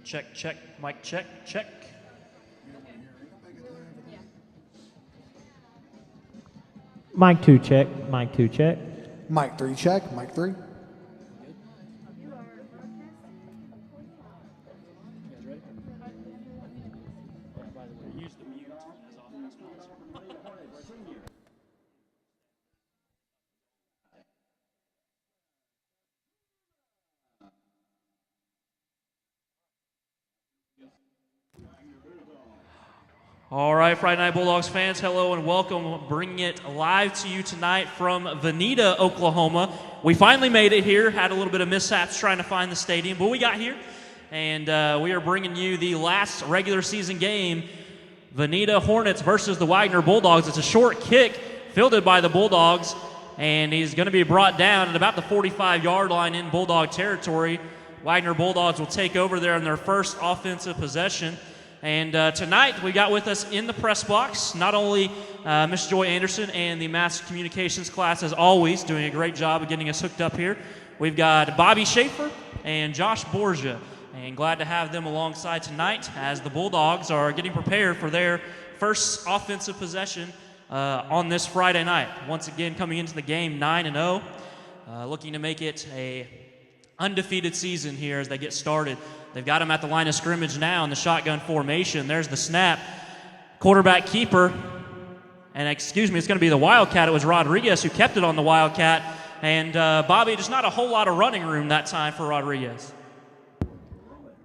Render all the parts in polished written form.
Check, check, mic check, check. Mic 2 check, mic 2 check. Mic 3 check, mic 3. All right, Friday Night Bulldogs fans, hello and welcome. Bringing it live to you tonight from Vinita, Oklahoma. We finally made it here. Had a little bit of mishaps trying to find the stadium, but we got here. And we are bringing you the last regular season game, Vinita Hornets versus the Wagoner Bulldogs. It's a short kick fielded by the Bulldogs, and he's going to be brought down at about the 45-yard line in Bulldog territory. Wagoner Bulldogs will take over there in their first offensive possession. And tonight we got with us in the press box not only Miss Joy Anderson and the mass communications class, as always, doing a great job of getting us hooked up here. We've got Bobby Schaefer and Josh Borgia, and glad to have them alongside tonight as the Bulldogs are getting prepared for their first offensive possession on this Friday night. Once again, coming into the game 9-0, looking to make it a undefeated season here as they get started. They've got him at the line of scrimmage now in the shotgun formation. There's the snap. Quarterback keeper. And excuse me, it's going to be the Wildcat. It was Rodriguez who kept it on the Wildcat. And Bobby, just not a whole lot of running room that time for Rodriguez.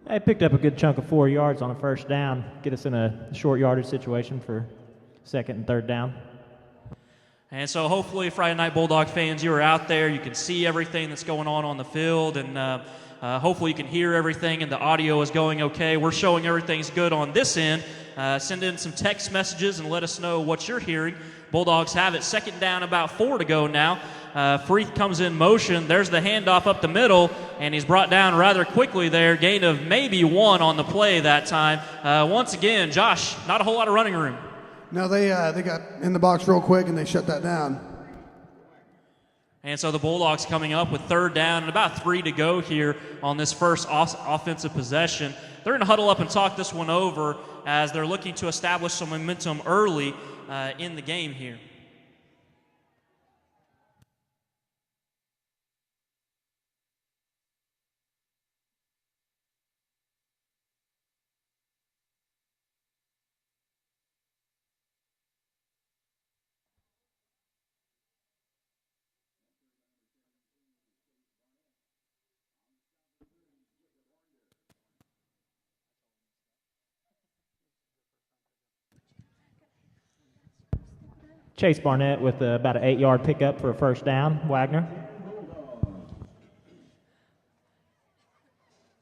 They picked up a good chunk of 4 yards on a first down. Get us in a short yardage situation for second and third down. And so hopefully, Friday Night Bulldog fans, you are out there. You can see everything that's going on the field, and hopefully you can hear everything and the audio is going okay. We're showing everything's good on this end. Send in some text messages and let us know what you're hearing. Bulldogs have it second down, about 4 to go now. Freeth comes in motion. There's the handoff up the middle, and he's brought down rather quickly there. Gain of maybe 1 on the play that time. Once again, Josh, not a whole lot of running room. No, they got in the box real quick and they shut that down. And so the Bulldogs coming up with third down and about 3 to go here on this first offensive possession. They're going to huddle up and talk this one over as they're looking to establish some momentum early in the game here. Chase Barnett with about an 8-yard pickup for a first down. Wagner.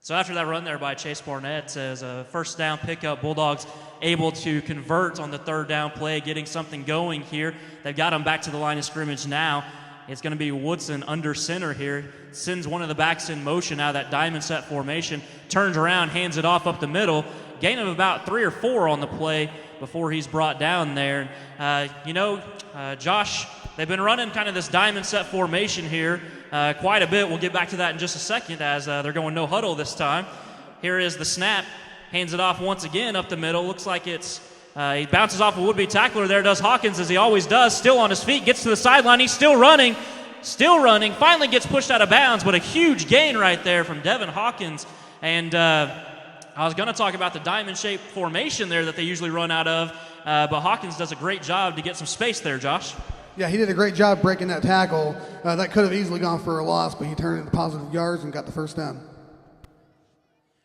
So after that run there by Chase Barnett as a first down pickup, Bulldogs able to convert on the third down play, getting something going here. They've got him back to the line of scrimmage now. It's going to be Woodson under center here. Sends one of the backs in motion out of that diamond set formation. Turns around, hands it off up the middle. Gain of about 3 or 4 on the play before he's brought down there. Josh, they've been running kind of this diamond set formation here quite a bit. We'll get back to that in just a second as they're going no huddle this time. Here is the snap. Hands it off once again up the middle. Looks like it's he bounces off a would-be tackler there, does Hawkins as he always does. Still on his feet, gets to the sideline. He's still running. Finally gets pushed out of bounds, but a huge gain right there from Devin Hawkins. And I was going to talk about the diamond-shaped formation there that they usually run out of, but Hawkins does a great job to get some space there, Josh. Yeah, he did a great job breaking that tackle. That could have easily gone for a loss, but he turned it into positive yards and got the first down.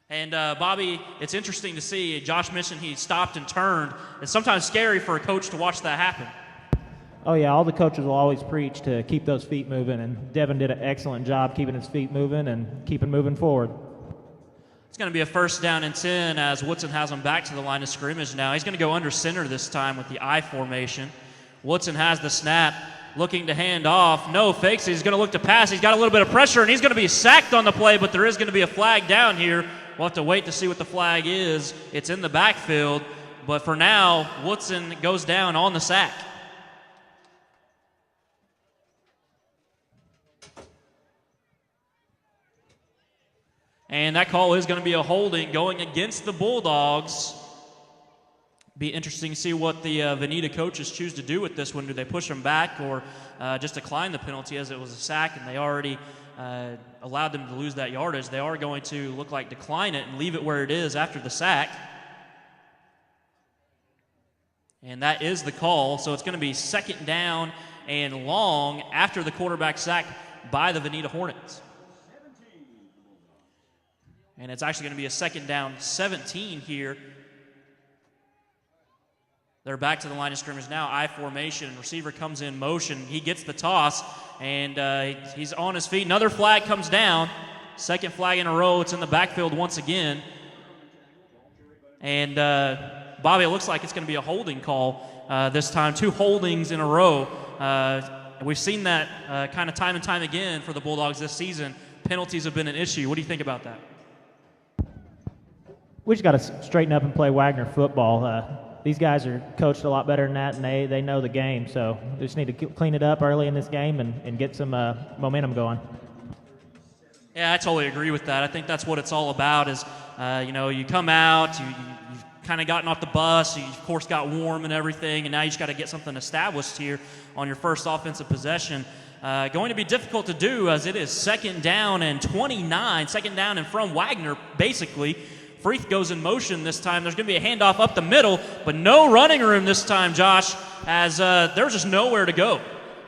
And Bobby, it's interesting to see. Josh mentioned he stopped and turned. It's sometimes scary for a coach to watch that happen. Oh, yeah, all the coaches will always preach to keep those feet moving, and Devin did an excellent job keeping his feet moving and keeping moving forward. It's going to be a first down and 10 as Woodson has him back to the line of scrimmage now. He's going to go under center this time with the I formation. Woodson has the snap, looking to hand off. No fakes. He's going to look to pass. He's got a little bit of pressure, and he's going to be sacked on the play, but there is going to be a flag down here. We'll have to wait to see what the flag is. It's in the backfield, but for now, Woodson goes down on the sack. And that call is going to be a holding going against the Bulldogs. Be interesting to see what the Vinita coaches choose to do with this one. Do they push them back or just decline the penalty, as it was a sack and they already allowed them to lose that yardage? They are going to look like decline it and leave it where it is after the sack. And that is the call. So it's going to be 2nd down and long after the quarterback sack by the Vinita Hornets. And it's actually going to be a 2nd down 17 here. They're back to the line of scrimmage now, I formation. Receiver comes in motion. He gets the toss, and he's on his feet. Another flag comes down. 2nd flag in a row. It's in the backfield once again. And Bobby, it looks like it's going to be a holding call this time. 2 holdings in a row. We've seen that kind of time and time again for the Bulldogs this season. Penalties have been an issue. What do you think about that? We just got to straighten up and play Wagoner football. These guys are coached a lot better than that, and they know the game. So we just need to clean it up early in this game and get some momentum going. Yeah, I totally agree with that. I think that's what it's all about is, you come out, you've kind of gotten off the bus, you, of course, got warm and everything, and now you just got to get something established here on your first offensive possession. Going to be difficult to do as it is 2nd down and 29, 2nd down and from Wagoner, basically. Freeth goes in motion this time. There's going to be a handoff up the middle, but no running room this time, Josh, as there's just nowhere to go.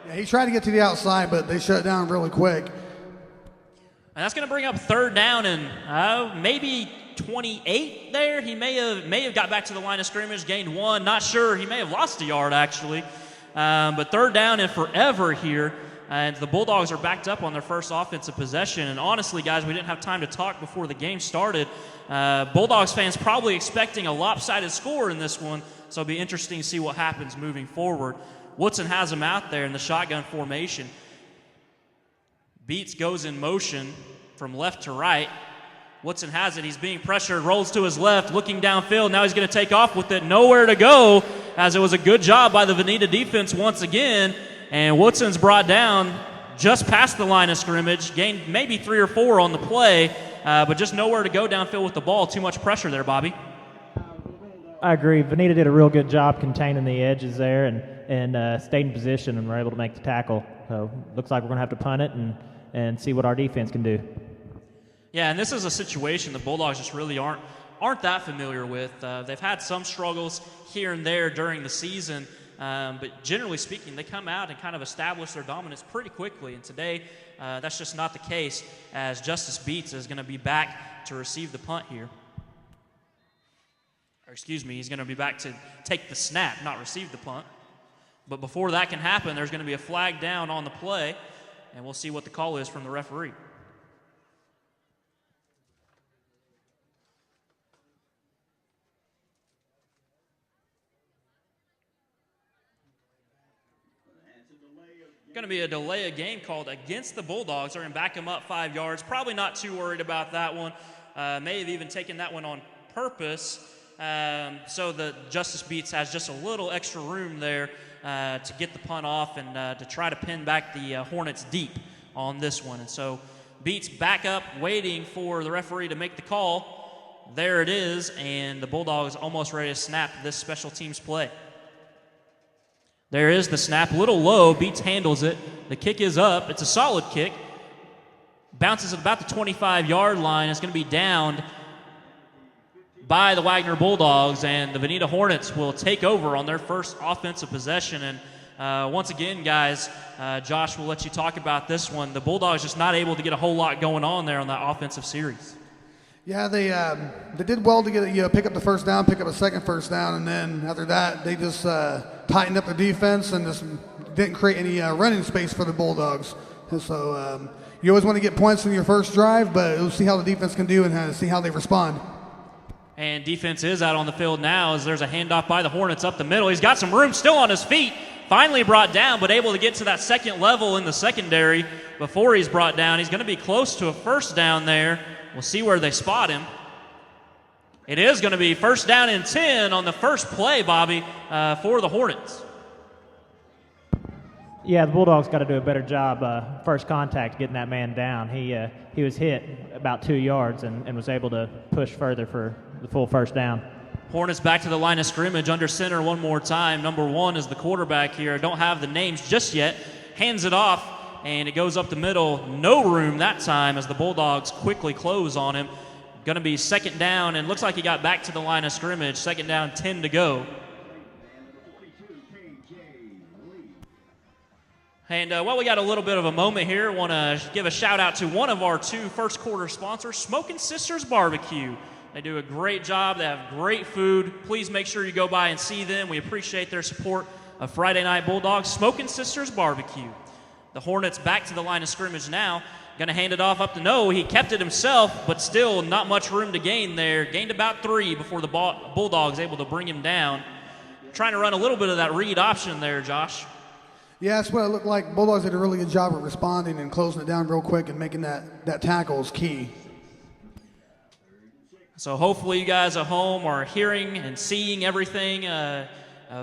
Yeah, he tried to get to the outside, but they shut it down really quick. And that's going to bring up 3rd down and maybe 28 there. He may have got back to the line of scrimmage, gained 1. Not sure. He may have lost a yard, actually. But 3rd down and forever here. And the Bulldogs are backed up on their first offensive possession. And honestly, guys, we didn't have time to talk before the game started. Bulldogs fans probably expecting a lopsided score in this one, so it'll be interesting to see what happens moving forward. Woodson has him out there in the shotgun formation. Beats goes in motion from left to right. Woodson has it. He's being pressured, rolls to his left, looking downfield. Now he's going to take off with it. Nowhere to go, as it was a good job by the Vinita defense once again. And Woodson's brought down just past the line of scrimmage, gained maybe 3 or 4 on the play, but just nowhere to go downfield with the ball. Too much pressure there, Bobby. I agree. Vinita did a real good job containing the edges there and stayed in position and were able to make the tackle. So looks like we're going to have to punt it and see what our defense can do. Yeah, and this is a situation the Bulldogs just really aren't that familiar with. They've had some struggles here and there during the season. But generally speaking, they come out and kind of establish their dominance pretty quickly. And today, that's just not the case, as Justice Beats is going to be back to receive the punt here. Or excuse me, he's going to be back to take the snap, not receive the punt. But before that can happen, there's going to be a flag down on the play, and we'll see what the call is from the referee. Going to be a delay of game called against the Bulldogs. They're going to back them up 5 yards. Probably not too worried about that one. May have even taken that one on purpose. So the Justice Beats has just a little extra room there to get the punt off and to try to pin back the Hornets deep on this one. And so Beats back up, waiting for the referee to make the call. There it is, and the Bulldogs almost ready to snap this special teams play. There is the snap, a little low. Beats handles it. The kick is up. It's a solid kick. Bounces at about the 25-yard line. It's going to be downed by the Wagoner Bulldogs, and the Vinita Hornets will take over on their first offensive possession. And once again, guys, Josh will let you talk about this one. The Bulldogs just not able to get a whole lot going on there on that offensive series. Yeah, they did well to get pick up the first down, pick up a second first down, and then after that they just tightened up their defense and just didn't create any running space for the Bulldogs. And so you always want to get points in your first drive, but we'll see how the defense can do and see how they respond. And defense is out on the field now as there's a handoff by the Hornets up the middle. He's got some room still on his feet. Finally brought down, but able to get to that second level in the secondary before he's brought down. He's going to be close to a first down there. We'll see where they spot him. It is going to be 1st down and 10 on the first play, Bobby, for the Hornets. Yeah, the Bulldogs got to do a better job first contact getting that man down. He was hit about 2 yards and was able to push further for the full first down. Hornets back to the line of scrimmage under center one more time. Number 1 is the quarterback here. I don't have the names just yet. Hands it off, and it goes up the middle. No room that time as the Bulldogs quickly close on him. Going to be second down, and looks like he got back to the line of scrimmage. Second down, 10 to go. And while we got a little bit of a moment here, want to give a shout out to one of our 2 first quarter sponsors, Smoking Sisters Barbecue. They do a great job. They have great food. Please make sure you go by and see them. We appreciate their support of Friday Night Bulldogs. Smoking Sisters Barbecue. The Hornets back to the line of scrimmage now. Going to hand it off up to No. He kept it himself, but still not much room to gain there. Gained about 3 before the Bulldogs able to bring him down. Trying to run a little bit of that read option there, Josh. Yeah, that's what it looked like. Bulldogs did a really good job of responding and closing it down real quick and making that tackle is key. So hopefully you guys at home are hearing and seeing everything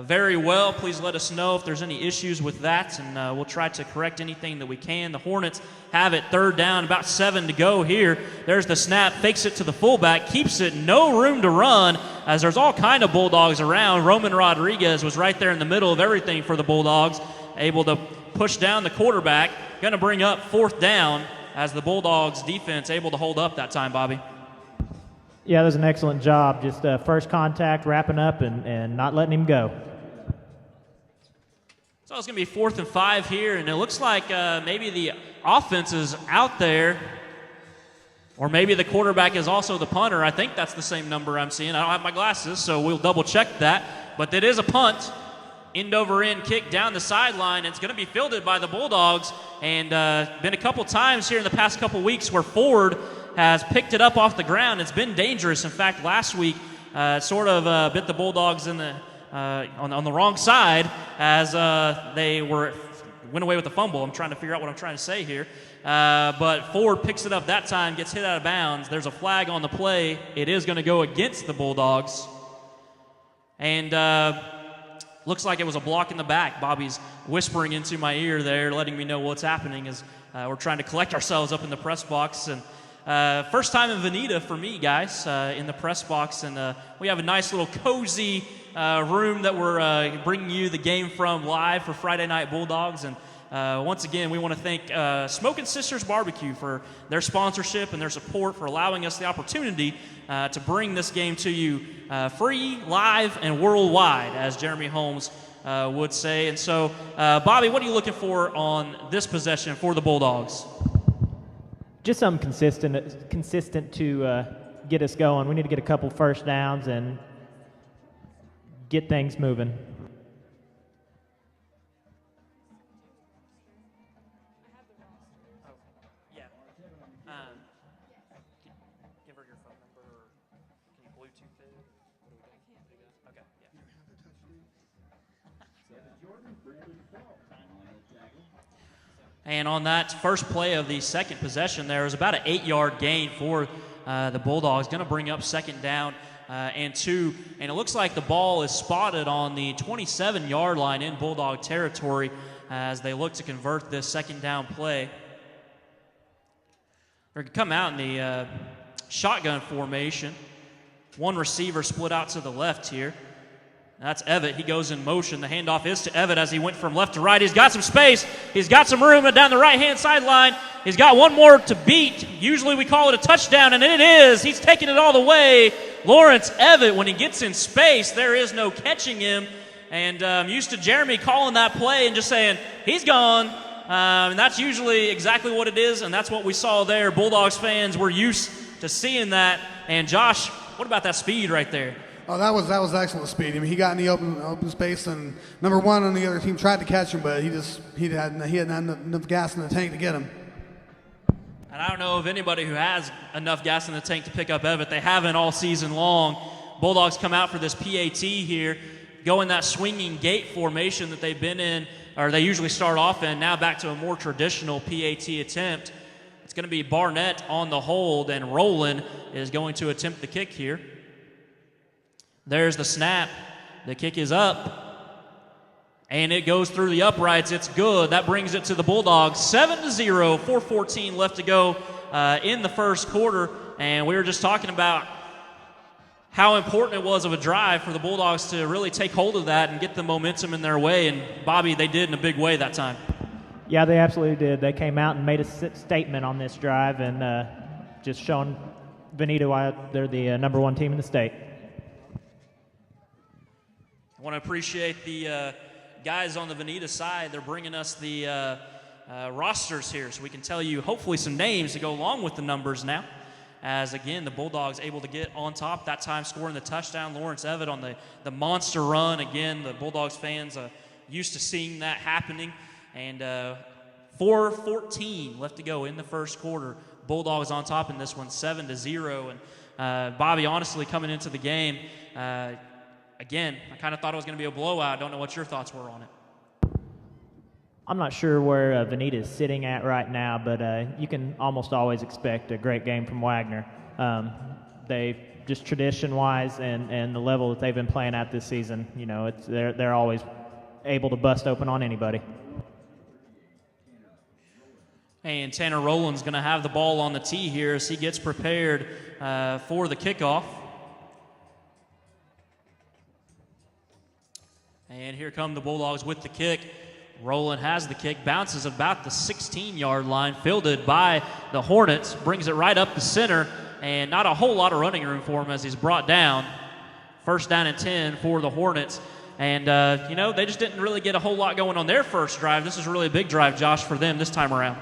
very well. Please let us know if there's any issues with that, and we'll try to correct anything that we can. The Hornets have it third down, about 7 to go here. There's the snap, fakes it to the fullback, keeps it, no room to run, as there's all kind of Bulldogs around. Roman Rodriguez was right there in the middle of everything for the Bulldogs, able to push down the quarterback. Going to bring up fourth down as the Bulldogs defense able to hold up that time, Bobby. Yeah, that was an excellent job. Just first contact, wrapping up, and not letting him go. So it's going to be 4th and 5 here, and it looks like maybe the offense is out there, or maybe the quarterback is also the punter. I think that's the same number I'm seeing. I don't have my glasses, so we'll double-check that. But it is a punt. End-over-end kick down the sideline. It's going to be fielded by the Bulldogs, and been a couple times here in the past couple weeks where Ford has picked it up off the ground. It's been dangerous. In fact, last week sort of bit the Bulldogs in the on the wrong side as they went away with the fumble. I'm trying to figure out what I'm trying to say here. But Ford picks it up that time, gets hit out of bounds. There's a flag on the play. It is going to go against the Bulldogs. And looks like it was a block in the back. Bobby's whispering into my ear there, letting me know what's happening as we're trying to collect ourselves up in the press box. And first time in Vinita for me, guys, in the press box. And we have a nice little cozy room that we're bringing you the game from live for Friday Night Bulldogs. And once again, we want to thank Smoking Sisters Barbecue for their sponsorship and their support, for allowing us the opportunity to bring this game to you free, live, and worldwide, as Jeremy Holmes would say. And so, Bobby, what are you looking for on this possession for the Bulldogs? Just something consistent to get us going. We need to get a couple first downs and get things moving. Give her your phone number, or can you Bluetooth it? Okay, yeah. And on that first play of the second possession, there was about an 8-yard gain for the Bulldogs. Going to bring up second down and 2. And it looks like the ball is spotted on the 27-yard line in Bulldog territory as they look to convert this second down play. They're going to come out in the shotgun formation. One receiver split out to the left here. That's Evett. He goes in motion. The handoff is to Evett as he went from left to right. He's got some space. He's got some room down the right-hand sideline. He's got one more to beat. Usually we call it a touchdown, and it is. He's taking it all the way. Lawrence Evett, when he gets in space, there is no catching him. And I'm used to Jeremy calling that play and just saying, he's gone. And that's usually exactly what it is, and that's what we saw there. Bulldogs fans were used to seeing that. And Josh, what about that speed right there? Oh, that was excellent speed. I mean, he got in the open space, and number 1 on the other team tried to catch him, but he had not enough gas in the tank to get him. And I don't know of anybody who has enough gas in the tank to pick up Evett. They haven't all season long. Bulldogs come out for this PAT here, go in that swinging gate formation that they've been in, or they usually start off in, now back to a more traditional PAT attempt. It's going to be Barnett on the hold, and Rowland is going to attempt the kick here. There's the snap. The kick is up. And it goes through the uprights. It's good. That brings it to the Bulldogs 7-0, 4:14 left to go in the first quarter. And we were just talking about how important it was of a drive for the Bulldogs to really take hold of that and get the momentum in their way. And, Bobby, they did in a big way that time. Yeah, they absolutely did. They came out and made a statement on this drive and just showing Vinita why they're the number one team in the state. I want to appreciate the guys on the Vinita side. They're bringing us the rosters here so we can tell you hopefully some names to go along with the numbers now. As, again, the Bulldogs able to get on top, that time scoring the touchdown. Lawrence Evett on the monster run. Again, the Bulldogs fans used to seeing that happening. And 4:14 left to go in the first quarter. Bulldogs on top in this one, 7-0. And, Bobby, honestly, coming into the game, again, I kind of thought it was going to be a blowout. I don't know what your thoughts were on it. I'm not sure where Vinita is sitting at right now, but you can almost always expect a great game from Wagoner. They just tradition-wise and the level that they've been playing at this season, you know, they're always able to bust open on anybody. And Tanner Rowland's going to have the ball on the tee here as he gets prepared for the kickoff. And here come the Bulldogs with the kick. Rowland has the kick, bounces about the 16-yard line, fielded by the Hornets, brings it right up the center, and not a whole lot of running room for him as he's brought down. First down and 10 for the Hornets. And, you know, they just didn't really get a whole lot going on their first drive. This is really a big drive, Josh, for them this time around.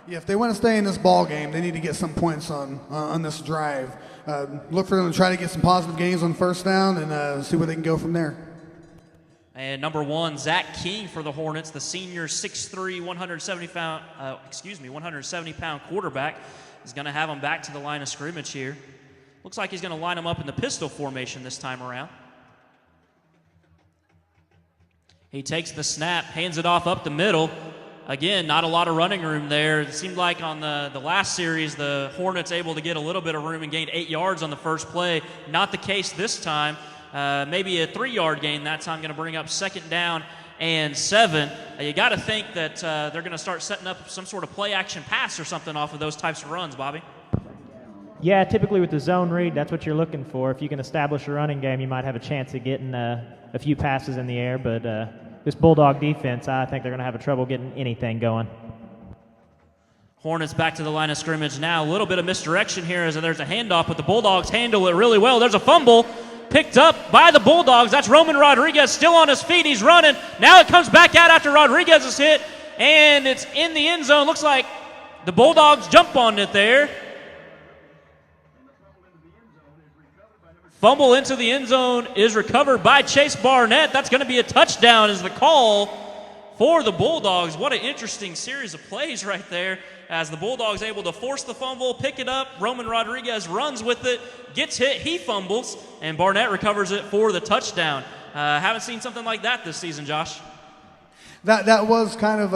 Yeah, if they want to stay in this ball game, they need to get some points on this drive. Look for them to try to get some positive gains on first down and see where they can go from there. And number one, Zach King for the Hornets, the senior 6'3", 170-pound quarterback, is going to have him back to the line of scrimmage here. Looks like he's going to line him up in the pistol formation this time around. He takes the snap, hands it off up the middle. Again, not a lot of running room there. It seemed like on the last series, the Hornets able to get a little bit of room and gained 8 yards on the first play. Not the case this time. Maybe a 3-yard gain that time, going to bring up second down and 7. You got to think that they're going to start setting up some sort of play-action pass or something off of those types of runs, Bobby. Yeah, typically with the zone read, that's what you're looking for. If you can establish a running game, you might have a chance of getting a few passes in the air, but this Bulldog defense, I think they're going to have a trouble getting anything going. Hornets back to the line of scrimmage now. A little bit of misdirection here as there's a handoff, but the Bulldogs handle it really well. There's a fumble picked up by the Bulldogs. That's Roman Rodriguez still on his feet. He's running. Now it comes back out after Rodriguez is hit, and it's in the end zone. Looks like the Bulldogs jump on it there. Fumble into the end zone is recovered by Chase Barnett. That's going to be a touchdown is the call for the Bulldogs. What an interesting series of plays right there as the Bulldogs able to force the fumble, pick it up. Roman Rodriguez runs with it, gets hit, he fumbles, and Barnett recovers it for the touchdown. Haven't seen something like that this season, Josh. That was kind of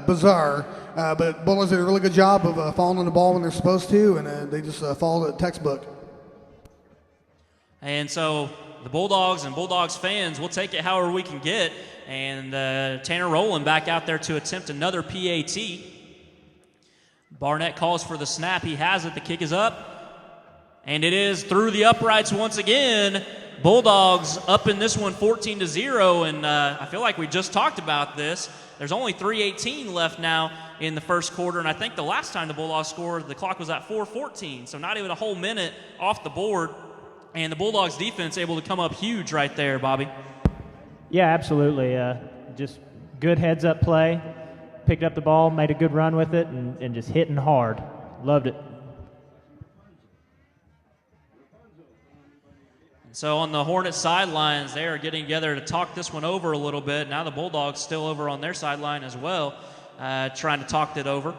bizarre, but Bulldogs did a really good job of following the ball when they're supposed to, and they just followed it textbook. And so the Bulldogs and Bulldogs fans, we'll take it however we can get. And Tanner Rowland back out there to attempt another PAT. Barnett calls for the snap. He has it. The kick is up. And it is through the uprights once again. Bulldogs up in this one 14-0. And I feel like we just talked about this. There's only 3:18 left now in the first quarter. And I think the last time the Bulldogs scored, the clock was at 4:14. So not even a whole minute off the board. And the Bulldogs defense able to come up huge right there, Bobby. Yeah, absolutely. Just good heads-up play. Picked up the ball, made a good run with it, and just hitting hard. Loved it. So on the Hornets sidelines, they are getting together to talk this one over a little bit. Now the Bulldogs still over on their sideline as well, trying to talk it over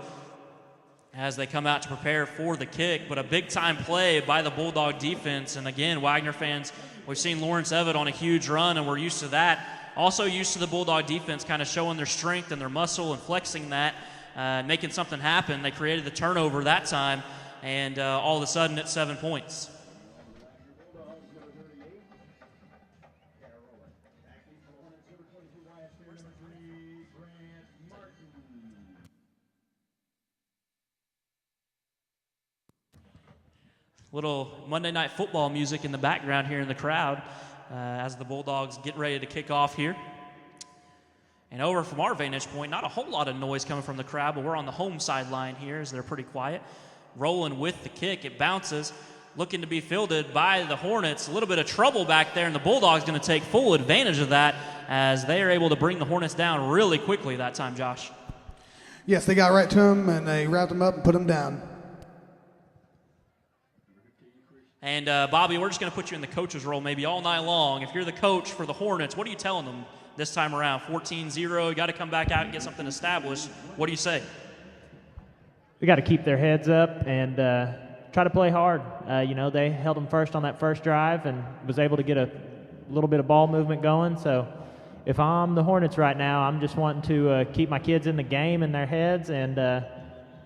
as they come out to prepare for the kick. But a big-time play by the Bulldog defense. And again, Wagoner fans, we've seen Lawrence Evett on a huge run, and we're used to that. Also used to the Bulldog defense kind of showing their strength and their muscle and flexing that, making something happen. They created the turnover that time, and all of a sudden it's 7 points. Little Monday Night Football music in the background here in the crowd as the Bulldogs get ready to kick off here. And over from our vantage point, not a whole lot of noise coming from the crowd, but we're on the home sideline here as they're pretty quiet. Rolling with the kick, it bounces, looking to be fielded by the Hornets. A little bit of trouble back there, and the Bulldogs going to take full advantage of that as they are able to bring the Hornets down really quickly that time, Josh. Yes, they got right to him, and they wrapped him up and put him down. And, Bobby, we're just going to put you in the coach's role maybe all night long. If you're the coach for the Hornets, what are you telling them this time around? 14-0, you got to come back out and get something established. What do you say? We got to keep their heads up and try to play hard. They held them first on that first drive and was able to get a little bit of ball movement going. So if I'm the Hornets right now, I'm just wanting to keep my kids in the game in their heads and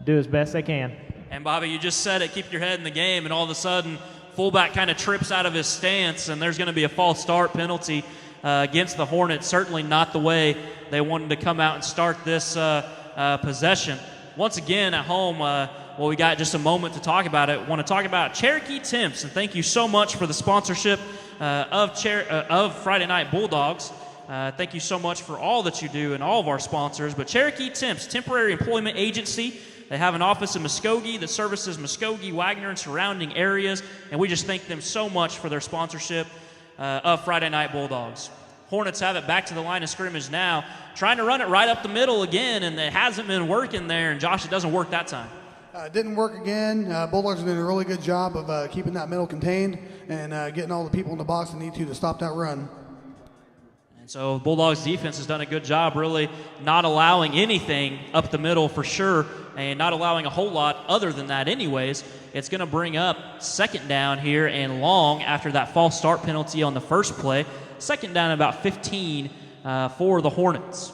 do as best they can. And, Bobby, you just said it, keep your head in the game, and all of a sudden fullback kind of trips out of his stance, and there's going to be a false start penalty against the Hornets. Certainly not the way they wanted to come out and start this possession. Once again, at home, we got just a moment to talk about it. Want to talk about Cherokee Temps, and thank you so much for the sponsorship of Friday Night Bulldogs. Thank you so much for all that you do and all of our sponsors. But Cherokee Temps, temporary employment agency. They have an office in Muskogee that services Muskogee, Wagoner, and surrounding areas, and we just thank them so much for their sponsorship of Friday Night Bulldogs. Hornets have it back to the line of scrimmage now, trying to run it right up the middle again, and it hasn't been working there, and Josh, it doesn't work that time. It didn't work again. Bulldogs are doing a really good job of keeping that middle contained and getting all the people in the box that need to stop that run. So Bulldogs defense has done a good job really not allowing anything up the middle for sure and not allowing a whole lot other than that anyways. It's going to bring up second down here and long after that false start penalty on the first play. Second down about 15 for the Hornets.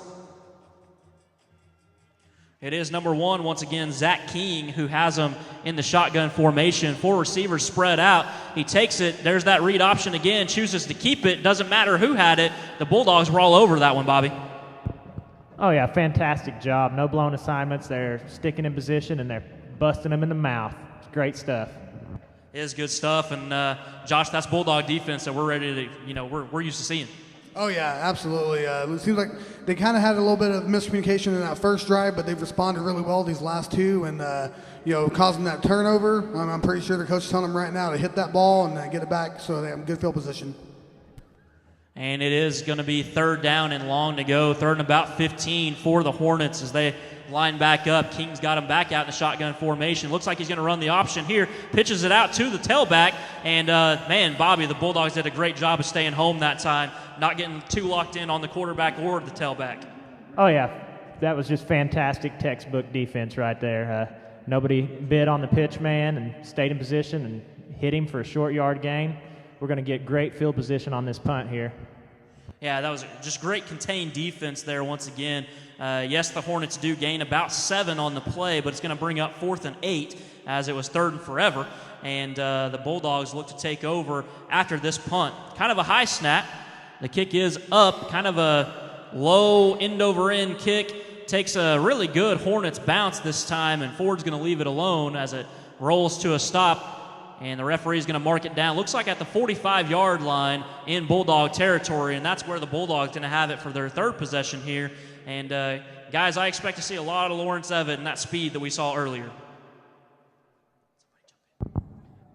It is number 1, once again, Zach King, who has them in the shotgun formation. 4 receivers spread out. He takes it. There's that read option again. Chooses to keep it. Doesn't matter who had it. The Bulldogs were all over that one, Bobby. Oh, yeah, fantastic job. No blown assignments. They're sticking in position, and they're busting them in the mouth. It's great stuff. It is good stuff. And, Josh, that's Bulldog defense that we're ready to, we're used to seeing. Oh, yeah, absolutely. It seems like they kind of had a little bit of miscommunication in that first drive, but they've responded really well these last two and, causing that turnover. I'm pretty sure the coach is telling them right now to hit that ball and get it back so they have a good field position. And it is going to be third down and long to go, third and about 15 for the Hornets as they line back up. King's got him back out in the shotgun formation. Looks like he's going to run the option here. Pitches it out to the tailback. And, Bobby, the Bulldogs did a great job of staying home that time, not getting too locked in on the quarterback or the tailback. Oh, yeah. That was just fantastic textbook defense right there. Nobody bid on the pitch man and stayed in position and hit him for a short yard gain. We're going to get great field position on this punt here. Yeah, that was just great contained defense there once again. Yes, the Hornets do gain about 7 on the play, but it's going to bring up 4th and 8 as it was 3rd and forever. And the Bulldogs look to take over after this punt. Kind of a high snap. The kick is up, kind of a low end-over-end kick. Takes a really good Hornets bounce this time, and Ford's going to leave it alone as it rolls to a stop. And the referee is going to mark it down. Looks like at the 45-yard line in Bulldog territory, and that's where the Bulldogs going to have it for their third possession here. And, guys, I expect to see a lot of Lawrence Evans and that speed that we saw earlier.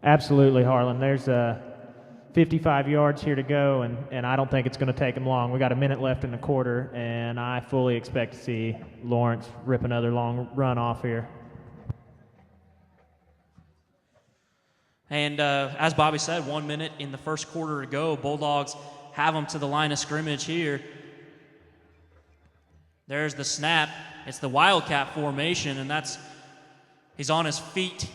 Absolutely, Harlan. There's 55 yards here to go, and I don't think it's going to take them long. We got a minute left in the quarter, and I fully expect to see Lawrence rip another long run off here. And as Bobby said, 1 minute in the first quarter to go. Bulldogs have them to the line of scrimmage here. There's the snap. It's the Wildcat formation, and he's on his feet.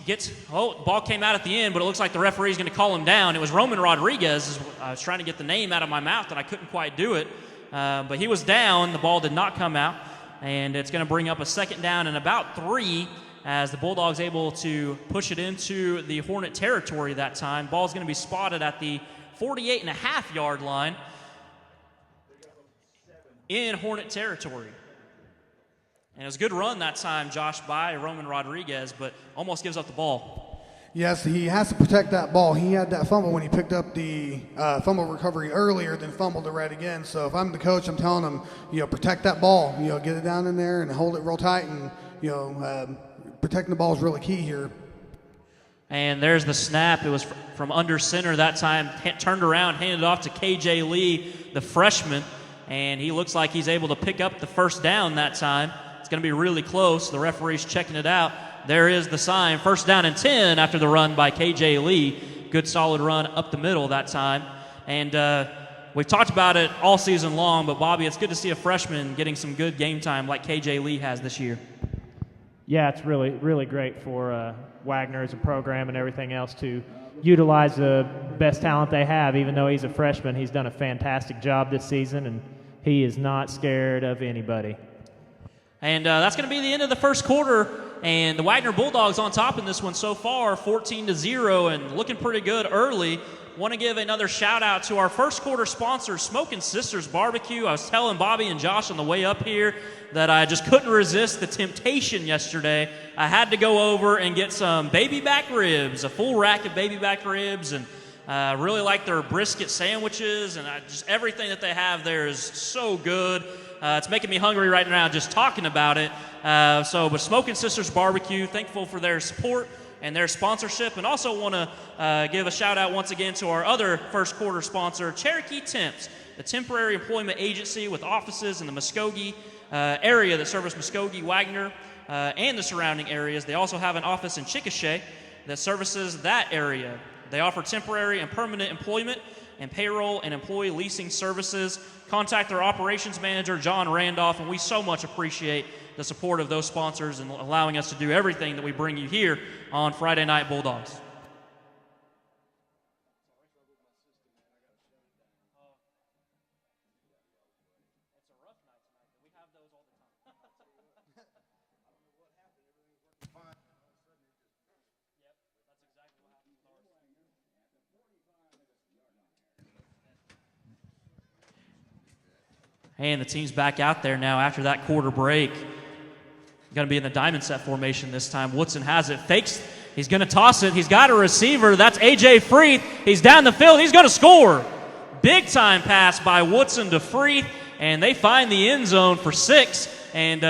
Ball came out at the end, but it looks like the referee's going to call him down. It was Roman Rodriguez. I was trying to get the name out of my mouth, and I couldn't quite do it. But he was down. The ball did not come out, and it's going to bring up a second down and about 3 as the Bulldogs able to push it into the Hornet territory that time. Ball's going to be spotted at the 48.5-yard line in Hornet territory. And it was a good run that time, Josh, by Roman Rodriguez, but almost gives up the ball. Yes, he has to protect that ball. He had that fumble when he picked up the fumble recovery earlier, then fumbled it right again. So if I'm the coach, I'm telling him, protect that ball. Get it down in there and hold it real tight, and protecting the ball is really key here. And there's the snap. It was from under center that time. Turned around, handed off to KJ Lee, the freshman, and he looks like he's able to pick up the first down that time. It's going to be really close. The referee's checking it out. There is the sign. First down and 10 after the run by KJ Lee. Good solid run up the middle that time. And we've talked about it all season long, but Bobby, it's good to see a freshman getting some good game time like KJ Lee has this year. Yeah, it's really, really great for Wagoner as a program and everything else to utilize the best talent they have. Even though he's a freshman, he's done a fantastic job this season, and he is not scared of anybody. And that's going to be the end of the first quarter, and the Wagoner Bulldogs on top in this one so far, 14-0, and looking pretty good early. Want to give another shout-out to our first quarter sponsor, Smoking Sisters Barbecue. I was telling Bobby and Josh on the way up here that I just couldn't resist the temptation yesterday. I had to go over and get some baby back ribs, a full rack of baby back ribs, and really like their brisket sandwiches, and just everything that they have there is so good. It's making me hungry right now just talking about it. But Smoking Sisters Barbecue, thankful for their support and their sponsorship, and also want to give a shout out once again to our other first quarter sponsor, Cherokee Temps, the temporary employment agency with offices in the Muskogee area that service Muskogee, Wagoner, and the surrounding areas. They also have an office in Chickasha that services that area. They offer temporary and permanent employment and payroll and employee leasing services. Contact their operations manager, John Randolph, and we so much appreciate the support of those sponsors and allowing us to do everything that we bring you here on Friday Night Bulldogs. And the team's back out there now after that quarter break. Going to be in the diamond set formation this time. Woodson has it, fakes. He's going to toss it. He's got a receiver. That's A.J. Freeth. He's down the field. He's going to score. Big time pass by Woodson to Freeth, and they find the end zone for 6. And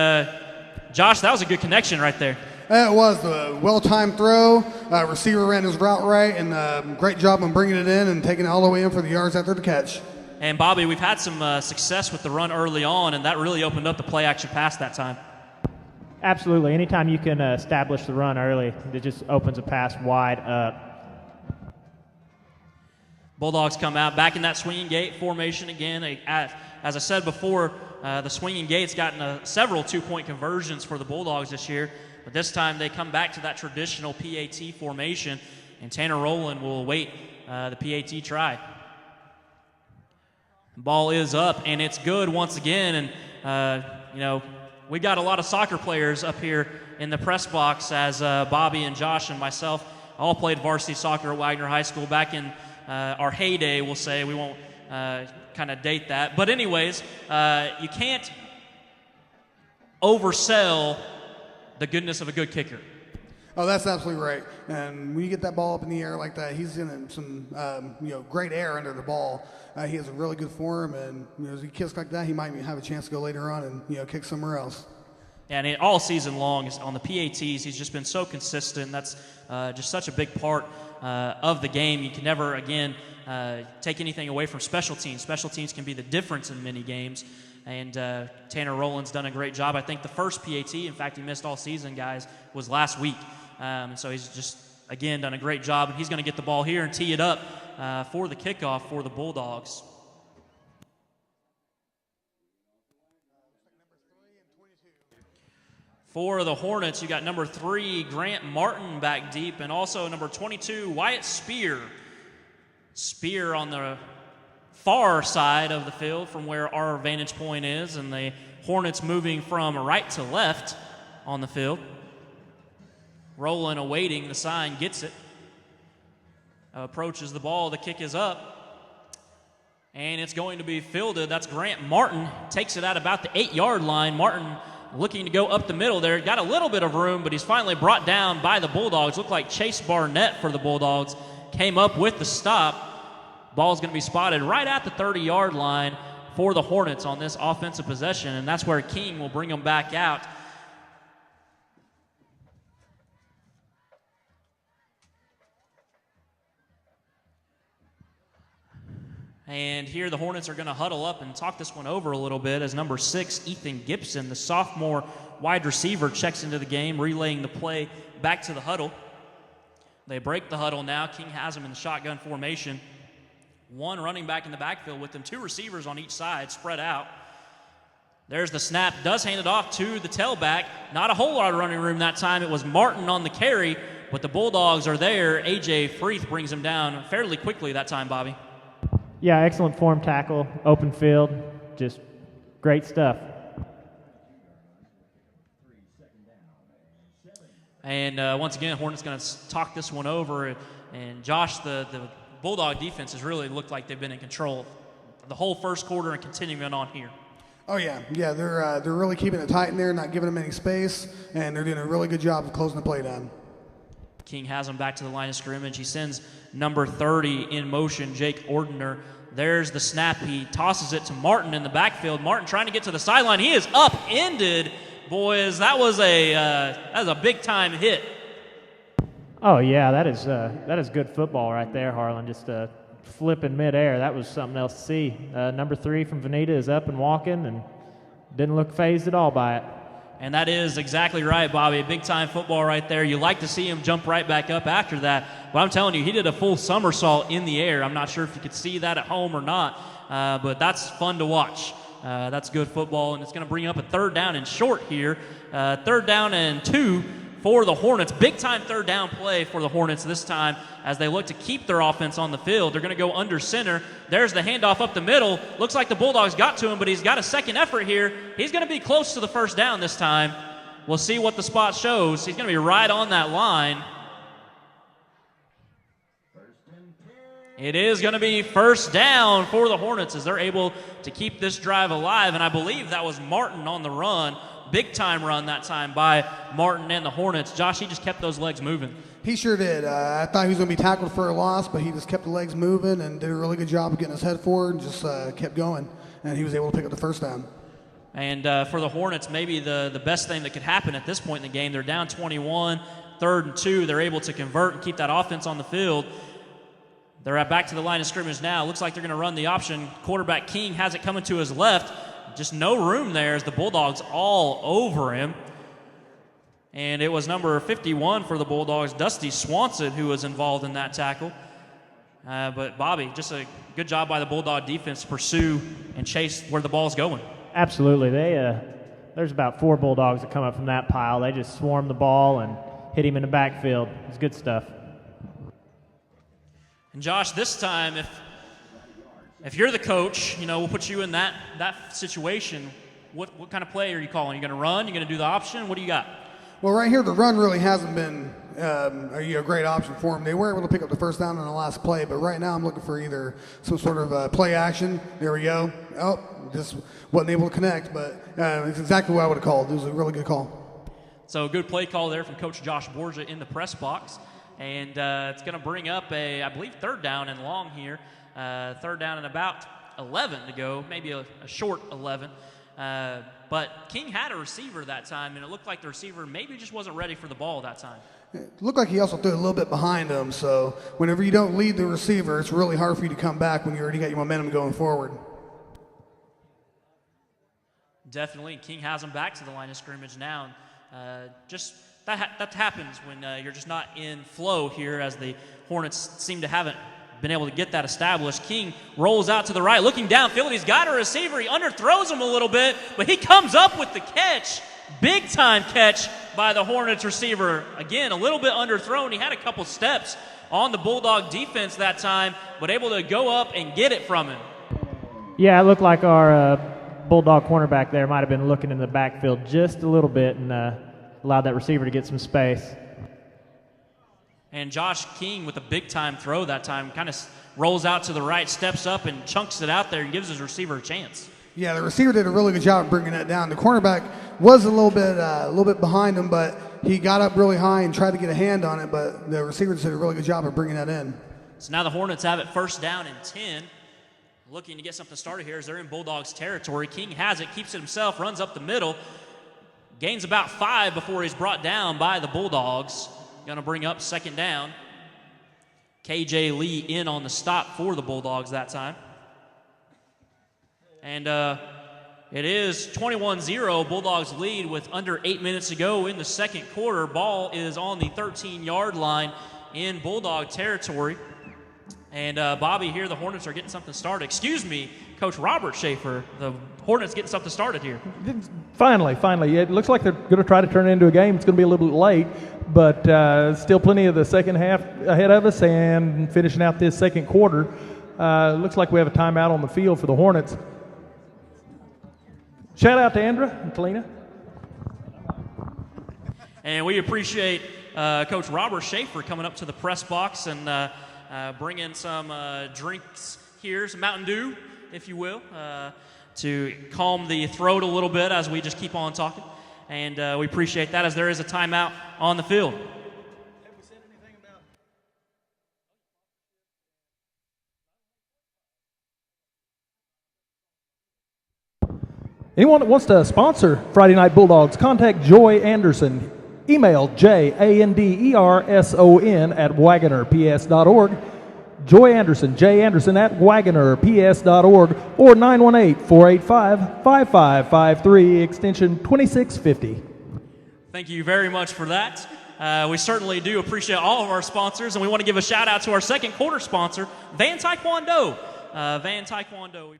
Josh, that was a good connection right there. It was a well-timed throw. Receiver ran his route right, and great job on bringing it in and taking it all the way in for the yards after the catch. And, Bobby, we've had some success with the run early on, and that really opened up the play-action pass that time. Absolutely. Anytime you can establish the run early, it just opens a pass wide up. Bulldogs come out back in that swinging gate formation again. As I said before, the swinging gate's gotten several two-point conversions for the Bulldogs this year, but this time they come back to that traditional PAT formation, and Tanner Rowland will await the PAT try. Ball is up, and it's good once again. And, we've got a lot of soccer players up here in the press box, as Bobby and Josh and myself all played varsity soccer at Wagoner High School back in our heyday, we'll say. We won't kind of date that. But anyways, you can't oversell the goodness of a good kicker. Oh, that's absolutely right. And when you get that ball up in the air like that, he's in some great air under the ball. He has a really good form, and as he kicks like that, he might have a chance to go later on and kick somewhere else. Yeah, and all season long on the PATs, he's just been so consistent. That's just such a big part of the game. You can never, again, take anything away from special teams. Special teams can be the difference in many games. And Tanner Rowland's done a great job. I think the first PAT, in fact, he missed all season, guys, was last week. So he's just, again, done a great job. And he's going to get the ball here and tee it up for the kickoff for the Bulldogs. For the Hornets, you got number 3, Grant Martin back deep, and also number 22, Wyatt Spear. Spear on the far side of the field from where our vantage point is, and the Hornets moving from right to left on the field. Rowland awaiting the sign, gets it. Approaches the ball, the kick is up. And it's going to be fielded. That's Grant Martin. Takes it out about the 8-yard line. Martin looking to go up the middle there. Got a little bit of room, but he's finally brought down by the Bulldogs. Looked like Chase Barnett for the Bulldogs came up with the stop. Ball's going to be spotted right at the 30-yard line for the Hornets on this offensive possession, and that's where King will bring them back out. And here the Hornets are going to huddle up and talk this one over a little bit as number 6, Ethan Gibson, the sophomore wide receiver, checks into the game, relaying the play back to the huddle. They break the huddle now. King has him in the shotgun formation. One running back in the backfield with them, 2 receivers on each side spread out. There's the snap, does hand it off to the tailback. Not a whole lot of running room that time. It was Martin on the carry, but the Bulldogs are there. A.J. Freeth brings him down fairly quickly that time, Bobby. Yeah, excellent form tackle, open field, just great stuff. And once again, Hornets going to talk this one over. And Josh, the Bulldog defense has really looked like they've been in control the whole first quarter and continuing on here. Oh yeah, they're really keeping it tight in there, not giving them any space, and they're doing a really good job of closing the play down. King has him back to the line of scrimmage. He sends number 30 in motion, Jake Ordner. There's the snap. He tosses it to Martin in the backfield. Martin trying to get to the sideline. He is upended, boys. That was a big-time hit. Oh, yeah, that is good football right there, Harlan. Just flipping midair. That was something else to see. Number 3 from Vinita is up and walking and didn't look phased at all by it. And that is exactly right, Bobby. Big-time football right there. You like to see him jump right back up after that. But I'm telling you, he did a full somersault in the air. I'm not sure if you could see that at home or not, but that's fun to watch. That's good football, and it's going to bring up a 3rd down and short here. 3rd down and 2 for the Hornets. Big-time 3rd down play for the Hornets this time as they look to keep their offense on the field. They're going to go under center. There's the handoff up the middle. Looks like the Bulldogs got to him, but he's got a second effort here. He's going to be close to the 1st down this time. We'll see what the spot shows. He's going to be right on that line. It is going to be 1st down for the Hornets as they're able to keep this drive alive, and I believe that was Martin on the run. Big-time run that time by Martin and the Hornets. Josh, he just kept those legs moving. He sure did. I thought he was going to be tackled for a loss, but he just kept the legs moving and did a really good job of getting his head forward and just kept going, and he was able to pick up the 1st down. And for the Hornets, maybe the best thing that could happen at this point in the game, they're down 21, 3rd and 2. They're able to convert and keep that offense on the field. They're back to the line of scrimmage now. Looks like they're going to run the option. Quarterback King has it coming to his left. Just no room there as the Bulldogs all over him. And it was number 51 for the Bulldogs, Dusty Swanson, who was involved in that tackle. But Bobby, just a good job by the Bulldog defense to pursue and chase where the ball's going. Absolutely. There's about 4 Bulldogs that come up from that pile. They just swarm the ball and hit him in the backfield. It's good stuff. And Josh, this time, if you're the coach, we'll put you in that situation. What kind of play are you calling? You going to run? You going to do the option? What do you got? Well, right here, the run really hasn't been a great option for them. They were able to pick up the 1st down on the last play, but right now I'm looking for either some sort of play action. There we go. Oh, just wasn't able to connect, but it's exactly what I would have called. It was a really good call. So a good play call there from Coach Josh Borgia in the press box. And it's going to bring up I believe, 3rd down and long here. 3rd down and about 11 to go, maybe a short 11. But King had a receiver that time, and it looked like the receiver maybe just wasn't ready for the ball that time. It looked like he also threw a little bit behind him, so whenever you don't lead the receiver, it's really hard for you to come back when you already got your momentum going forward. Definitely. King has him back to the line of scrimmage now. That happens when you're just not in flow here, as the Hornets seem to haven't been able to get that established. King rolls out to the right, looking downfield. He's got a receiver. He underthrows him a little bit, but he comes up with the catch. Big-time catch by the Hornets receiver. Again, a little bit underthrown. He had a couple steps on the Bulldog defense that time, but able to go up and get it from him. Yeah, it looked like our Bulldog cornerback there might have been looking in the backfield just a little bit and allowed that receiver to get some space. And Josh King with a big-time throw that time, kind of rolls out to the right, steps up and chunks it out there and gives his receiver a chance. Yeah, the receiver did a really good job of bringing that down. The cornerback was a little bit behind him, but he got up really high and tried to get a hand on it, but the receivers did a really good job of bringing that in. So now the Hornets have it first down and 10. Looking to get something started here as they're in Bulldogs territory. King has it, keeps it himself, runs up the middle. Gains about 5 before he's brought down by the Bulldogs. Going to bring up second down. KJ Lee in on the stop for the Bulldogs that time. And it is 21-0. Bulldogs lead with under 8 minutes to go in the second quarter. Ball is on the 13-yard line in Bulldog territory. And Bobby, here the Hornets are getting something started. Excuse me, Coach Robert Schaefer. The Hornets getting something started here. Finally. It looks like they're going to try to turn it into a game. It's going to be a little bit late, but still plenty of the second half ahead of us and finishing out this second quarter. Looks like we have a timeout on the field for the Hornets. Shout out to Andra and Talina. And we appreciate Coach Robert Schaefer coming up to the press box and bringing some drinks here, some Mountain Dew, if you will, to calm the throat a little bit as we just keep on talking. And we appreciate that as there is a timeout on the field. Have we said anything about? Anyone that wants to sponsor Friday Night Bulldogs, contact Joy Anderson. Email janderson@wagonerps.org. Joy Anderson, janderson@wagonerps.org, or 918-485-5553, extension 2650. Thank you very much for that. We certainly do appreciate all of our sponsors, and we want to give a shout out to our second quarter sponsor, Van Taekwondo. Van Taekwondo.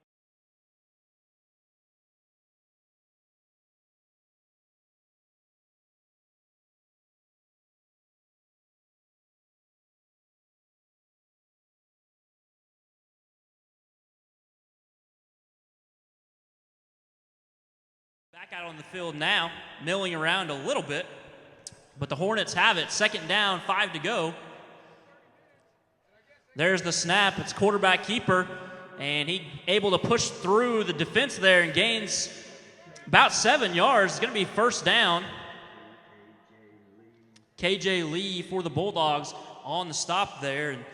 Back out on the field now, milling around a little bit, but the Hornets have it. Second down, 5 to go. There's the snap. It's quarterback keeper, and he able to push through the defense there and gains about 7 yards. It's going to be first down. KJ Lee for the Bulldogs on the stop there. And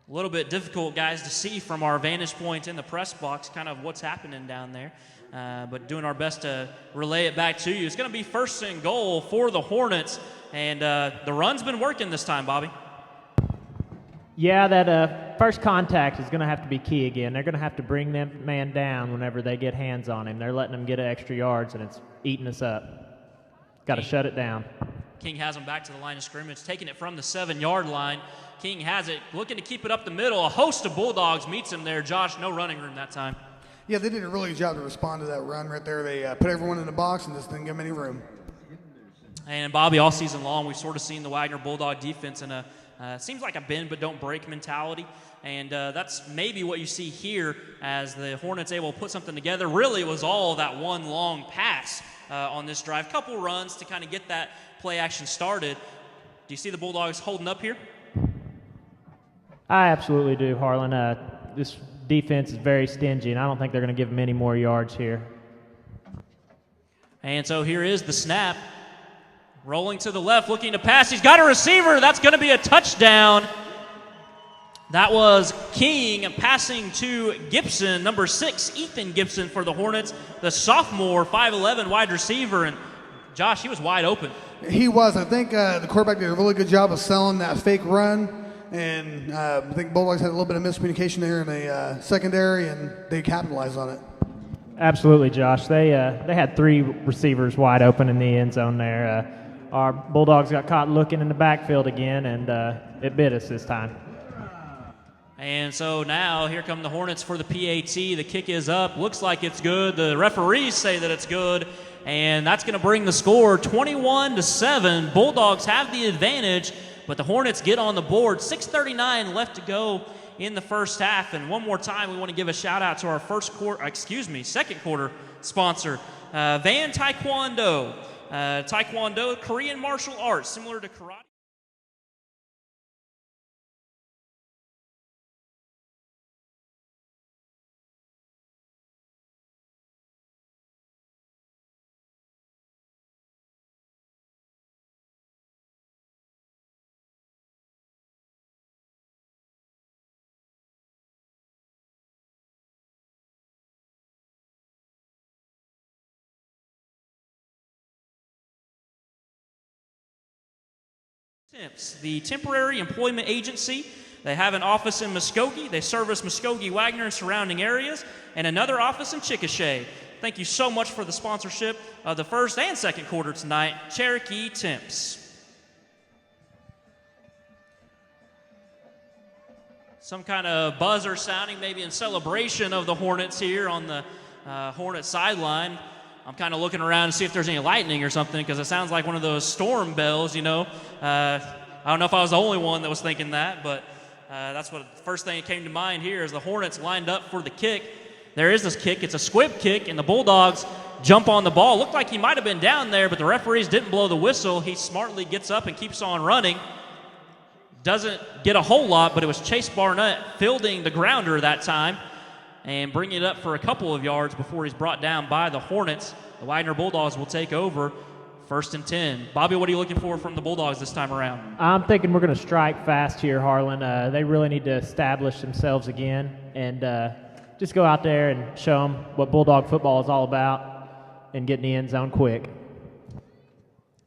a little bit difficult, guys, to see from our vantage point in the press box kind of what's happening down there. But doing our best to relay it back to you. It's going to be first and goal for the Hornets, and the run's been working this time, Bobby. Yeah, that first contact is going to have to be key again. They're going to have to bring that man down whenever they get hands on him. They're letting him get extra yards, and it's eating us up. Got to shut it down. King has him back to the line of scrimmage, taking it from the 7-yard line. King has it, looking to keep it up the middle. A host of Bulldogs meets him there. Josh, no running room that time. Yeah, they did a really good job to respond to that run right there. They put everyone in the box and just didn't give them any room. And Bobby, all season long, we've sort of seen the Wagoner Bulldog defense in a seems like a bend but don't break mentality. And that's maybe what you see here as the Hornets able to put something together. Really, it was all that one long pass on this drive. Couple runs to kind of get that play action started. Do you see the Bulldogs holding up here? I absolutely do, Harlan. This defense is very stingy, and I don't think they're going to give them any more yards here. And so here is the snap. Rolling to the left, looking to pass. He's got a receiver. That's going to be a touchdown. That was King passing to Gibson, number 6, Ethan Gibson for the Hornets, the sophomore, 5'11" wide receiver. And Josh, he was wide open. He was. I think the quarterback did a really good job of selling that fake run. And I think Bulldogs had a little bit of miscommunication there in the secondary, and they capitalized on it. Absolutely, Josh. They had 3 receivers wide open in the end zone there. Our Bulldogs got caught looking in the backfield again, and it bit us this time. And so now here come the Hornets for the PAT. The kick is up. Looks like it's good. The referees say that it's good, and that's going to bring the score 21-7. Bulldogs have the advantage, but the Hornets get on the board. 6:39 left to go in the first half. And one more time, we want to give a shout out to our second quarter sponsor, Van Taekwondo. Taekwondo, Korean martial arts, similar to karate. Temps, the temporary employment agency. They have an office in Muskogee. They service Muskogee, Wagoner, and surrounding areas, and another office in Chickasha. Thank you so much for the sponsorship of the first and second quarter tonight, Cherokee Temps. Some kind of buzzer sounding, maybe in celebration of the Hornets here on the Hornets sideline. I'm kind of looking around to see if there's any lightning or something, because it sounds like one of those storm bells, you know. I don't know if I was the only one that was thinking that, but that's what the first thing that came to mind here is the Hornets lined up for the kick. There is this kick. It's a squib kick, and the Bulldogs jump on the ball. Looked like he might have been down there, but the referees didn't blow the whistle. He smartly gets up and keeps on running. Doesn't get a whole lot, but it was Chase Barnett fielding the grounder that time and bringing it up for a couple of yards before he's brought down by the Hornets. The Wagoner Bulldogs will take over 1st and 10. Bobby, what are you looking for from the Bulldogs this time around? I'm thinking we're going to strike fast here, Harlan. They really need to establish themselves again and just go out there and show them what Bulldog football is all about and get in the end zone quick.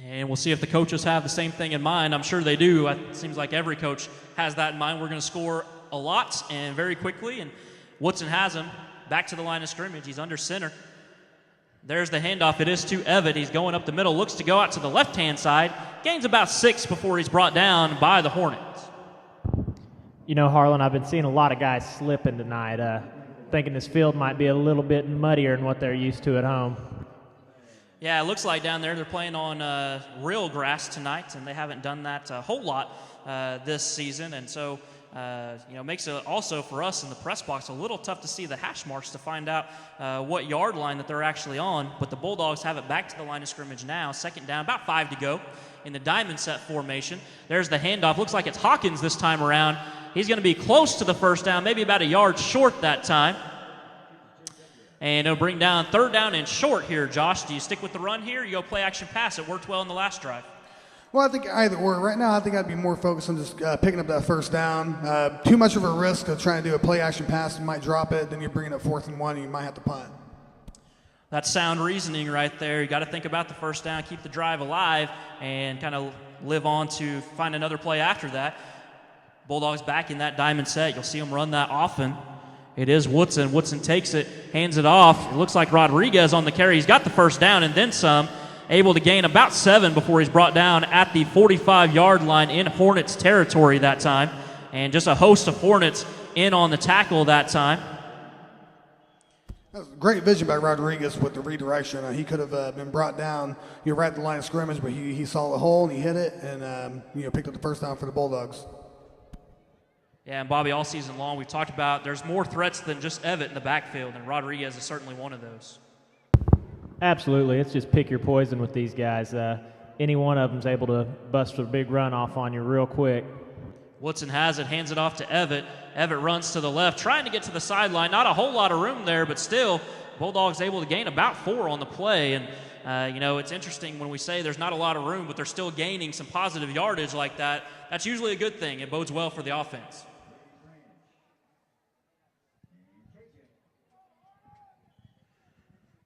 And we'll see if the coaches have the same thing in mind. I'm sure they do. It seems like every coach has that in mind. We're going to score a lot and very quickly. And Woodson has him back to the line of scrimmage. He's under center. There's the handoff. It is to Evatt. He's going up the middle. Looks to go out to the left-hand side. Gains about 6 before he's brought down by the Hornets. You know, Harlan, I've been seeing a lot of guys slipping tonight. Thinking this field might be a little bit muddier than what they're used to at home. Yeah, it looks like down there they're playing on real grass tonight, and they haven't done that a whole lot this season. And so, makes it also for us in the press box a little tough to see the hash marks to find out what yard line that they're actually on. But the Bulldogs have it back to the line of scrimmage now. 2nd down, about 5 to go in the diamond set formation. There's the handoff. Looks like it's Hawkins this time around. He's going to be close to the 1st down, maybe about a yard short that time. And it'll bring down 3rd down and short here, Josh. Do you stick with the run here? You go play action pass. It worked well in the last drive. Well, I think either or. Right now, I think I'd be more focused on just picking up that 1st down. Too much of a risk of trying to do a play action pass. You might drop it, then you're bringing up 4th and 1, and you might have to punt. That's sound reasoning right there. You got to think about the 1st down, keep the drive alive, and kind of live on to find another play after that. Bulldogs back in that diamond set. You'll see them run that often. It is Woodson. Woodson takes it, hands it off. It looks like Rodriguez on the carry. He's got the 1st down and then some. Able to gain about 7 before he's brought down at the 45-yard line in Hornets territory that time. And just a host of Hornets in on the tackle that time. That was great vision by Rodriguez with the redirection. He could have been brought down, right at the line of scrimmage, but he saw the hole and he hit it and picked up the 1st down for the Bulldogs. Yeah, and Bobby, all season long we've talked about there's more threats than just Evatt in the backfield, and Rodriguez is certainly one of those. Absolutely. It's just pick your poison with these guys. Any one of them's able to bust a big run off on you real quick. Woodson has it, hands it off to Evatt. Evatt runs to the left, trying to get to the sideline. Not a whole lot of room there, but still, Bulldogs able to gain about 4 on the play. And, it's interesting when we say there's not a lot of room, but they're still gaining some positive yardage like that. That's usually a good thing. It bodes well for the offense.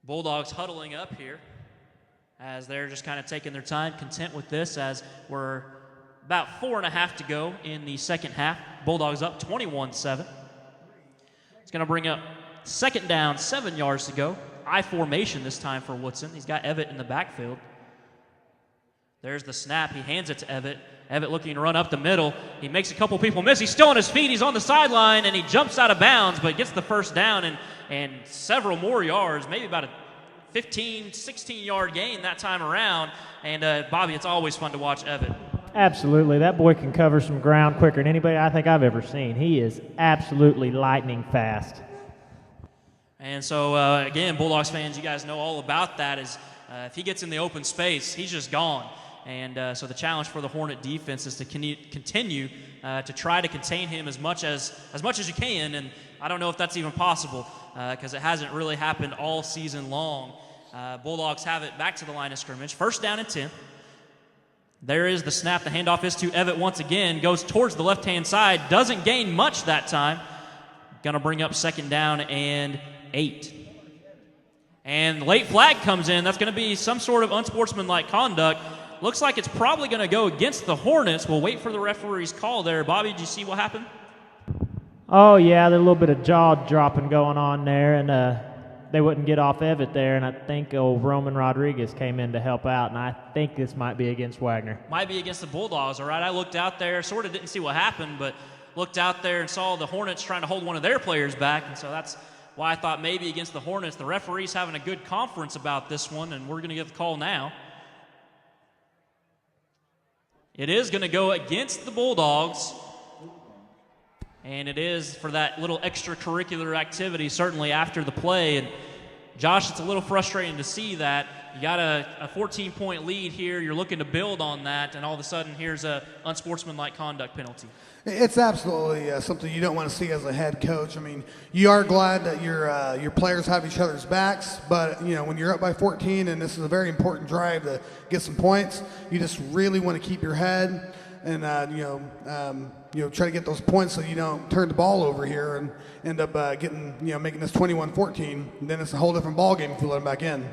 Bulldogs huddling up here as they're just kind of taking their time, content with this as we're about 4.5 to go in the second half. Bulldogs up 21-7. It's going to bring up 2nd down, 7 yards to go. I formation this time for Woodson. He's got Evatt in the backfield. There's the snap. He hands it to Evatt. Evatt looking to run up the middle. He makes a couple people miss. He's still on his feet. He's on the sideline, and he jumps out of bounds, but gets the 1st down and several more yards, maybe about a 15, 16-yard gain that time around. And, Bobby, it's always fun to watch Evatt. Absolutely. That boy can cover some ground quicker than anybody I think I've ever seen. He is absolutely lightning fast. And so, again, Bulldogs fans, you guys know all about that. If he gets in the open space, he's just gone. And so the challenge for the Hornet defense is to continue to try to contain him as much as you can. And I don't know if that's even possible because it hasn't really happened all season long. Bulldogs have it back to the line of scrimmage. 1st down and 10. There is the snap. The handoff is to Evatt once again. Goes towards the left-hand side. Doesn't gain much that time. Going to bring up 2nd down and 8. And late flag comes in. That's going to be some sort of unsportsmanlike conduct. looks like it's probably going to go against the Hornets. We'll wait for the referee's call there. Bobby, did you see what happened? Oh, yeah, there's a little bit of jaw dropping going on there, and they wouldn't get off of it there, and I think old Roman Rodriguez came in to help out, and I think this might be against Wagoner. Might be against the Bulldogs, all right? I looked out there, sort of didn't see what happened, but looked out there and saw the Hornets trying to hold one of their players back, and so that's why I thought maybe against the Hornets. The referee's having a good conference about this one, and we're going to get the call now. It is going to go against the Bulldogs, and it is for that little extracurricular activity, certainly after the play. And Josh, it's a little frustrating to see that. You got a 14-point lead here. You're looking to build on that, and all of a sudden here's a unsportsmanlike conduct penalty. It's absolutely something you don't want to see as a head coach. I mean, you are glad that your players have each other's backs, but when you're up by 14 and this is a very important drive to get some points, you just really want to keep your head and try to get those points so you don't turn the ball over here and end up making this 21-14. And then it's a whole different ball game if you let them back in.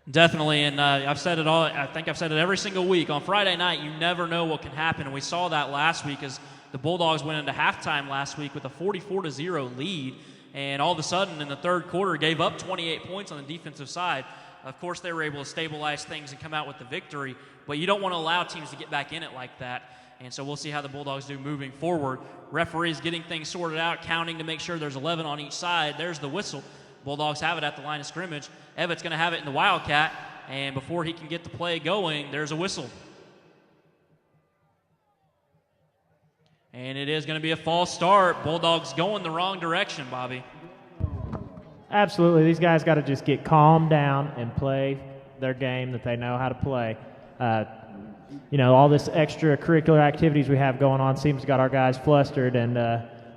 Definitely, and I've said it all. I think I've said it every single week. On Friday night, you never know what can happen, and we saw that last week as the Bulldogs went into halftime last week with a 44-0 lead, and all of a sudden in the third quarter gave up 28 points on the defensive side. Of course, they were able to stabilize things and come out with the victory, but you don't want to allow teams to get back in it like that, and so we'll see how the Bulldogs do moving forward. Referees getting things sorted out, counting to make sure there's 11 on each side. There's the whistle. Bulldogs have it at the line of scrimmage. Evatt's going to have it in the Wildcat, and before he can get the play going, there's a whistle. And it is going to be a false start. Bulldogs going the wrong direction, Bobby. Absolutely. These guys got to just get calmed down and play their game that they know how to play. All this extracurricular activities we have going on seems to got our guys flustered, and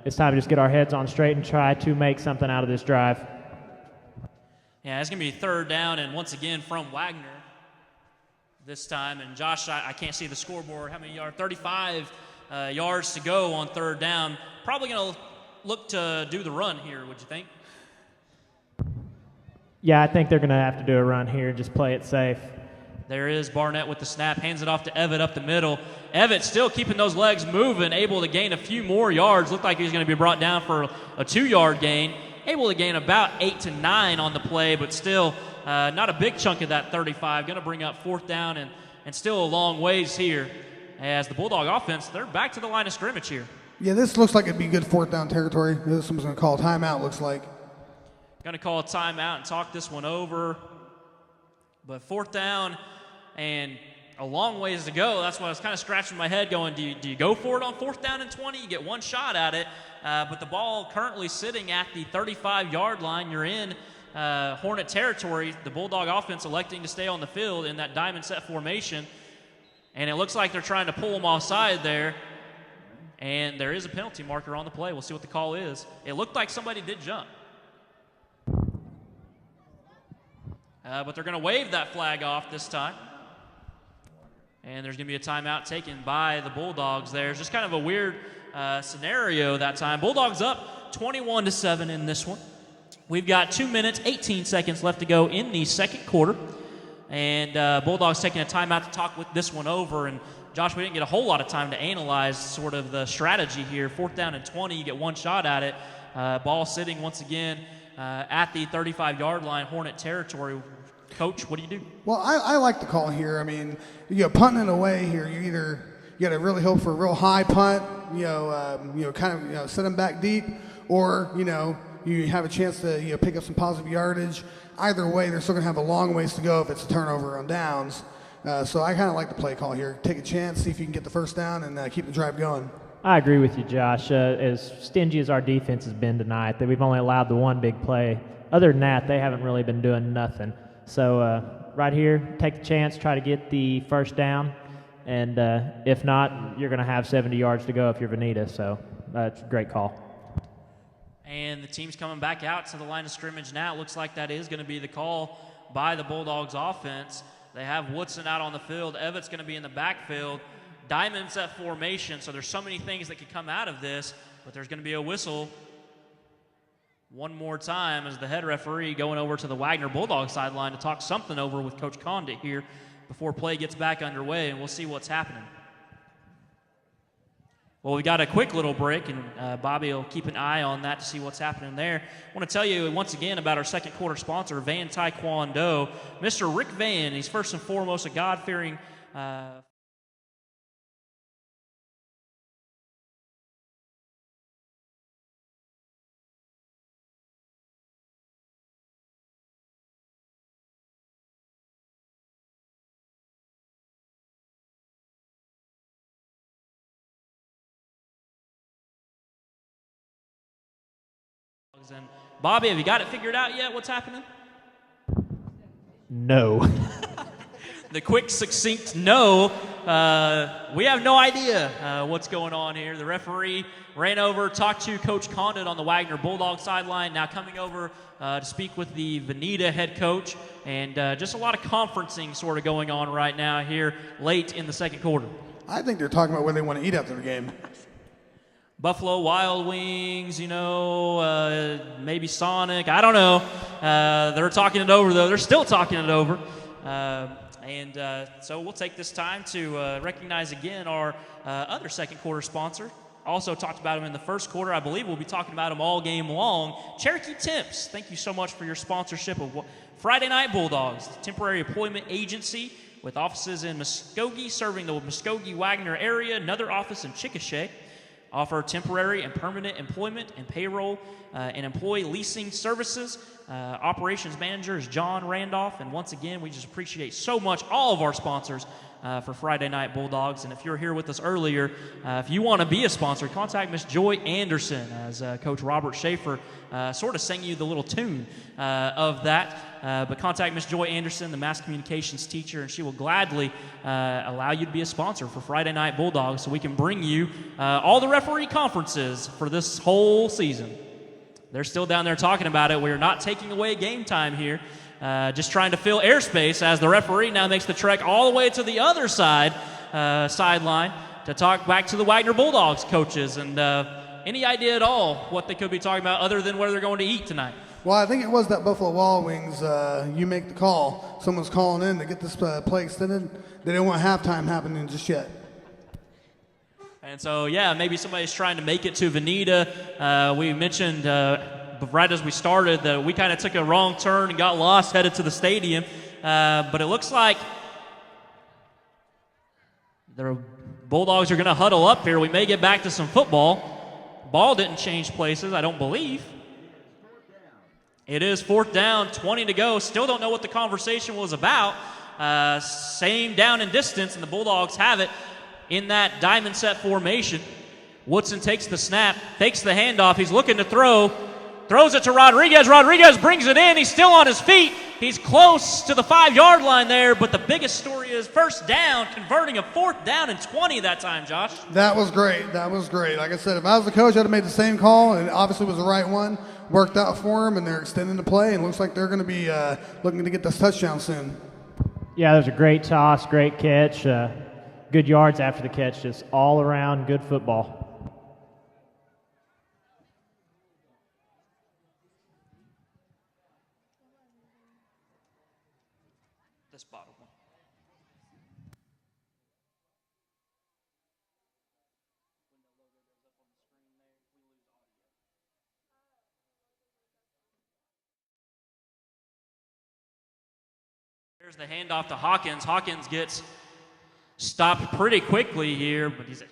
it's time to just get our heads on straight and try to make something out of this drive. Yeah, it's going to be third down, and once again from Wagoner this time. And Josh, I can't see the scoreboard. How many yards? 35 yards to go on third down. Probably going to look to do the run here, would you think? Yeah, I think they're going to have to do a run here, just play it safe. There is Barnett with the snap, hands it off to Evatt up the middle. Evatt still keeping those legs moving, able to gain a few more yards. Looked like he's going to be brought down for a 2-yard gain. Able to gain about 8 to 9 on the play, but still not a big chunk of that 35. Going to bring up fourth down and still a long ways here as the Bulldog offense, they're back to the line of scrimmage here. Yeah, this looks like it'd be good fourth down territory. Someone's going to call a timeout, looks like. Going to call a timeout and talk this one over. But fourth down and a long ways to go. That's why I was kind of scratching my head going, do you go for it on fourth down and 20? You get one shot at it. But the ball currently sitting at the 35-yard line. You're in Hornet territory. The Bulldog offense electing to stay on the field in that diamond set formation. And it looks like they're trying to pull them offside there. And there is a penalty marker on the play. We'll see what the call is. It looked like somebody did jump. But they're going to wave that flag off this time. And there's going to be a timeout taken by the Bulldogs there. It's just kind of a weird scenario that time. Bulldogs up 21-7 in this one. We've got 2 minutes, 18 seconds left to go in the second quarter. And Bulldogs taking a timeout to talk with this one over. And Josh, we didn't get a whole lot of time to analyze sort of the strategy here. Fourth down and 20, you get one shot at it. Ball sitting once again at the 35-yard line, Hornet territory. Coach, what do you do? Well, I like the call here. I mean, punting it away here, you got to really hope for a real high punt, kind of set them back deep, or, you have a chance to pick up some positive yardage. Either way, they're still going to have a long ways to go if it's a turnover on downs. So I kind of like the play call here. Take a chance, see if you can get the first down, and keep the drive going. I agree with you, Josh. As stingy as our defense has been tonight, that we've only allowed the one big play. Other than that, they haven't really been doing nothing. So right here, take the chance, try to get the first down, and if not, you're going to have 70 yards to go if you're Vinita. So it's a great call. And the team's coming back out to the line of scrimmage now. It looks like that is going to be the call by the Bulldogs offense. They have Woodson out on the field. Evatt's going to be in the backfield. Diamond set formation, so there's so many things that could come out of this, but there's going to be a whistle one more time as the head referee going over to the Wagoner Bulldog sideline to talk something over with Coach Condit here. before play gets back underway, and we'll see what's happening. Well, we got a quick little break, and Bobby will keep an eye on that to see what's happening there. I want to tell you once again about our second quarter sponsor, Van Taekwondo. Mr. Rick Van, he's first and foremost a God-fearing and Bobby, have you got it figured out yet? What's happening? No. The quick, succinct no. We have no idea what's going on here. The referee ran over, talked to Coach Condon on the Wagoner Bulldog sideline, now coming over to speak with the Vinita head coach, and just a lot of conferencing sort of going on right now here late in the second quarter. I think they're talking about where they want to eat after the game. Buffalo Wild Wings, maybe Sonic. I don't know. They're talking it over, though. They're still talking it over. So we'll take this time to recognize again our other second quarter sponsor. Also talked about him in the first quarter. I believe we'll be talking about him all game long. Cherokee Temps, thank you so much for your sponsorship of Friday Night Bulldogs, the temporary employment agency with offices in Muskogee, serving the Muskogee-Wagoner area, another office in Chickasha. Offer temporary and permanent employment and payroll and employee leasing services. Operations manager is John Randolph. And once again, we just appreciate so much all of our sponsors for Friday Night Bulldogs. And if you're here with us earlier, if you want to be a sponsor, contact Miss Joy Anderson, as Coach Robert Schaefer sort of sang you the little tune of that. But contact Miss Joy Anderson, the mass communications teacher, and she will gladly allow you to be a sponsor for Friday Night Bulldogs so we can bring you all the referee conferences for this whole season. They're still down there talking about it. We're not taking away game time here. Just trying to fill airspace as the referee now makes the trek all the way to the other sideline to talk back to the Wagoner Bulldogs coaches. And any idea at all what they could be talking about other than where they're going to eat tonight? Well, I think it was that Buffalo Wild Wings, you make the call. Someone's calling in to get this play extended. They don't want halftime happening just yet. And so, yeah, maybe somebody's trying to make it to Vinita. We mentioned right as we started that we kind of took a wrong turn and got lost headed to the stadium. But it looks like the Bulldogs are going to huddle up here. We may get back to some football. Ball didn't change places, I don't believe. It is 4th down, 20 to go. Still don't know what the conversation was about. Same down and distance, and the Bulldogs have it in that diamond set formation. Woodson takes the snap, takes the handoff. He's looking to throw. Throws it to Rodriguez. Rodriguez brings it in. He's still on his feet. He's close to the 5-yard line there, but the biggest story is first down, converting a 4th down and 20 that time, Josh. That was great. That was great. Like I said, if I was the coach, I'd have made the same call, and it obviously was the right one. Worked out for them, and they're extending the play, and it looks like they're going to be looking to get this touchdown soon. Yeah, that was a great toss, great catch, good yards after the catch, just all around good football. This bottom one. There's the handoff to Hawkins. Hawkins gets stopped pretty quickly here, but he's...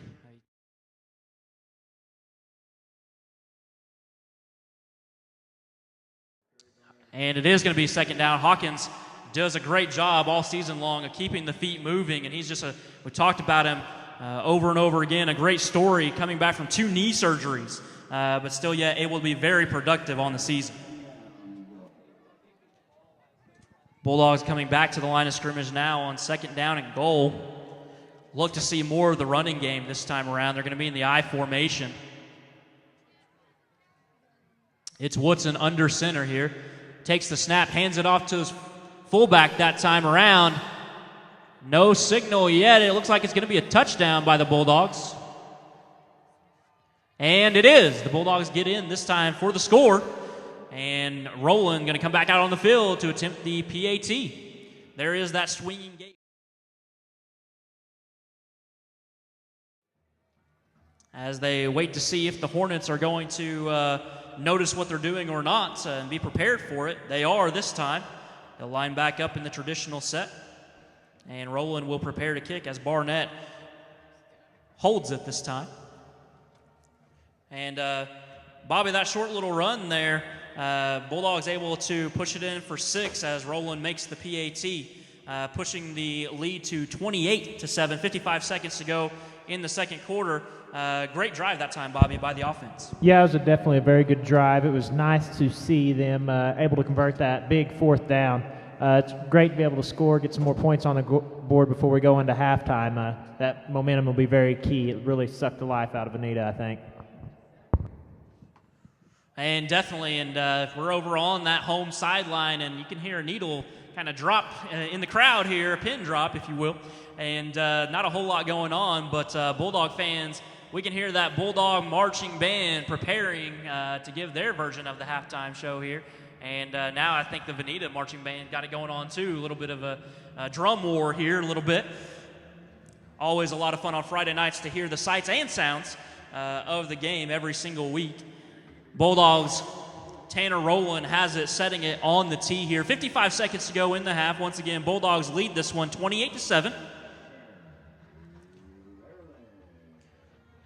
And it is going to be second down. Hawkins does a great job all season long of keeping the feet moving, and he's just we talked about him over and over again, a great story coming back from 2 knee surgeries, but still yet able to be very productive on the season. Bulldogs coming back to the line of scrimmage now on second down and goal. Look to see more of the running game this time around. They're going to be in the I formation. It's Woodson under center here. Takes the snap, hands it off to his fullback that time around. No signal yet. It looks like it's going to be a touchdown by the Bulldogs. And it is. The Bulldogs get in this time for the score. And Rowland going to come back out on the field to attempt the PAT. There is that swinging gate. as they wait to see if the Hornets are going to notice what they're doing or not and be prepared for it. They are this time. They'll line back up in the traditional set, and Roland will prepare to kick as Barnett holds it this time. And Bobby, that short little run there, Bulldogs able to push it in for 6 as Roland makes the PAT, pushing the lead to 28-7, 55 seconds to go in the second quarter. Great drive that time, Bobby, by the offense. Yeah, it was definitely a very good drive. It was nice to see them able to convert that big fourth down. It's great to be able to score, get some more points on the board before we go into halftime. That momentum will be very key. It really sucked the life out of Vinita, I think. And definitely, and we're over on that home sideline, and you can hear a needle kind of drop in the crowd here, a pin drop, if you will. And not a whole lot going on, but Bulldog fans, we can hear that Bulldog marching band preparing to give their version of the halftime show here. And now I think the Vinita marching band got it going on too. A little bit of a drum war here, a little bit. Always a lot of fun on Friday nights to hear the sights and sounds of the game every single week. Bulldogs, Tanner Rowland has it, setting it on the tee here. 55 seconds to go in the half. Once again, Bulldogs lead this one 28-7.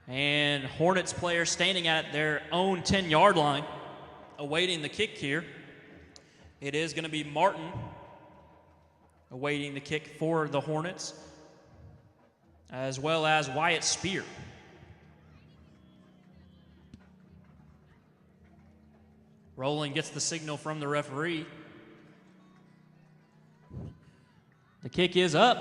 And Hornets players standing at their own 10-yard line, awaiting the kick here. It is going to be Martin awaiting the kick for the Hornets, as well as Wyatt Spear. Rowland gets the signal from the referee. The kick is up,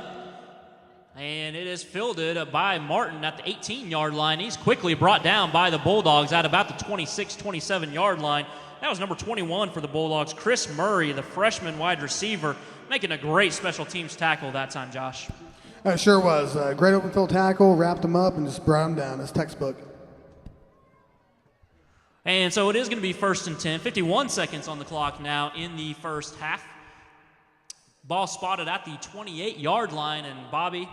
and it is fielded by Martin at the 18-yard line. He's quickly brought down by the Bulldogs at about the 26, 27-yard line. That was number 21 for the Bulldogs, Chris Murray, the freshman wide receiver, making a great special teams tackle that time, Josh. It sure was. Great open field tackle, wrapped him up, and just brought him down. It's textbook. And so it is going to be 1st and 10, 51 seconds on the clock now in the first half. Ball spotted at the 28-yard line, and Bobby,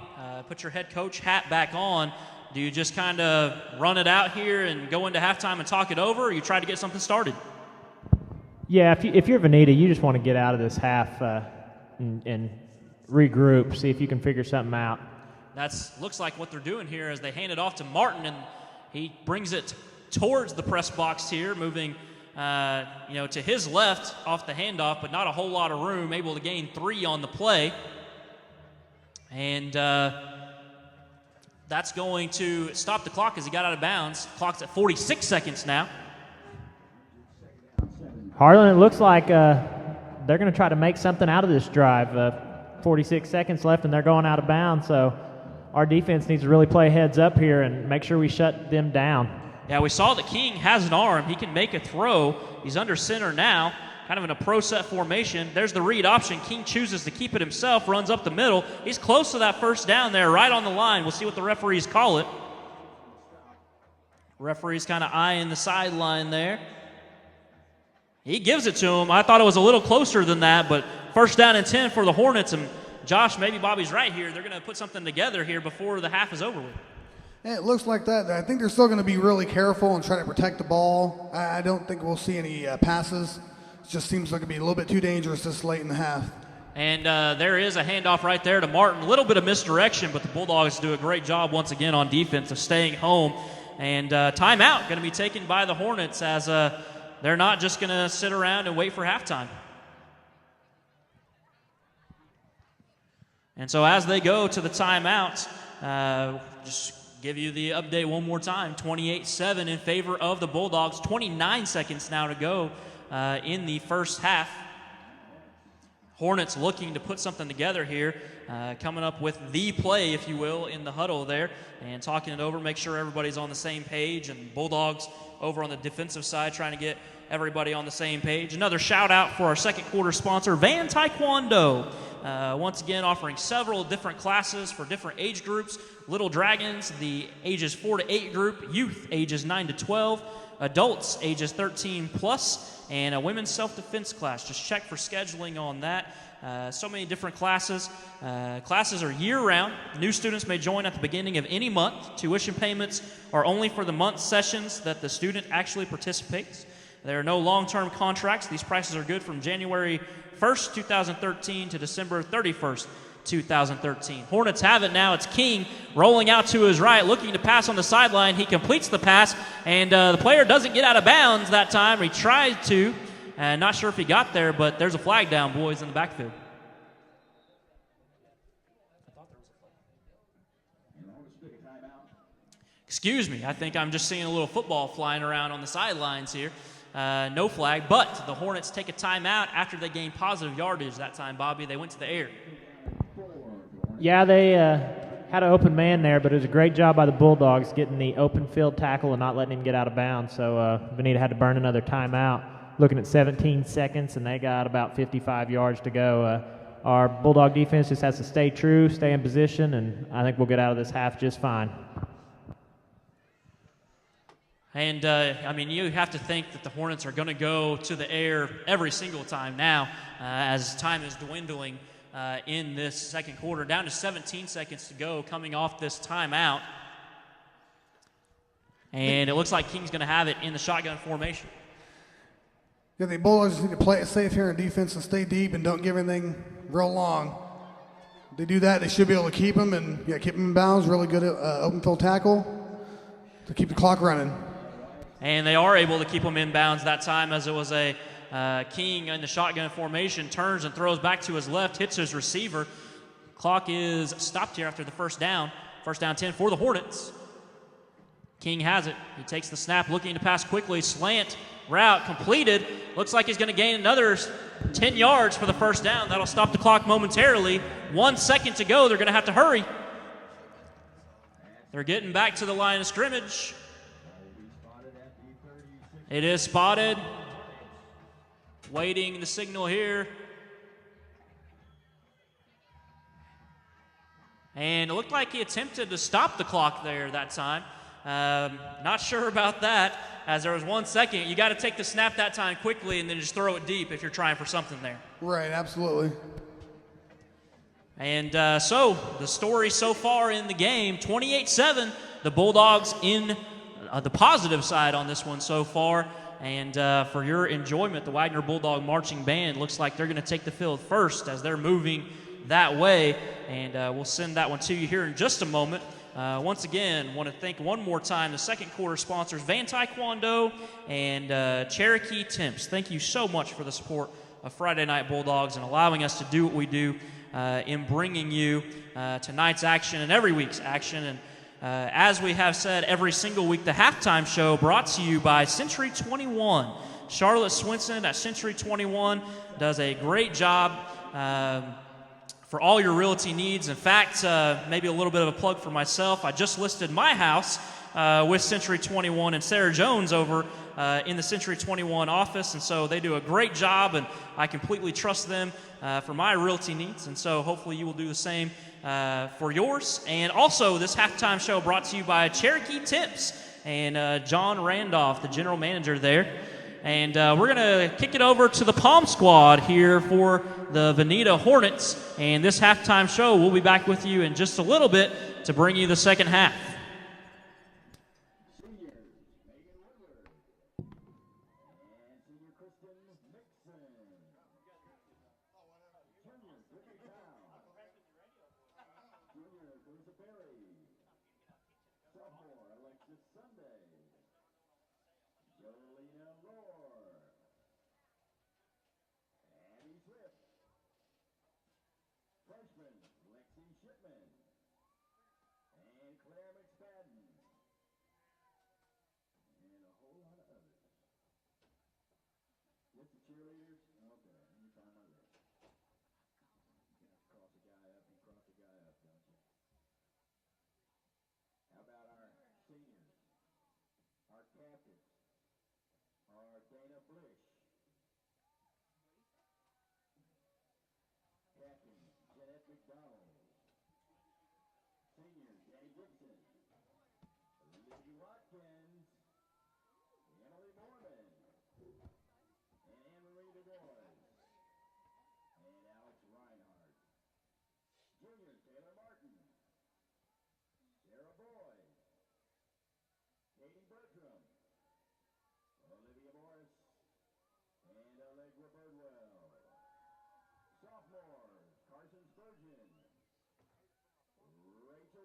put your head coach hat back on. Do you just kind of run it out here and go into halftime and talk it over, or you try to get something started? Yeah, if you're Vinita, you just want to get out of this half and regroup, see if you can figure something out. That's looks like what they're doing here as they hand it off to Martin, and he brings it towards the press box here, moving to his left off the handoff, but not a whole lot of room, able to gain 3 on the play. And that's going to stop the clock as he got out of bounds. Clock's at 46 seconds now. Harlan, it looks like they're going to try to make something out of this drive. 46 seconds left, and they're going out of bounds, so our defense needs to really play heads up here and make sure we shut them down. Yeah, we saw that King has an arm. He can make a throw. He's under center now, kind of in a pro set formation. There's the read option. King chooses to keep it himself, runs up the middle. He's close to that first down there, right on the line. We'll see what the referees call it. Referee's kind of eyeing the sideline there. He gives it to him. I thought it was a little closer than that, but 1st down and 10 for the Hornets. And Josh, maybe Bobby's right here. They're going to put something together here before the half is over with. Yeah, it looks like that. I think they're still going to be really careful and try to protect the ball. I don't think we'll see any passes. It just seems like it'll be a little bit too dangerous this late in the half. And there is a handoff right there to Martin. A little bit of misdirection, but the Bulldogs do a great job once again on defense of staying home. And timeout going to be taken by the Hornets as they're not just going to sit around and wait for halftime. And so as they go to the timeout, just give you the update one more time. 28-7 in favor of the Bulldogs. 29 seconds now to go in the first half. Hornets looking to put something together here, coming up with the play, if you will, in the huddle there, and talking it over, make sure everybody's on the same page, and Bulldogs over on the defensive side trying to get everybody on the same page. Another shout out for our second quarter sponsor, Van Taekwondo. Once again, offering several different classes for different age groups. Little Dragons, the ages 4 to 8 group, youth ages 9 to 12, adults ages 13 plus, and a women's self-defense class. Just check for scheduling on that. So many different classes. Classes are year-round. New students may join at the beginning of any month. Tuition payments are only for the month sessions that the student actually participates. There are no long-term contracts. These prices are good from January 1st, 2013 to December 31st, 2013. Hornets have it now. It's King rolling out to his right, looking to pass on the sideline. He completes the pass, and the player doesn't get out of bounds that time. He tried to, and not sure if he got there, but there's a flag down, boys, in the backfield. Excuse me, I think I'm just seeing a little football flying around on the sidelines here. No flag, but the Hornets take a timeout after they gain positive yardage that time, Bobby. They went to the air. Yeah, they had an open man there, but it was a great job by the Bulldogs getting the open field tackle and not letting him get out of bounds. So Vinita had to burn another timeout, looking at 17 seconds, and they got about 55 yards to go. Our Bulldog defense just has to stay true, stay in position, and I think we'll get out of this half just fine. And, I mean, you have to think that the Hornets are going to go to the air every single time now as time is dwindling in this second quarter. Down to 17 seconds to go coming off this timeout. And it looks like King's going to have it in the shotgun formation. Yeah, the Bulldogs just need to play it safe here in defense and stay deep and don't give anything real long. If they do that, they should be able to keep them and keep them in bounds. Really good open field tackle to keep the clock running. And they are able to keep them in bounds that time, as it was a King in the shotgun formation, turns and throws back to his left, hits his receiver. Clock is stopped here after the first down. First down 10 for the Hornets. King has it. He takes the snap, looking to pass quickly. Slant route completed. Looks like he's going to gain another 10 yards for the first down. That'll stop the clock momentarily. 1 second to go. They're going to have to hurry. They're getting back to the line of scrimmage. It is spotted. Waiting the signal here. And it looked like he attempted to stop the clock there that time. Not sure about that, as there was 1 second. You got to take the snap that time quickly and then just throw it deep if you're trying for something there. Right, absolutely. And so the story so far in the game, 28-7, the Bulldogs in the positive side on this one so far. And for your enjoyment, the Wagoner Bulldog Marching Band looks like they're going to take the field first as they're moving that way. And we'll send that one to you here in just a moment. Once again, want to thank one more time the second quarter sponsors, Van Taekwondo and Cherokee Temps. Thank you so much for the support of Friday Night Bulldogs and allowing us to do what we do in bringing you tonight's action and every week's action. And as we have said every single week, the halftime show brought to you by Century 21. Charlotte Swinson at Century 21 does a great job for all your realty needs. In fact, maybe a little bit of a plug for myself. I just listed my house with Century 21 and Sarah Jones over in the Century 21 office, and so they do a great job, and I completely trust them for my realty needs, and so hopefully you will do the same for yours. And also, this halftime show brought to you by Cherokee Temps and John Randolph, the general manager there. And we're going to kick it over to the Palm Squad here for the Vinita Hornets. And this halftime show, we'll be back with you in just a little bit to bring you the second half.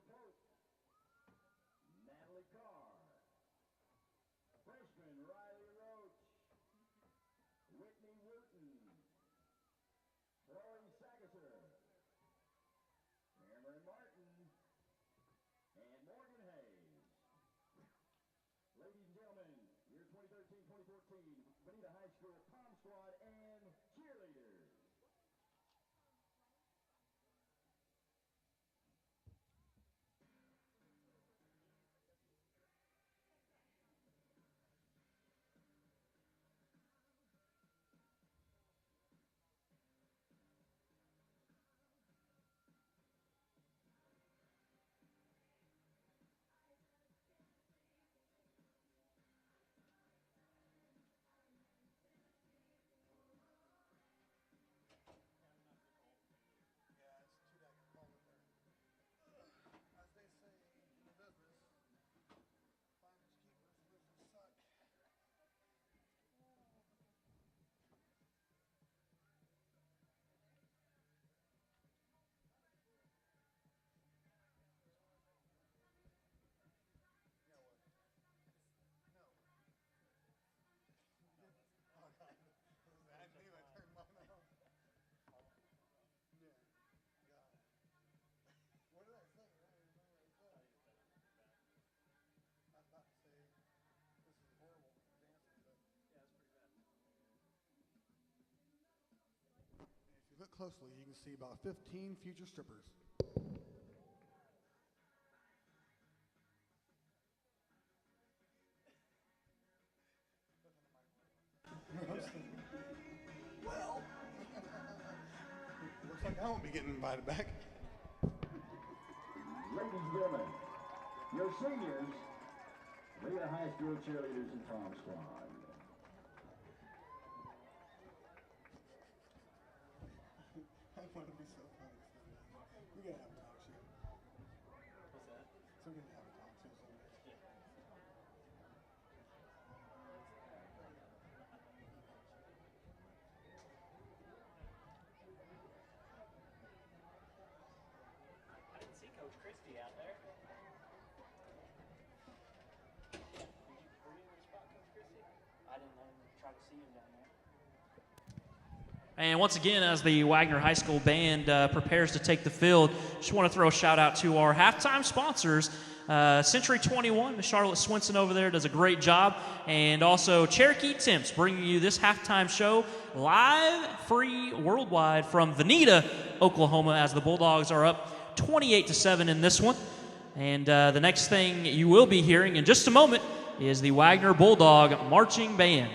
Pope, Natalie Carr, freshman Riley Roach, Whitney Wooten, Chloe Sagasser, Cameron Martin, and Morgan Hayes. Ladies and gentlemen, year 2013-2014, Vinita High School Pom Squad and cheerleaders. As they say in the business, finders keepers, losers suck. Yeah, what? No. Oh, God. I knew I turned mine off. Yeah. God. What did I say? I don't even remember what I said. I was about to say, this is horrible dancing, but. Yeah, it's pretty bad. If you look closely, you can see about 15 future strippers. Well, looks like I won't be getting invited back. Ladies and gentlemen, your seniors, Vinita High School cheerleaders and Pom Squad. I want to be so funny. We gotta have a talk show. What's that? So we're gonna have a talk show someday. I didn't see Coach Christie out there. Were you in your spot, Coach Christie? I didn't try to see him down there. And once again, as the Wagoner High School band prepares to take the field, just want to throw a shout out to our halftime sponsors. Century 21, Miss Charlotte Swinson over there does a great job. And also Cherokee Temps bringing you this halftime show live, free, worldwide from Vinita, Oklahoma, as the Bulldogs are up 28-7 in this one. And the next thing you will be hearing in just a moment is the Wagoner Bulldog Marching Band.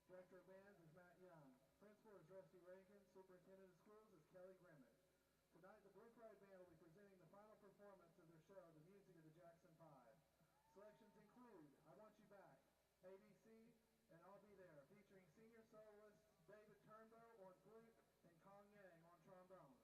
Director of Bands is Matt Young. Principal is Rusty Rankin. Superintendent of Schools is Kelly Grimmett. Tonight, the Blue Pride Band will be presenting the final performance of their show, The Music of the Jackson 5. Selections include I Want You Back, ABC, and I'll Be There, featuring senior soloists David Turnbow on flute and Kong Yang on trombone.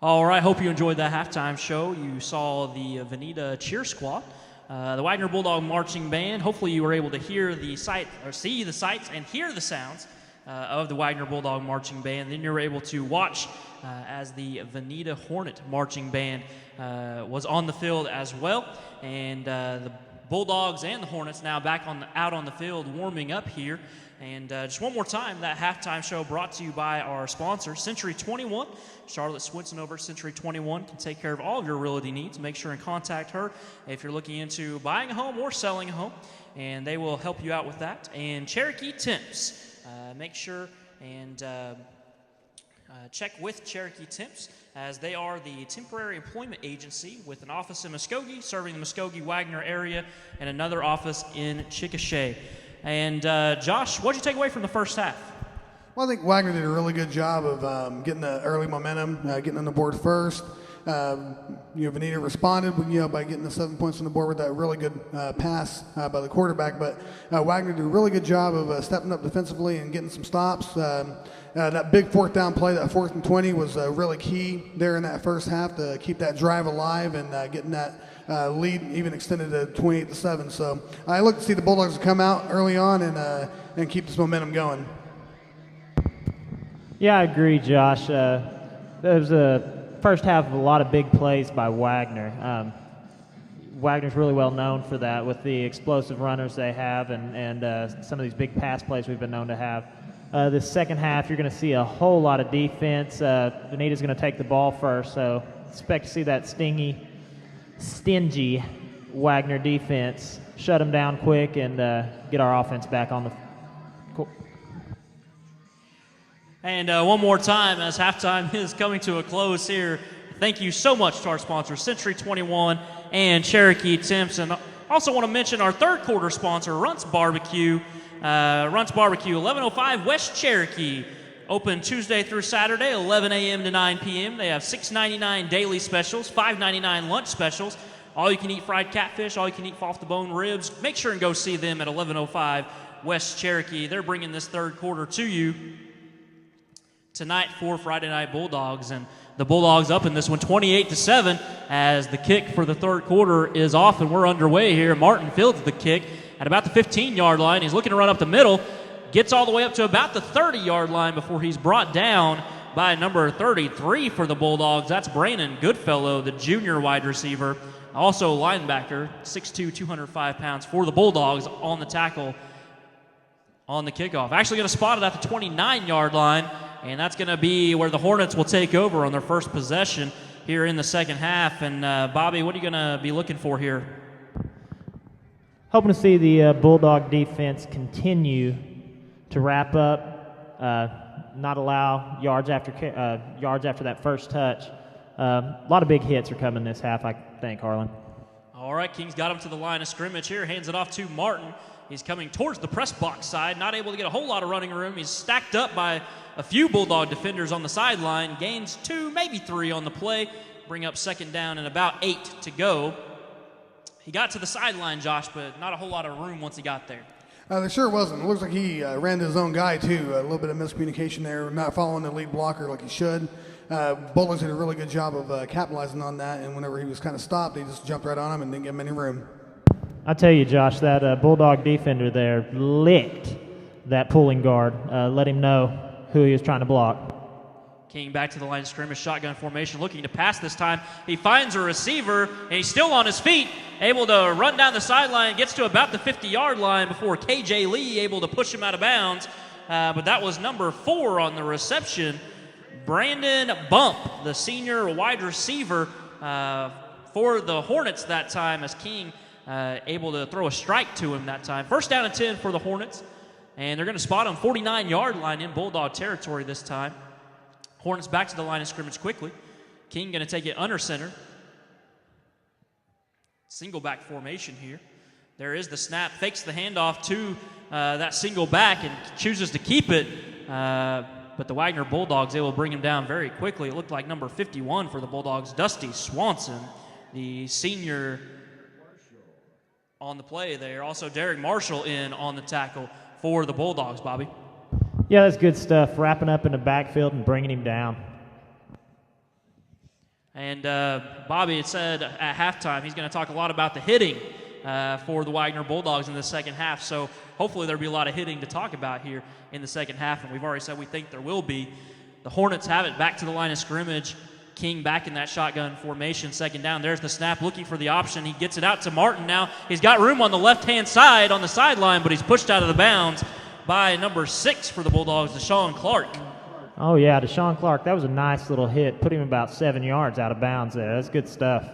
All right, hope you enjoyed that halftime show. You saw the Vinita cheer squad, the Wagoner Bulldog Marching Band. Hopefully you were able to hear the sight, or see the sights and hear the sounds of the Wagoner Bulldog Marching Band. Then you were able to watch as the Vinita Hornet Marching Band was on the field as well. And the Bulldogs and the Hornets now back out on the field warming up here. And just one more time, that halftime show brought to you by our sponsor, Century 21. Charlotte Swinson over at Century 21 can take care of all of your realty needs. Make sure and contact her if you're looking into buying a home or selling a home, and they will help you out with that. And Cherokee Temps, make sure and check with Cherokee Temps, as they are the temporary employment agency with an office in Muskogee, serving the Muskogee-Wagoner area, and another office in Chickasha. And Josh, what did you take away from the first half? Well, I think Wagner did a really good job of getting the early momentum, getting on the board first. Vinita responded, by getting the 7 points on the board with that really good pass by the quarterback. But Wagner did a really good job of stepping up defensively and getting some stops. That big fourth down play, that 4th and 20, was really key there in that first half to keep that drive alive and getting that lead even extended to 28-7. So I look to see the Bulldogs come out early on and keep this momentum going. Yeah, I agree, Josh. There was a first half of a lot of big plays by Wagoner. Wagner's really well known for that with the explosive runners they have and some of these big pass plays we've been known to have. This second half, you're going to see a whole lot of defense. Vinita's going to take the ball first, so expect to see that stingy Wagoner defense shut them down quick and get our offense back on the court. And one more time, as halftime is coming to a close here, thank you so much to our sponsors, Century 21 and Cherokee Temps. And also want to mention our third quarter sponsor, Runt's Barbecue. Runt's Barbecue, 1105 West Cherokee. Open Tuesday through Saturday, 11 a.m. to 9 p.m. They have $6.99 daily specials, $5.99 lunch specials. All you can eat fried catfish, all you can eat off the bone ribs. Make sure and go see them at 1105 West Cherokee. They're bringing this third quarter to you tonight for Friday Night Bulldogs, and the Bulldogs up in this one 28-7 as the kick for the third quarter is off and we're underway here. Martin fields the kick at about the 15-yard line. He's looking to run up the middle, gets all the way up to about the 30-yard line before he's brought down by number 33 for the Bulldogs. That's Brandon Goodfellow, the junior wide receiver, also linebacker, 6'2", 205 pounds for the Bulldogs on the tackle on the kickoff. Actually going to spot it at the 29-yard line, and that's going to be where the Hornets will take over on their first possession here in the second half. And Bobby, what are you going to be looking for here? Hoping to see the Bulldog defense continue to wrap up, not allow yards after that first touch. A lot of big hits are coming this half, I think, Harlan. All right, King's got him to the line of scrimmage here, hands it off to Martin. He's coming towards the press box side, not able to get a whole lot of running room. He's stacked up by a few Bulldog defenders on the sideline, gains 2, maybe 3 on the play, bring up second down and about 8 to go. He got to the sideline, Josh, but not a whole lot of room once he got there. There sure wasn't. It looks like he ran to his own guy, too. A little bit of miscommunication there, not following the lead blocker like he should. Bulldogs did a really good job of capitalizing on that, and whenever he was kind of stopped, he just jumped right on him and didn't give him any room. I tell you, Josh, that Bulldog defender there licked that pulling guard, let him know who he was trying to block. King back to the line of scrimmage, shotgun formation, looking to pass this time. He finds a receiver, and he's still on his feet, able to run down the sideline, gets to about the 50-yard line before K.J. Lee able to push him out of bounds. But that was number 4 on the reception, Brandon Bump, the senior wide receiver for the Hornets that time, as King able to throw a strike to him that time. First down and 10 for the Hornets, and they're going to spot him 49-yard line in Bulldog territory this time. Hornets back to the line of scrimmage quickly. King going to take it under center. Single back formation here. There is the snap, fakes the handoff to that single back and chooses to keep it. But the Wagoner Bulldogs able to bring him down very quickly. It looked like number 51 for the Bulldogs, Dusty Swanson, the senior on the play there. Also Derek Marshall in on the tackle for the Bulldogs, Bobby. Yeah, that's good stuff. Wrapping up in the backfield and bringing him down. And Bobby had said at halftime he's going to talk a lot about the hitting for the Wagoner Bulldogs in the second half. So hopefully there'll be a lot of hitting to talk about here in the second half. And we've already said we think there will be. The Hornets have it back to the line of scrimmage. King back in that shotgun formation, second down. There's the snap, looking for the option. He gets it out to Martin now. He's got room on the left-hand side on the sideline, but he's pushed out of the bounds by number 6 for the Bulldogs, Deshaun Clark. Oh, yeah, Deshaun Clark, that was a nice little hit. Put him about 7 yards out of bounds there. That's good stuff.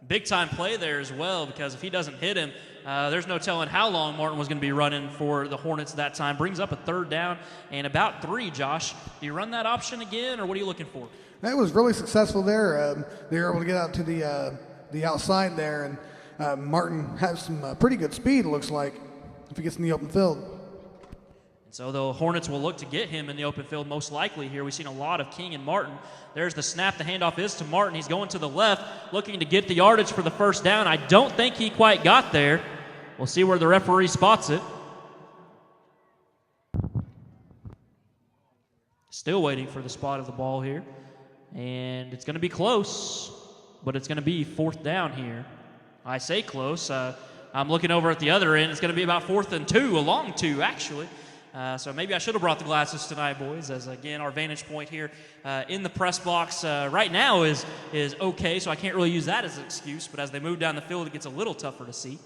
Big-time play there as well, because if he doesn't hit him, there's no telling how long Martin was going to be running for the Hornets that time. Brings up a third down and about 3, Josh. Do you run that option again, or what are you looking for? It was really successful there. They were able to get out to the outside there, and Martin has some pretty good speed, it looks like, if he gets in the open field. So the Hornets will look to get him in the open field most likely here. We've seen a lot of King and Martin. There's the snap. The handoff is to Martin. He's going to the left, looking to get the yardage for the first down. I don't think he quite got there. We'll see where the referee spots it. Still waiting for the spot of the ball here. And it's going to be close, but it's going to be 4th down here. I say close. I'm looking over at the other end. It's going to be about 4th and 2, a long 2 actually. So maybe I should have brought the glasses tonight, boys, as, again, our vantage point here in the press box right now is okay, so I can't really use that as an excuse, but as they move down the field, it gets a little tougher to see.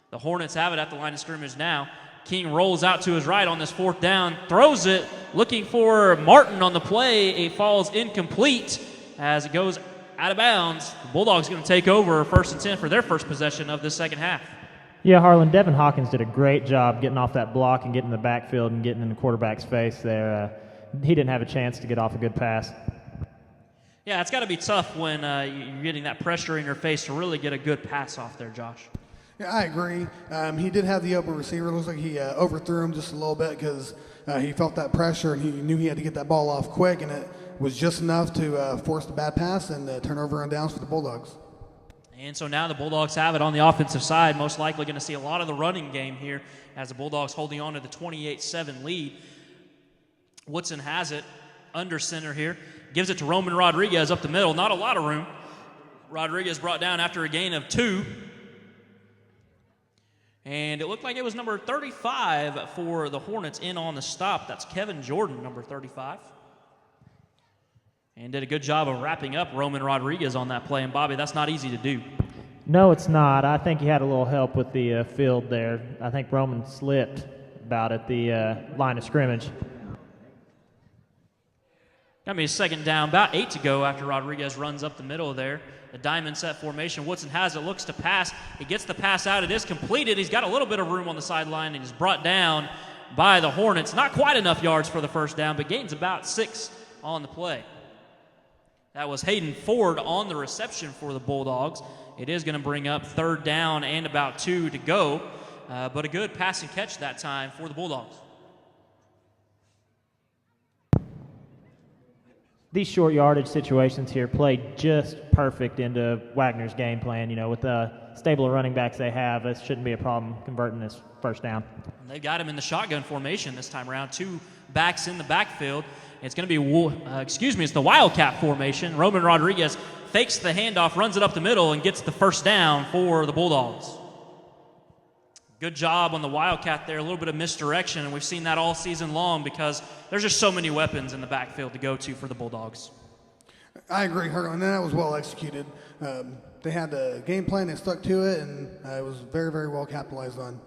The Hornets have it at the line of scrimmage now. King rolls out to his right on this 4th down, throws it, looking for Martin on the play. It falls incomplete as it goes out of bounds. The Bulldogs going to take over 1st and 10 for their first possession of this second half. Yeah, Harlan, Devin Hawkins did a great job getting off that block and getting in the backfield and getting in the quarterback's face there. He didn't have a chance to get off a good pass. Yeah, it's got to be tough when you're getting that pressure in your face to really get a good pass off there, Josh. Yeah, I agree. He did have the open receiver. It looks like he overthrew him just a little bit because he felt that pressure and he knew he had to get that ball off quick, and it was just enough to force the bad pass and turnover and downs for the Bulldogs. And so now the Bulldogs have it on the offensive side. Most likely going to see a lot of the running game here as the Bulldogs holding on to the 28-7 lead. Woodson has it under center here. Gives it to Roman Rodriguez up the middle. Not a lot of room. Rodriguez brought down after a gain of 2. And it looked like it was number 35 for the Hornets in on the stop. That's Kevin Jordan, number 35. And did a good job of wrapping up Roman Rodriguez on that play. And, Bobby, that's not easy to do. No, it's not. I think he had a little help with the field there. I think Roman slipped about at the line of scrimmage. Got me a second down, about 8 to go after Rodriguez runs up the middle there. The diamond set formation. Woodson has it, looks to pass. He gets the pass out. It is completed. He's got a little bit of room on the sideline, and he's brought down by the Hornets. Not quite enough yards for the first down, but gains about 6 on the play. That was Hayden Ford on the reception for the Bulldogs. It is going to bring up 3rd down and about 2 to go, but a good pass and catch that time for the Bulldogs. These short yardage situations here played just perfect into Wagner's game plan. You know, with the stable of running backs they have, it shouldn't be a problem converting this first down. And they've got him in the shotgun formation this time around. 2 backs in the backfield. It's going to be, it's the Wildcat formation. Roman Rodriguez fakes the handoff, runs it up the middle, and gets the first down for the Bulldogs. Good job on the Wildcat there. A little bit of misdirection, and we've seen that all season long because there's just so many weapons in the backfield to go to for the Bulldogs. I agree, Harlan, and that was well executed. They had the game plan, they stuck to it, and it was very, very well capitalized on.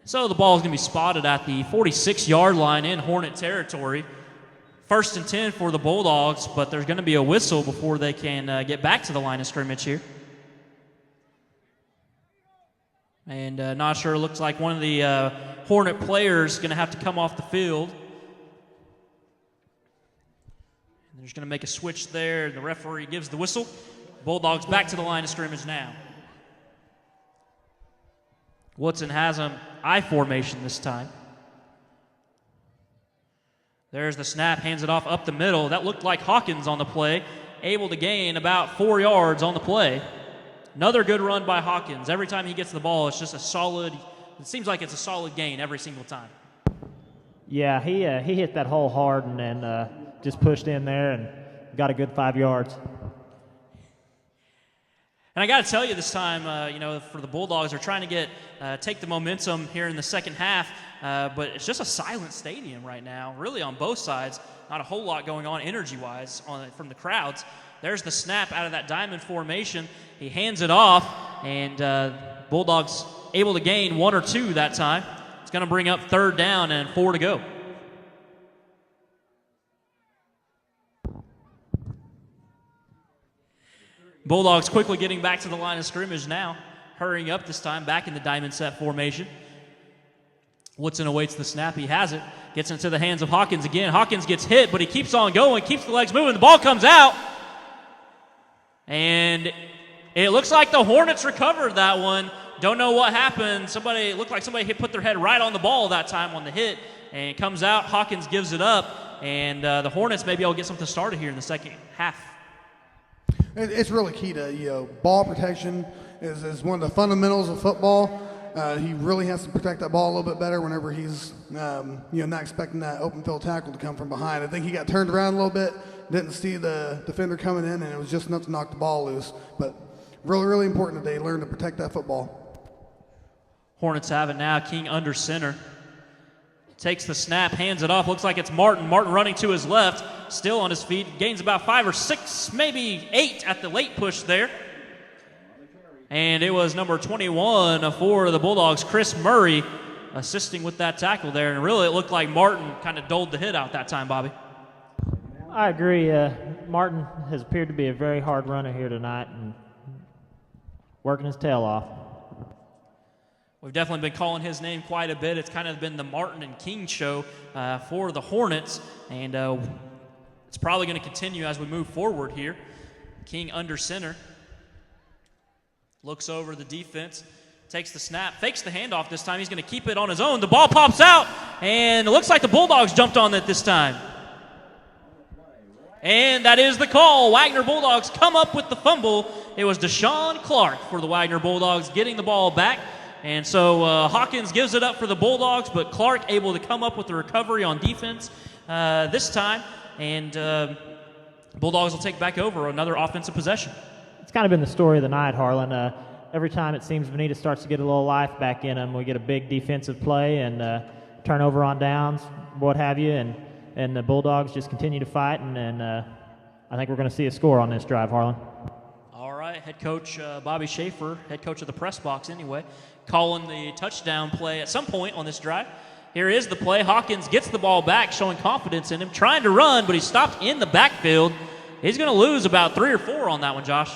So the ball is going to be spotted at the 46-yard line in Hornet territory. 1st and 10 for the Bulldogs, but there's going to be a whistle before they can get back to the line of scrimmage here. And not sure, looks like one of the Hornet players is going to have to come off the field. And they're just going to make a switch there, and the referee gives the whistle. Bulldogs back to the line of scrimmage now. Woodson has them I formation this time. There's the snap, hands it off up the middle. That looked like Hawkins on the play, able to gain about 4 yards on the play. Another good run by Hawkins. Every time he gets the ball, it's just it seems like it's a solid gain every single time. Yeah, he hit that hole hard and then just pushed in there and got a good 5 yards. And I got to tell you this time, for the Bulldogs, they're trying to take the momentum here in the second half, but it's just a silent stadium right now, really on both sides. Not a whole lot going on energy-wise from the crowds. There's the snap out of that diamond formation. He hands it off, and Bulldogs able to gain 1 or 2 that time. It's going to bring up 3rd down and 4 to go. Bulldogs quickly getting back to the line of scrimmage now, hurrying up this time, back in the diamond set formation. Woodson awaits the snap. He has it. Gets into the hands of Hawkins again. Hawkins gets hit, but he keeps on going, keeps the legs moving. The ball comes out. And it looks like the Hornets recovered that one. Don't know what happened. It looked like somebody put their head right on the ball that time on the hit. And it comes out. Hawkins gives it up. And the Hornets maybe will get something started here in the second half. It's really key to, ball protection is one of the fundamentals of football. He really has to protect that ball a little bit better whenever he's, not expecting that open field tackle to come from behind. I think he got turned around a little bit, didn't see the defender coming in, and it was just enough to knock the ball loose. But really, really important that they learn to protect that football. Hornets have it now. King under center. Takes the snap, hands it off. Looks like it's Martin. Martin running to his left, still on his feet. Gains about 5 or 6, maybe 8 at the late push there. And it was number 21 for the Bulldogs, Chris Murray, assisting with that tackle there. And really, it looked like Martin kind of doled the hit out that time, Bobby. I agree. Martin has appeared to be a very hard runner here tonight and working his tail off. We've definitely been calling his name quite a bit. It's kind of been the Martin and King show for the Hornets, and it's probably going to continue as we move forward here. King under center. Looks over the defense, takes the snap, fakes the handoff this time. He's going to keep it on his own. The ball pops out, and it looks like the Bulldogs jumped on it this time. And that is the call. Wagoner Bulldogs come up with the fumble. It was Deshaun Clark for the Wagoner Bulldogs getting the ball back. And so Hawkins gives it up for the Bulldogs, but Clark able to come up with the recovery on defense this time. And Bulldogs will take back over another offensive possession. It's kind of been the story of the night, Harlan. Every time it seems Vinita starts to get a little life back in them, we get a big defensive play and turnover on downs, what have you, and the Bulldogs just continue to fight, and I think we're going to see a score on this drive, Harlan. All right, head coach Bobby Schaefer, head coach of the press box anyway, calling the touchdown play at some point on this drive. Here is the play. Hawkins gets the ball back, showing confidence in him, trying to run, but he's stopped in the backfield. He's going to lose about 3 or 4 on that one, Josh.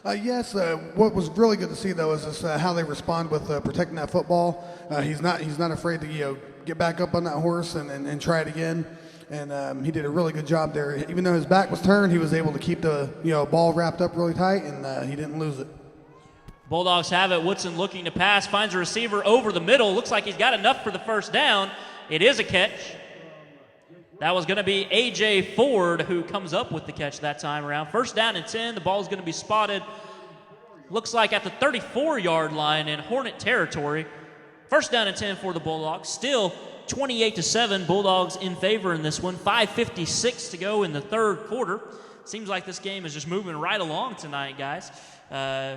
Yes, what was really good to see, though, is how they respond with protecting that football. He's not afraid to get back up on that horse and try it again. And he did a really good job there. Even though his back was turned, he was able to keep the ball wrapped up really tight, and he didn't lose it. Bulldogs have it. Woodson looking to pass, finds a receiver over the middle. Looks like he's got enough for the first down. It is a catch. That was going to be A.J. Ford who comes up with the catch that time around. First down and 10. The ball is going to be spotted, looks like at the 34-yard line in Hornet territory. First down and 10 for the Bulldogs. Still 28-7. Bulldogs in favor in this one. 5:56 to go in the third quarter. Seems like this game is just moving right along tonight, guys,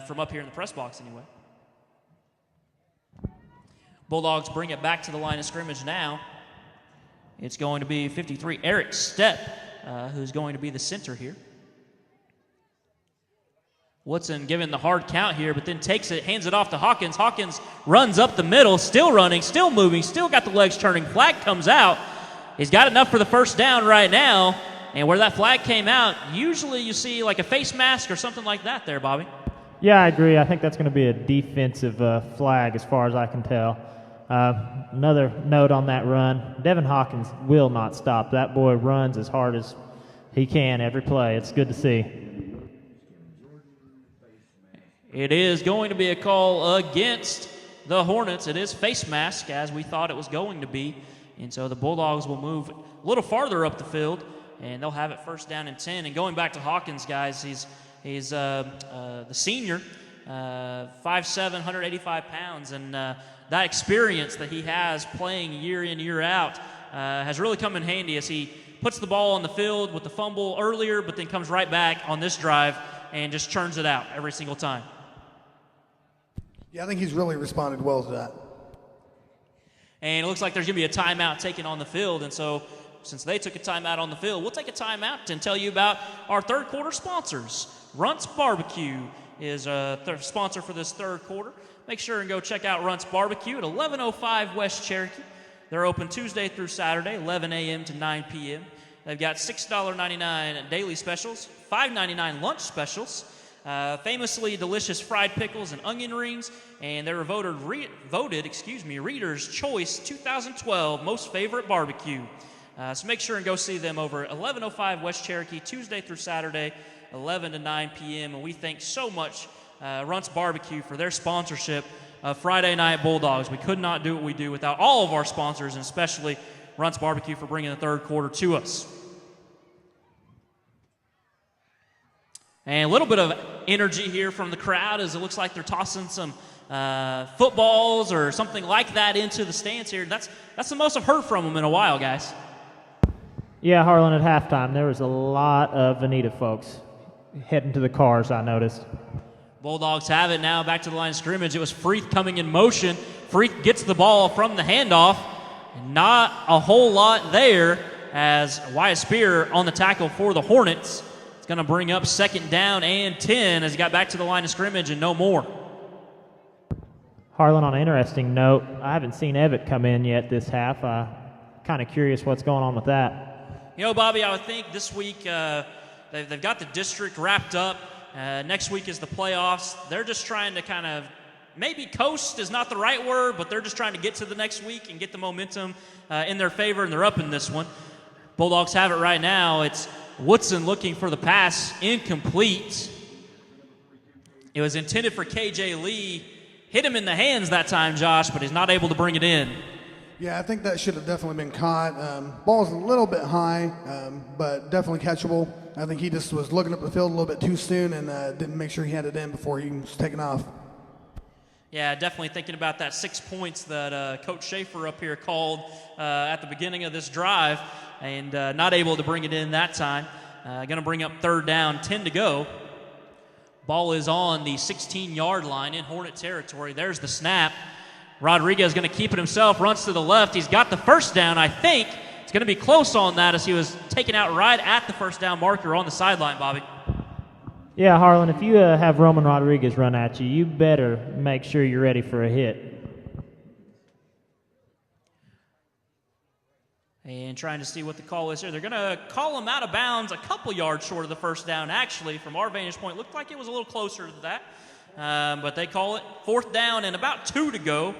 from up here in the press box anyway. Bulldogs bring it back to the line of scrimmage now. It's going to be 53, Eric Stepp, who's going to be the center here. Woodson giving the hard count here, but then takes it, hands it off to Hawkins. Hawkins runs up the middle, still running, still moving, still got the legs turning. Flag comes out. He's got enough for the first down right now. And where that flag came out, usually you see like a face mask or something like that there, Bobby. Yeah, I agree. I think that's going to be a defensive flag as far as I can tell. Another note on that run, Devin Hawkins will not stop. That boy runs as hard as he can every play. It's good to see. It is going to be a call against the Hornets. It is face mask, as we thought it was going to be. And so the Bulldogs will move a little farther up the field, and they'll have it first down and 10. And going back to Hawkins, guys, he's the senior, 5'7", 185 pounds, and that experience that he has playing year in, year out has really come in handy as he puts the ball on the field with the fumble earlier, but then comes right back on this drive and just churns it out every single time. Yeah, I think he's really responded well to that. And it looks like there's going to be a timeout taken on the field. And so since they took a timeout on the field, we'll take a timeout and tell you about our third quarter sponsors. Runt's Barbecue is a sponsor for this third quarter. Make sure and go check out Runt's Barbecue at 1105 West Cherokee. They're open Tuesday through Saturday, 11 a.m. to 9 p.m. They've got $6.99 daily specials, $5.99 lunch specials, famously delicious fried pickles and onion rings, and they were voted Reader's Choice 2012 Most Favorite Barbecue. So make sure and go see them over at 1105 West Cherokee, Tuesday through Saturday, 11 to 9 p.m. And we thank so much Runt's Barbecue for their sponsorship of Friday Night Bulldogs. We could not do what we do without all of our sponsors, and especially Runt's Barbecue for bringing the third quarter to us. And a little bit of energy here from the crowd as it looks like they're tossing some footballs or something like that into the stands here. That's the most I've heard from them in a while, guys. Yeah, Harlan, at halftime, there was a lot of Vinita folks heading to the cars, I noticed. Bulldogs have it now, back to the line of scrimmage. It was Freeth coming in motion. Freeth gets the ball from the handoff. Not a whole lot there as Wyatt Spear on the tackle for the Hornets. It's going to bring up 2nd down and 10 as he got back to the line of scrimmage and no more. Harlan, on an interesting note, I haven't seen Evitt come in yet this half. Kind of curious what's going on with that. You know, Bobby, I would think this week they've got the district wrapped up. Next week is the playoffs. They're just trying to kind of, maybe coast is not the right word, but they're just trying to get to the next week and get the momentum in their favor, and they're up in this one. Bulldogs have it right now. It's Woodson looking for the pass, incomplete. It was intended for KJ Lee. Hit him in the hands that time, Josh, but he's not able to bring it in. Yeah, I think that should have definitely been caught. Ball's a little bit high, but definitely catchable. I think he just was looking up the field a little bit too soon and didn't make sure he had it in before he was taken off. Yeah, definitely thinking about that 6 points that Coach Schaefer up here called at the beginning of this drive and not able to bring it in that time. Going to bring up 3rd down, 10 to go. Ball is on the 16-yard line in Hornet territory. There's the snap. Rodriguez going to keep it himself, runs to the left. He's got the 1st down, I think. It's going to be close on that as he was taken out right at the 1st down marker on the sideline, Bobby. Yeah, Harlan, if you have Roman Rodriguez run at you, you better make sure you're ready for a hit. And trying to see what the call is here. They're going to call him out of bounds a couple yards short of the 1st down, actually. From our vantage point, looked like it was a little closer to that. But they call it 4th down and about 2 to go.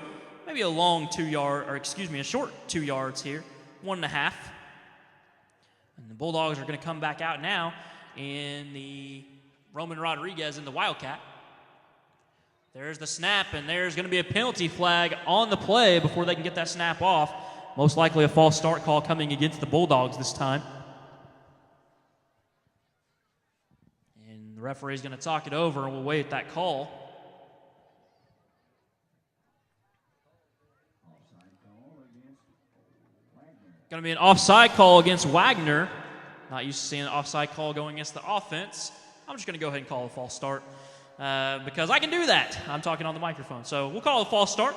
Maybe a long 2 yard, or excuse me, a short 2 yards here. 1.5. And the Bulldogs are going to come back out now in the Roman Rodriguez in the Wildcat. There's the snap, and there's going to be a penalty flag on the play before they can get that snap off. Most likely a false start call coming against the Bulldogs this time. And the referee's going to talk it over, and we'll wait that call. Going to be an offside call against Wagoner. Not used to seeing an offside call going against the offense. I'm just going to go ahead and call a false start because I can do that. I'm talking on the microphone. So we'll call a false start.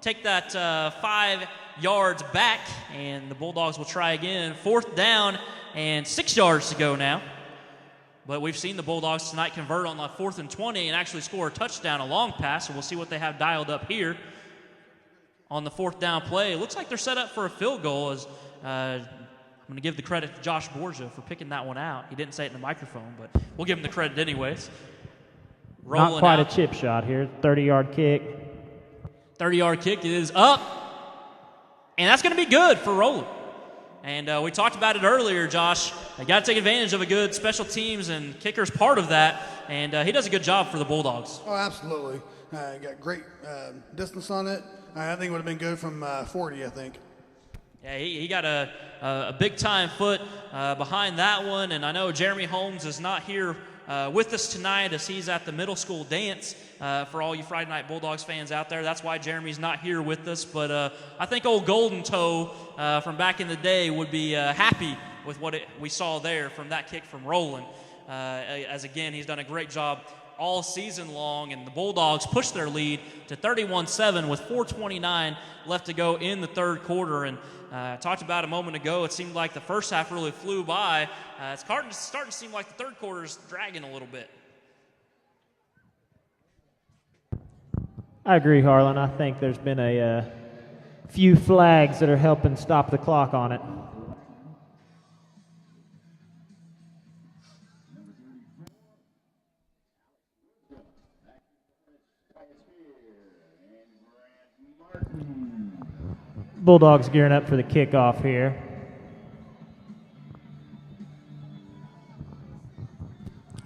Take that 5 yards back, and the Bulldogs will try again. 4th down and 6 yards to go now. But we've seen the Bulldogs tonight convert on the 4th and 20 and actually score a touchdown, a long pass. So we'll see what they have dialed up here on the 4th down play. It looks like they're set up for a field goal. As I'm going to give the credit to Josh Borgia for picking that one out. He didn't say it in the microphone, but we'll give him the credit anyways. Rolling Not quite out. a chip shot here. 30-yard kick. 30-yard kick is up, and that's going to be good for Roland. And we talked about it earlier, Josh. They got to take advantage of a good special teams, and kicker's part of that, and he does a good job for the Bulldogs. Oh, absolutely. Got great distance on it. I think it would have been good from 40, I think. Yeah, he got a big-time foot behind that one, and I know Jeremy Holmes is not here with us tonight as he's at the middle school dance for all you Friday Night Bulldogs fans out there. That's why Jeremy's not here with us, but I think old Golden Toe from back in the day would be happy with what we saw there from that kick from Roland. As again, he's done a great job all season long, and the Bulldogs pushed their lead to 31-7 with 4:29 left to go in the third quarter. And I talked about a moment ago, it seemed like the first half really flew by. It's starting to seem like the third quarter is dragging a little bit. I agree, Harlan. I think there's been a few flags that are helping stop the clock on it. Bulldogs gearing up for the kickoff here.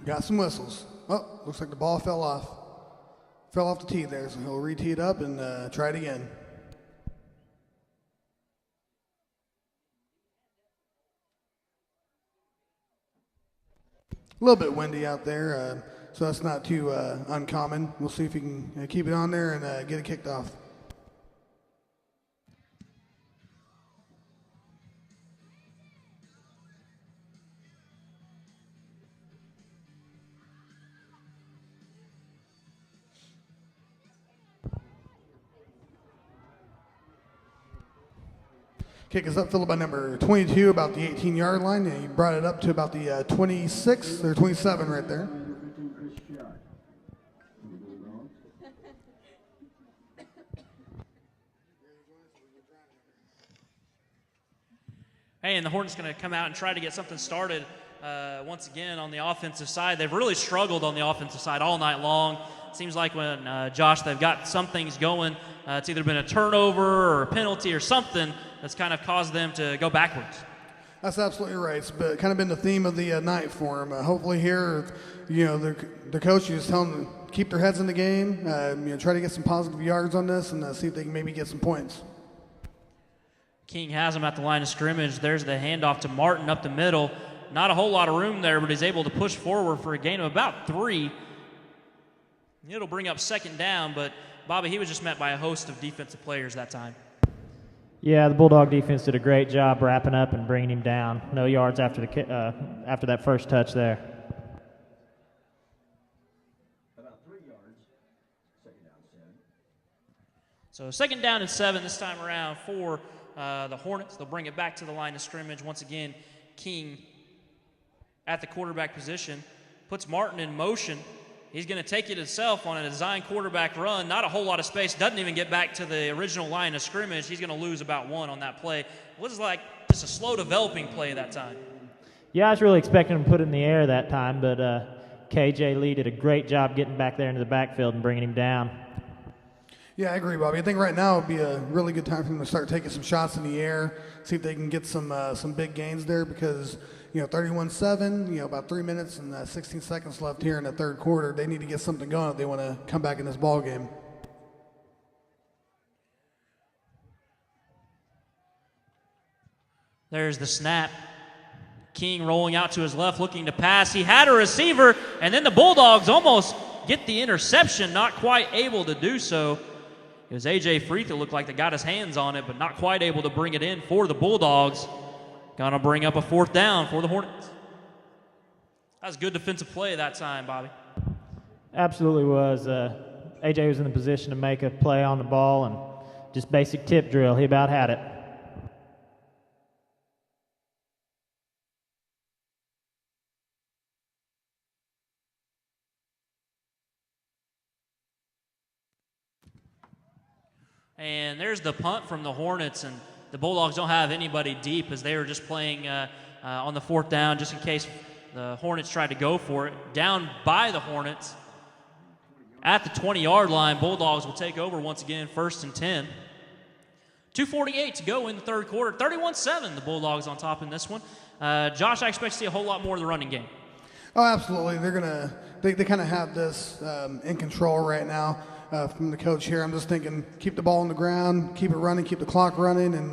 Got some whistles. Oh, looks like the ball fell off. Fell off the tee there, so he'll re-tee it up and try it again. A little bit windy out there, so that's not too uncommon. We'll see if he can keep it on there and get it kicked off. Kick is up, filled by number 22, about the 18-yard line. And he brought it up to about the 26 or 27 right there. Hey, and the Hornets going to come out and try to get something started once again on the offensive side. They've really struggled on the offensive side all night long. It seems like when, Josh, they've got some things going. It's either been a turnover or a penalty or something that's kind of caused them to go backwards. That's absolutely right. It's kind of been the theme of the night for them. Hopefully here, the coach is telling them to keep their heads in the game, try to get some positive yards on this and see if they can maybe get some points. King has him at the line of scrimmage. There's the handoff to Martin up the middle. Not a whole lot of room there, but he's able to push forward for a gain of about 3. It'll bring up second down, but Bobby, he was just met by a host of defensive players that time. Yeah, the Bulldog defense did a great job wrapping up and bringing him down. No yards after that first touch there. About 3 yards. Second down, 7. So second down and 7 this time around for the Hornets. They'll bring it back to the line of scrimmage. Once again, King at the quarterback position puts Martin in motion. He's going to take it himself on a design quarterback run. Not a whole lot of space. Doesn't even get back to the original line of scrimmage. He's going to lose about 1 on that play. It was like just a slow developing play that time. Yeah, I was really expecting him to put it in the air that time, but KJ Lee did a great job getting back there into the backfield and bringing him down. Yeah, I agree, Bobby. I think right now would be a really good time for them to start taking some shots in the air, see if they can get some big gains there because, 31-7, about 3 minutes and 16 seconds left here in the third quarter. They need to get something going if they want to come back in this ball game. There's the snap. King rolling out to his left, looking to pass. He had a receiver, and then the Bulldogs almost get the interception, not quite able to do so. It was A.J. Freeth that looked like they got his hands on it, but not quite able to bring it in for the Bulldogs. Going to bring up a fourth down for the Hornets. That was good defensive play that time, Bobby. Absolutely was. A.J. was in the position to make a play on the ball and just basic tip drill. He about had it. And there's the punt from the Hornets, and the Bulldogs don't have anybody deep as they were just playing on the fourth down just in case the Hornets tried to go for it. Down by the Hornets at the 20-yard line. Bulldogs will take over once again, 1st and 10. 2:48 to go in the third quarter. 31-7, the Bulldogs on top in this one. Josh, I expect to see a whole lot more of the running game. Oh, absolutely. They kind of have this in control right now. From the coach here, I'm just thinking keep the ball on the ground, keep it running, keep the clock running, and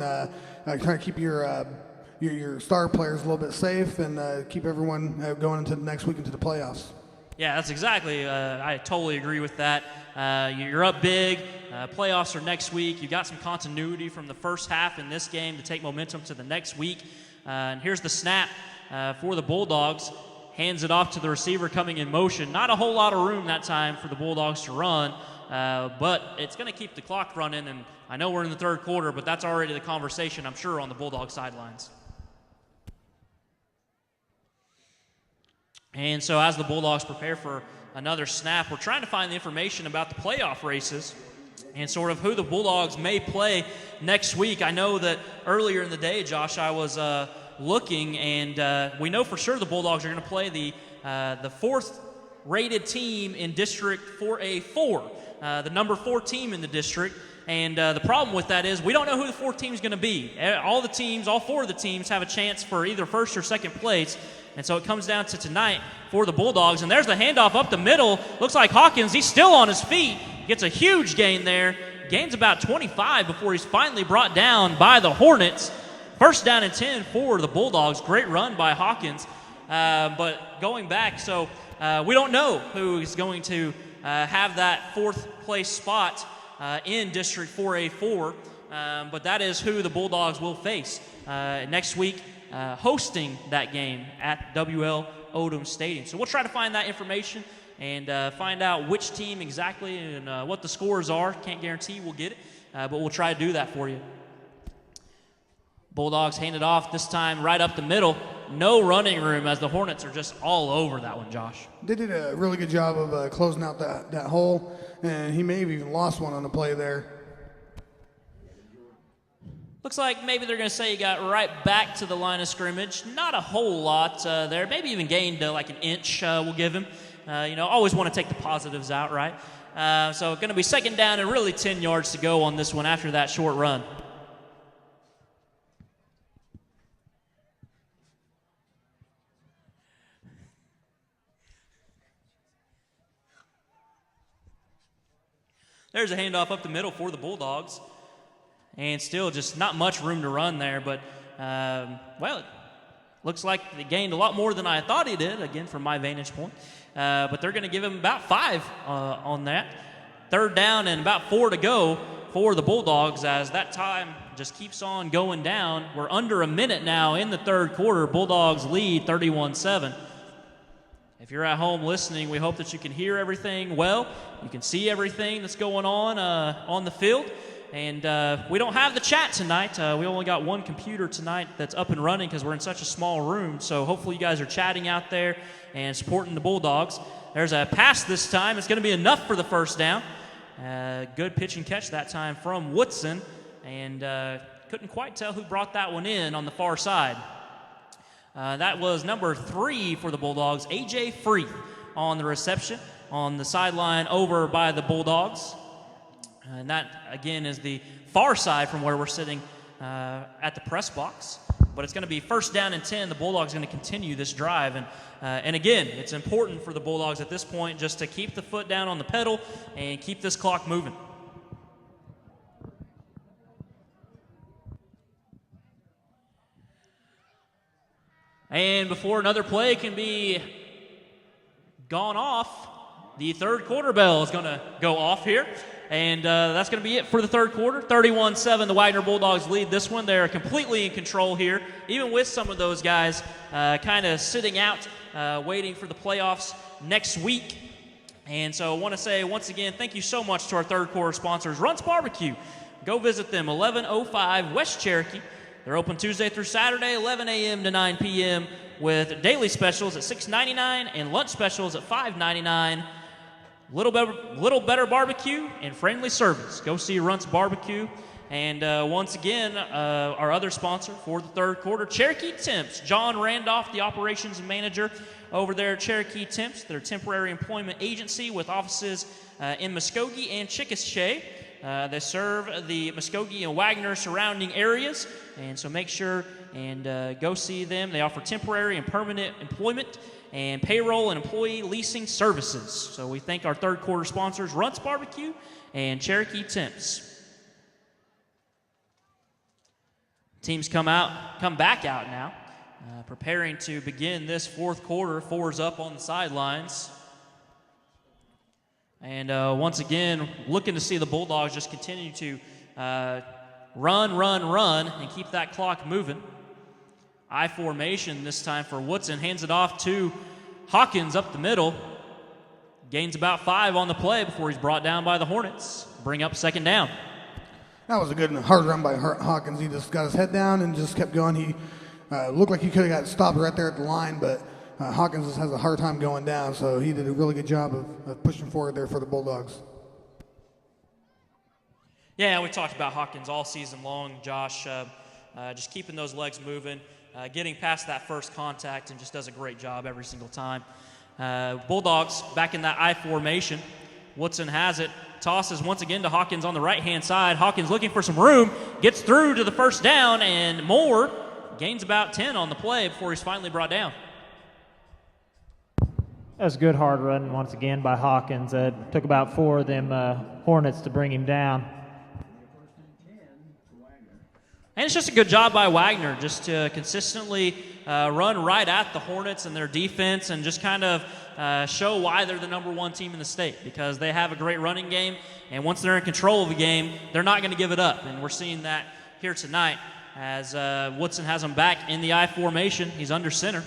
try to keep your star players a little bit safe and keep everyone going into the next week into the playoffs. Yeah, that's exactly. I totally agree with that. You're up big. Playoffs are next week. You got some continuity from the first half in this game to take momentum to the next week. And here's the snap for the Bulldogs. Hands it off to the receiver coming in motion. Not a whole lot of room that time for the Bulldogs to run, but it's going to keep the clock running. And I know we're in the third quarter, but that's already the conversation, I'm sure, on the Bulldog sidelines. And so as the Bulldogs prepare for another snap, we're trying to find the information about the playoff races and sort of who the Bulldogs may play next week. I know that earlier in the day, Josh, I was looking, and we know for sure the Bulldogs are going to play the fourth-rated team in District 4A4, the number 4 team in the district. And the problem with that is we don't know who the fourth team is going to be. All 4 of the teams have a chance for either first or second place. And so it comes down to tonight for the Bulldogs. And there's the handoff up the middle. Looks like Hawkins, he's still on his feet. Gets a huge gain there. Gains about 25 before he's finally brought down by the Hornets. First down and 10 for the Bulldogs. Great run by Hawkins. But going back, so we don't know who is going to have that fourth place spot in District 4A4. But that is who the Bulldogs will face next week, hosting that game at WL Odom Stadium. So we'll try to find that information and find out which team exactly and what the scores are. Can't guarantee we'll get it, but we'll try to do that for you. Bulldogs hand it off this time right up the middle. No running room as the Hornets are just all over that one, Josh. They did a really good job of closing out that hole, and he may have even lost one on the play there. Looks like maybe they're going to say he got right back to the line of scrimmage. Not a whole lot there. Maybe even gained like an inch, we'll give him. Always want to take the positives out, right? So going to be second down and really 10 yards to go on this one after that short run. There's a handoff up the middle for the Bulldogs. And still just not much room to run there. But, it looks like they gained a lot more than I thought he did, again, from my vantage point. But they're going to give him about 5 on that. Third down and about 4 to go for the Bulldogs as that time just keeps on going down. We're under a minute now in the third quarter. Bulldogs lead 31-7. If you're at home listening, we hope that you can hear everything well. You can see everything that's going on the field. And we don't have the chat tonight. We only got one computer tonight that's up and running because we're in such a small room. So hopefully you guys are chatting out there and supporting the Bulldogs. There's a pass this time. It's going to be enough for the first down. Good pitch and catch that time from Woodson. And couldn't quite tell who brought that one in on the far side. That was number 3 for the Bulldogs, A.J. Freeth on the reception on the sideline over by the Bulldogs. And that, again, is the far side from where we're sitting at the press box. But it's going to be first down and 10. The Bulldogs are going to continue this drive. And again, it's important for the Bulldogs at this point just to keep the foot down on the pedal and keep this clock moving. And before another play can be gone off, the third quarter bell is going to go off here. And that's going to be it for the third quarter. 31-7, the Wagoner Bulldogs lead this one. They're completely in control here, even with some of those guys kind of sitting out, waiting for the playoffs next week. And so I want to say, once again, thank you so much to our third quarter sponsors, Runts Barbecue. Go visit them, 1105 West Cherokee. They're open Tuesday through Saturday, 11 a.m. to 9 p.m. with daily specials at $6.99 and lunch specials at $5.99. Little better barbecue and friendly service. Go see Runts Barbecue. And once again, our other sponsor for the third quarter, Cherokee Temps. John Randolph, the operations manager over there at Cherokee Temps. They're a temporary employment agency with offices in Muskogee and Chickasha. They serve the Muskogee and Wagoner surrounding areas. And so make sure and go see them. They offer temporary and permanent employment and payroll and employee leasing services. So we thank our third quarter sponsors, Runts Barbecue and Cherokee Temps. Teams come back out now, preparing to begin this fourth quarter. 4's up on the sidelines. And once again, looking to see the Bulldogs just continue to run, and keep that clock moving. I formation this time for Woodson. Hands it off to Hawkins up the middle. Gains about 5 on the play before he's brought down by the Hornets. Bring up second down. That was a good and hard run by Hawkins. He just got his head down and just kept going. He looked like he could have got stopped right there at the line, but Hawkins just has a hard time going down, so he did a really good job of pushing forward there for the Bulldogs. Yeah, we talked about Hawkins all season long, Josh. Just keeping those legs moving, getting past that first contact, and just does a great job every single time. Bulldogs back in that I formation. Woodson has it. Tosses once again to Hawkins on the right-hand side. Hawkins looking for some room. Gets through to the first down, and Moore gains about 10 on the play before he's finally brought down. That was a good hard run once again by Hawkins. It took about 4 of them Hornets to bring him down. And it's just a good job by Wagoner just to consistently run right at the Hornets and their defense and just kind of show why they're the number 1 team in the state, because they have a great running game, and once they're in control of the game, they're not going to give it up. And we're seeing that here tonight as Woodson has him back in the I formation. He's under center.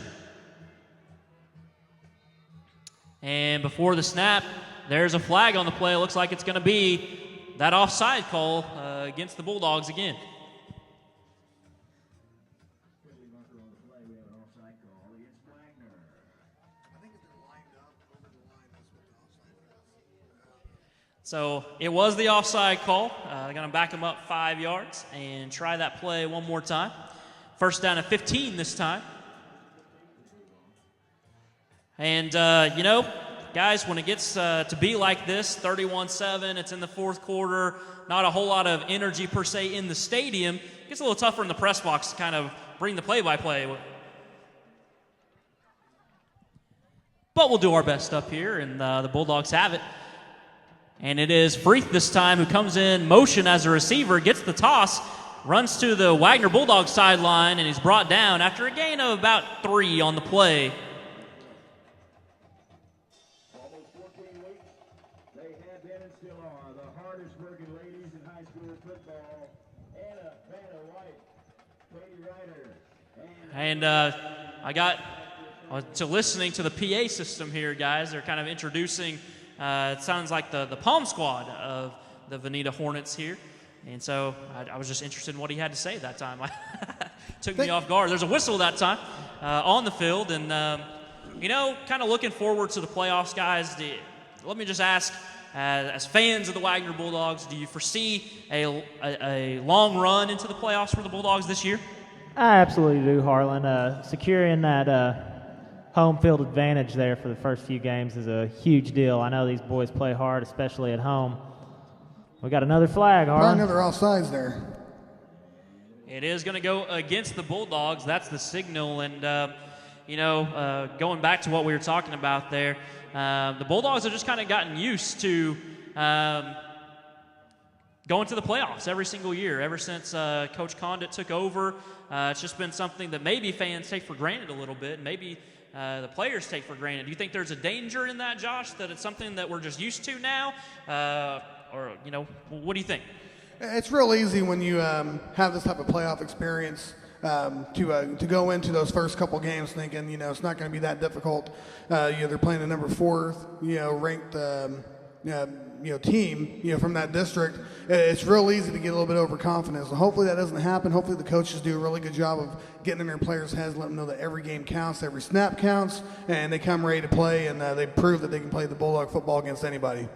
And before the snap, there's a flag on the play. It looks like it's going to be that offside call against the Bulldogs again. So it was the offside call. They're going to back him up 5 yards and try that play one more time. First down at 15 this time. And, guys, when it gets to be like this, 31-7, it's in the fourth quarter, not a whole lot of energy per se in the stadium. It gets a little tougher in the press box to kind of bring the play-by-play. But we'll do our best up here, and the Bulldogs have it. And it is Freeth this time who comes in motion as a receiver, gets the toss, runs to the Wagoner Bulldogs sideline, and he's brought down after a gain of about 3 on the play. Almost 14 weeks, they have been and still are the hardest working ladies in high school football. Anna Vanna White, Katie Ryder, And I got to listening to the PA system here, guys. They're kind of introducing, it sounds like the Palm Squad of the Vinita Hornets here. And so I was just interested in what he had to say that time. Took me off guard. There's a whistle that time on the field. And, kind of looking forward to the playoffs, guys. Let me just ask, as fans of the Wagoner Bulldogs, do you foresee a long run into the playoffs for the Bulldogs this year? I absolutely do, Harlan. Securing that home field advantage there for the first few games is a huge deal. I know these boys play hard, especially at home. We got another flag, Harlan. Probably another offsides there. It is going to go against the Bulldogs. That's the signal. And, going back to what we were talking about there, the Bulldogs have just kind of gotten used to going to the playoffs every single year. Ever since Coach Condit took over, it's just been something that maybe fans take for granted a little bit. Maybe the players take for granted. Do you think there's a danger in that, Josh, that it's something that we're just used to now? Or what do you think? It's real easy when you have this type of playoff experience to go into those first couple games thinking, it's not going to be that difficult. They're playing the number 4, ranked, team, from that district. It's real easy to get a little bit overconfident. So hopefully that doesn't happen. Hopefully the coaches do a really good job of getting in their players' heads, letting them know that every game counts, every snap counts, and they come ready to play, and they prove that they can play the Bulldog football against anybody.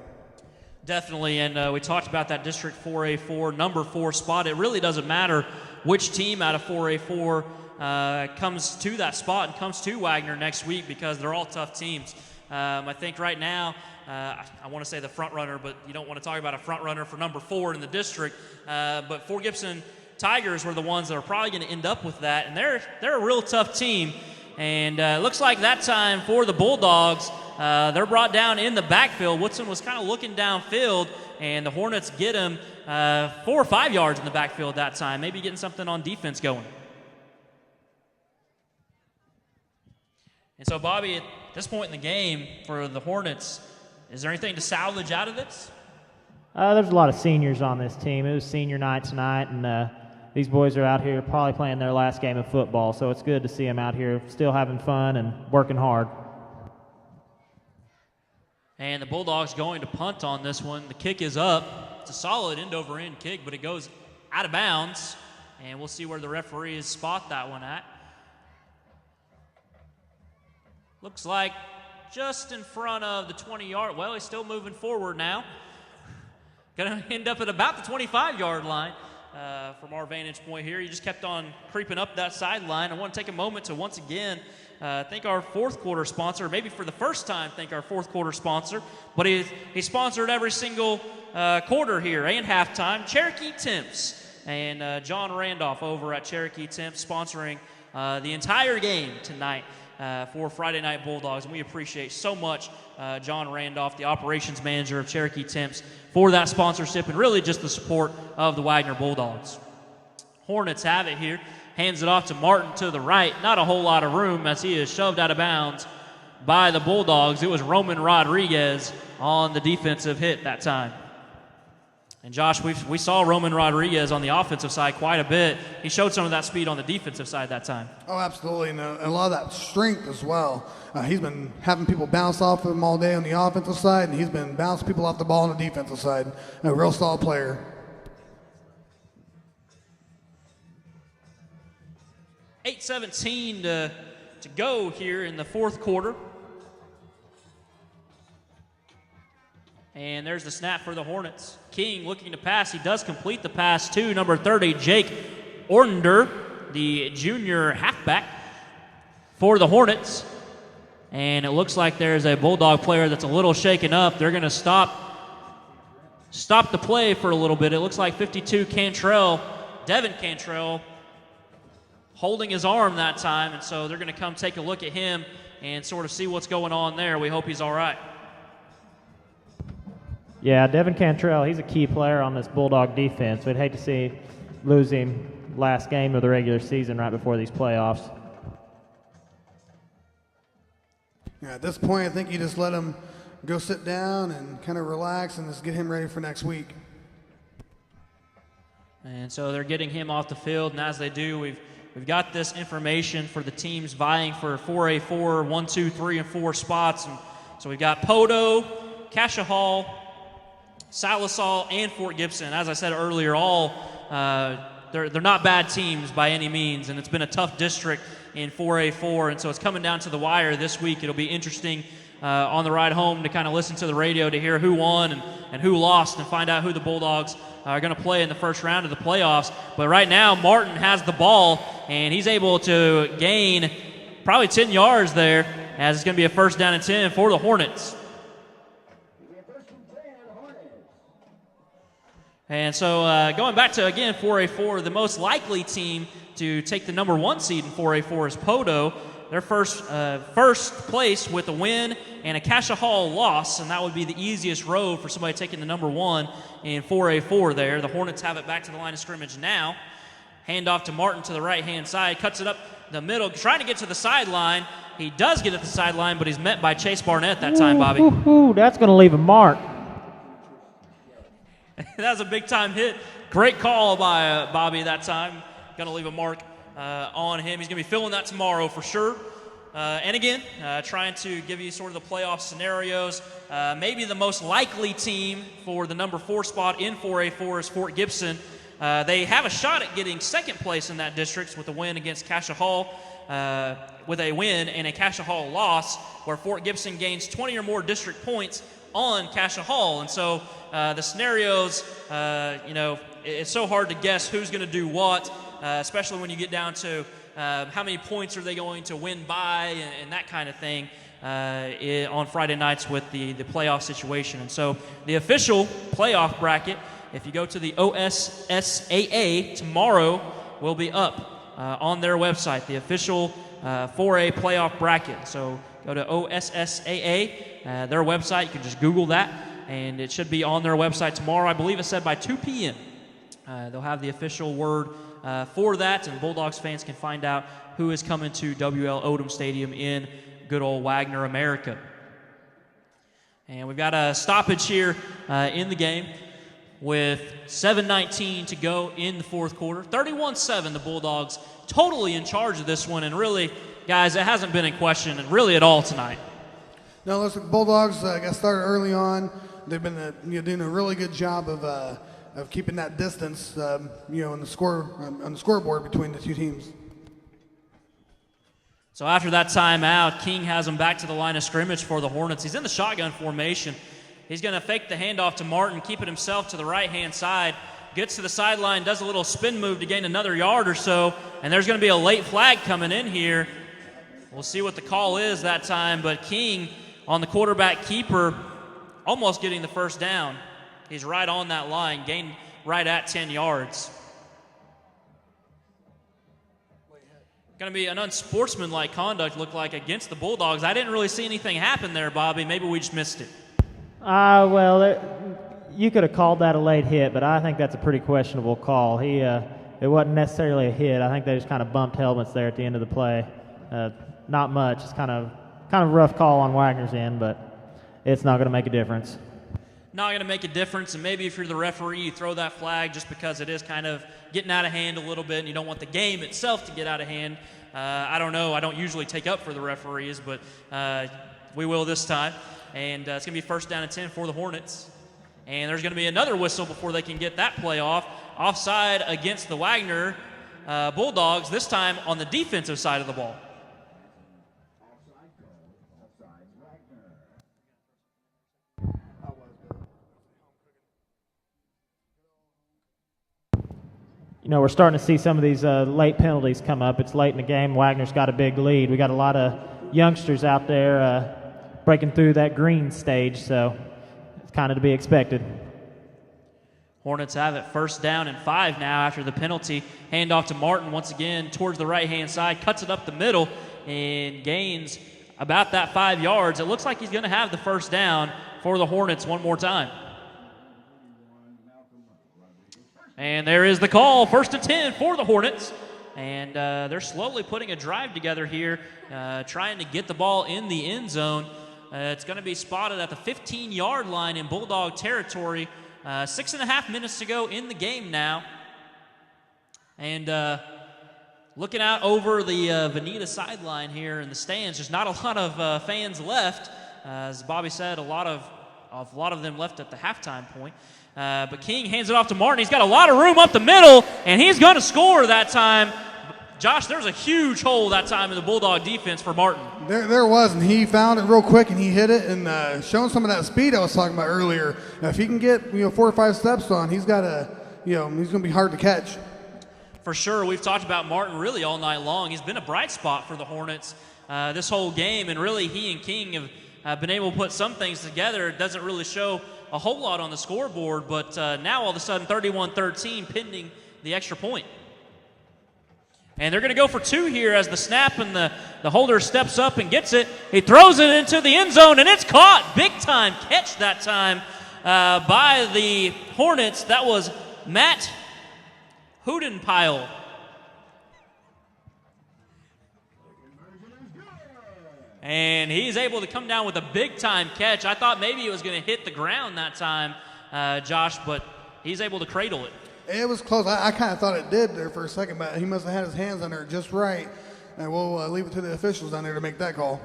Definitely, and we talked about that District 4A4, number 4 spot. It really doesn't matter which team out of 4A4 comes to that spot and comes to Wagoner next week, because they're all tough teams. I think right now, I want to say the front runner, but you don't want to talk about a front runner for number 4 in the district. But Fort Gibson Tigers were the ones that are probably going to end up with that, and they're a real tough team. And it looks like that time for the Bulldogs, they're brought down in the backfield. Woodson was kind of looking downfield, and the Hornets get him 4 or 5 yards in the backfield that time, maybe getting something on defense going. And so, Bobby, at this point in the game for the Hornets, is there anything to salvage out of this? There's a lot of seniors on this team. It was senior night tonight, and these boys are out here probably playing their last game of football, so it's good to see them out here still having fun and working hard. And the Bulldogs going to punt on this one. The kick is up. It's a solid end-over-end kick, but it goes out of bounds, and we'll see where the referees spot that one at. Looks like just in front of the 20-yard. Well, he's still moving forward now. Going to end up at about the 25-yard line from our vantage point here. He just kept on creeping up that sideline. I want to take a moment to once again thank our fourth quarter sponsor, maybe for the first time thank our fourth quarter sponsor, but he sponsored every single quarter here and halftime, Cherokee Temps. And John Randolph over at Cherokee Temps sponsoring the entire game tonight for Friday Night Bulldogs. And we appreciate so much John Randolph, the operations manager of Cherokee Temps, for that sponsorship and really just the support of the Wagoner Bulldogs. Hornets have it here. Hands it off to Martin to the right. Not a whole lot of room as he is shoved out of bounds by the Bulldogs. It was Roman Rodriguez on the defensive hit that time. And Josh, we saw Roman Rodriguez on the offensive side quite a bit. He showed some of that speed on the defensive side that time. Oh, absolutely, and a lot of that strength as well. He's been having people bounce off of him all day on the offensive side, and he's been bouncing people off the ball on the defensive side. A real solid player. $8:17 to go here in the fourth quarter. And there's the snap for the Hornets. King looking to pass. He does complete the pass to number 30, Jake Ornder, the junior halfback for the Hornets. And it looks like there's a Bulldog player that's a little shaken up. They're going to stop the play for a little bit. It looks like 52 Devin Cantrell, holding his arm that time. And so they're going to come take a look at him and sort of see what's going on there. We hope he's all right. Yeah, Devin Cantrell, he's a key player on this Bulldog defense. We'd hate to lose him last game of the regular season right before these playoffs. Yeah, at this point, I think you just let him go sit down and kind of relax and just get him ready for next week. And so they're getting him off the field, and as they do, we've got this information for the teams vying for 4A4, 1, 2, 3, and 4 spots. And so we've got Podo, Cassia Hall, Salisal, and Fort Gibson. As I said earlier, all they're not bad teams by any means, and it's been a tough district in 4A4, and so it's coming down to the wire this week. It'll be interesting on the ride home to kind of listen to the radio to hear who won and who lost and find out who the Bulldogs are going to play in the first round of the playoffs. But right now, Martin has the ball, and he's able to gain probably 10 yards there, as it's going to be a first down and 10 for the Hornets. And so going back to, again, 4A4, the most likely team to take the number 1 seed in 4A4 is Podo. They're first place with a win and a Cassia Hall loss, and that would be the easiest road for somebody taking the number 1 in 4A4 there. The Hornets have it back to the line of scrimmage now. Hand off to Martin to the right-hand side, cuts it up the middle, trying to get to the sideline. He does get at the sideline, but he's met by Chase Barnett that time, Bobby. That's going to leave a mark. That was a big-time hit. Great call by Bobby that time. Going to leave a mark on him. He's going to be feeling that tomorrow for sure. And again, trying to give you sort of the playoff scenarios. Maybe the most likely team for the number 4 spot in 4A4 is Fort Gibson. They have a shot at getting second place in that district with a win against Cassia Hall, with a win and a Cassia Hall loss, where Fort Gibson gains 20 or more district points on Cassia Hall. And so the scenarios, it's so hard to guess who's going to do what, especially when you get down to how many points are they going to win by and that kind of thing on Friday nights with the playoff situation. And so the official playoff bracket, if you go to the OSSAA tomorrow, will be up on their website, the official 4A playoff bracket. So go to OSSAA, their website. You can just Google that, and it should be on their website tomorrow. I believe it said by 2 p.m. They'll have the official word for that, and Bulldogs fans can find out who is coming to WL Odom Stadium in good old Wagoner, America. And we've got a stoppage here in the game with 7:19 to go in the fourth quarter. 31-7, the Bulldogs totally in charge of this one, and really, guys, it hasn't been in question really at all tonight. No, listen, Bulldogs got started early on. They've been doing a really good job of keeping that distance, on the scoreboard between the two teams. So after that timeout, King has him back to the line of scrimmage for the Hornets. He's in the shotgun formation. He's going to fake the handoff to Martin, keep it himself to the right-hand side, gets to the sideline, does a little spin move to gain another yard or so, and there's going to be a late flag coming in here. We'll see what the call is that time, but King on the quarterback keeper almost getting the first down. He's right on that line, gained right at 10 yards. Going to be an unsportsmanlike conduct, look like, against the Bulldogs. I didn't really see anything happen there, Bobby. Maybe we just missed it. You could have called that a late hit, but I think that's a pretty questionable call. It wasn't necessarily a hit. I think they just kind of bumped helmets there at the end of the play. Not much. It's kind of a rough call on Wagner's end, but it's not going to make a difference. Not going to make a difference, and maybe if you're the referee, you throw that flag just because it is kind of getting out of hand a little bit, and you don't want the game itself to get out of hand. I don't know. I don't usually take up for the referees, but we will this time. And it's going to be first down and 10 for the Hornets. And there's going to be another whistle before they can get that play off. Offside against the Wagoner Bulldogs, this time on the defensive side of the ball. We're starting to see some of these late penalties come up. It's late in the game. Wagner's got a big lead. We got a lot of youngsters out there breaking through that green stage, so it's kind of to be expected. Hornets have it first down and 5 now after the penalty. Handoff to Martin once again towards the right-hand side, cuts it up the middle, and gains about that 5 yards. It looks like he's going to have the first down for the Hornets one more time. And there is the call, first and 10 for the Hornets. And they're slowly putting a drive together here, trying to get the ball in the end zone. It's going to be spotted at the 15-yard line in Bulldog territory. 6.5 minutes to go in the game now. And looking out over the Vinita sideline here in the stands, there's not a lot of fans left. As Bobby said, a lot of them left at the halftime point. But King hands it off to Martin. He's got a lot of room up the middle, and he's going to score that time. Josh, there's a huge hole that time in the Bulldog defense for Martin. There was, and he found it real quick, and he hit it, and showing some of that speed I was talking about earlier. If he can get 4 or 5 steps on, he's going to be hard to catch. For sure, we've talked about Martin really all night long. He's been a bright spot for the Hornets this whole game, and really he and King have been able to put some things together. It doesn't really show a whole lot on the scoreboard, but now all of a sudden 31-13 pending the extra point. And they're going to go for 2 here as the snap and the holder steps up and gets it. He throws it into the end zone, and it's caught. Big time catch that time by the Hornets. That was Matt Hudenpile. And he's able to come down with a big-time catch. I thought maybe it was going to hit the ground that time, Josh, but he's able to cradle it. It was close. I kind of thought it did there for a second, but he must have had his hands on there just right. And we'll leave it to the officials down there to make that call.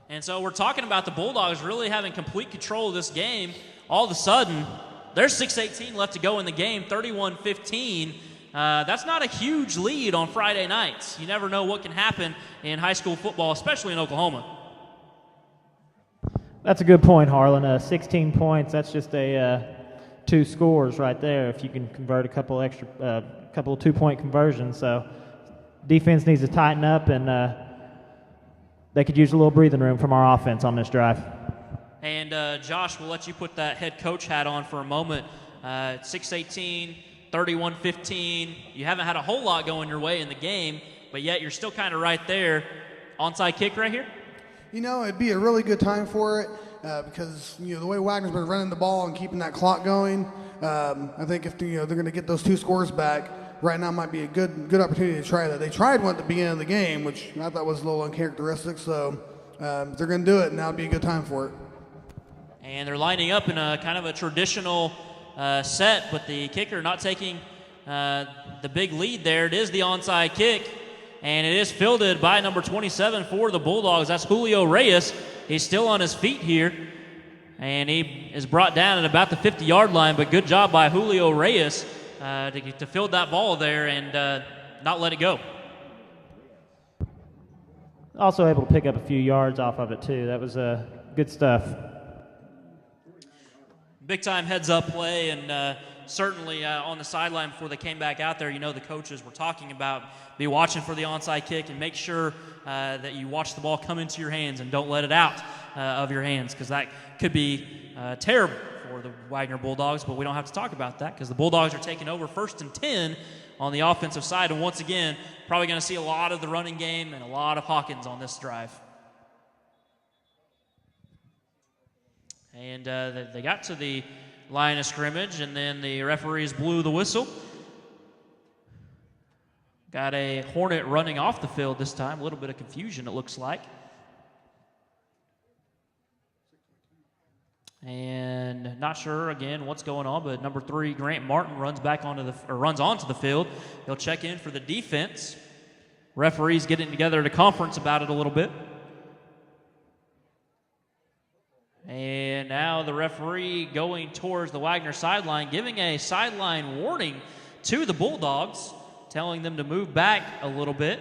And so we're talking about the Bulldogs really having complete control of this game. All of a sudden, there's 6:18 left to go in the game, 31-15. That's not a huge lead on Friday nights. You never know what can happen in high school football, especially in Oklahoma. That's a good point, Harlan. 16 points, that's just 2 scores right there if you can convert a couple of 2-point conversions. So defense needs to tighten up, and they could use a little breathing room from our offense on this drive. And Josh, we'll let you put that head coach hat on for a moment. 6:18, 31-15. You haven't had a whole lot going your way in the game, but yet you're still kind of right there. Onside kick right here? It'd be a really good time for it because, the way Wagner's been running the ball and keeping that clock going, I think if they're going to get those 2 scores back, right now might be a good opportunity to try that. They tried one at the beginning of the game, which I thought was a little uncharacteristic, so they're going to do it, and now would be a good time for it. And they're lining up in a kind of a traditional set, but the kicker not taking the big lead there. It is the onside kick, and it is fielded by number 27 for the Bulldogs. That's Julio Reyes. He's still on his feet here, and he is brought down at about the 50-yard line, but good job by Julio Reyes to field that ball there and not let it go. Also able to pick up a few yards off of it, too. That was good stuff. Big-time heads-up play, and certainly on the sideline before they came back out there, the coaches were talking about be watching for the onside kick and make sure that you watch the ball come into your hands and don't let it out of your hands, because that could be terrible for the Wagoner Bulldogs, but we don't have to talk about that because the Bulldogs are taking over 1st and 10 on the offensive side, and once again, probably going to see a lot of the running game and a lot of Hawkins on this drive. And they got to the line of scrimmage, and then the referees blew the whistle. Got a Hornet running off the field this time. A little bit of confusion, it looks like. And not sure again what's going on, but number 3, Grant Martin, runs onto the field. He'll check in for the defense. Referees getting together at a conference about it a little bit. And now the referee going towards the Wagoner sideline, giving a sideline warning to the Bulldogs, telling them to move back a little bit.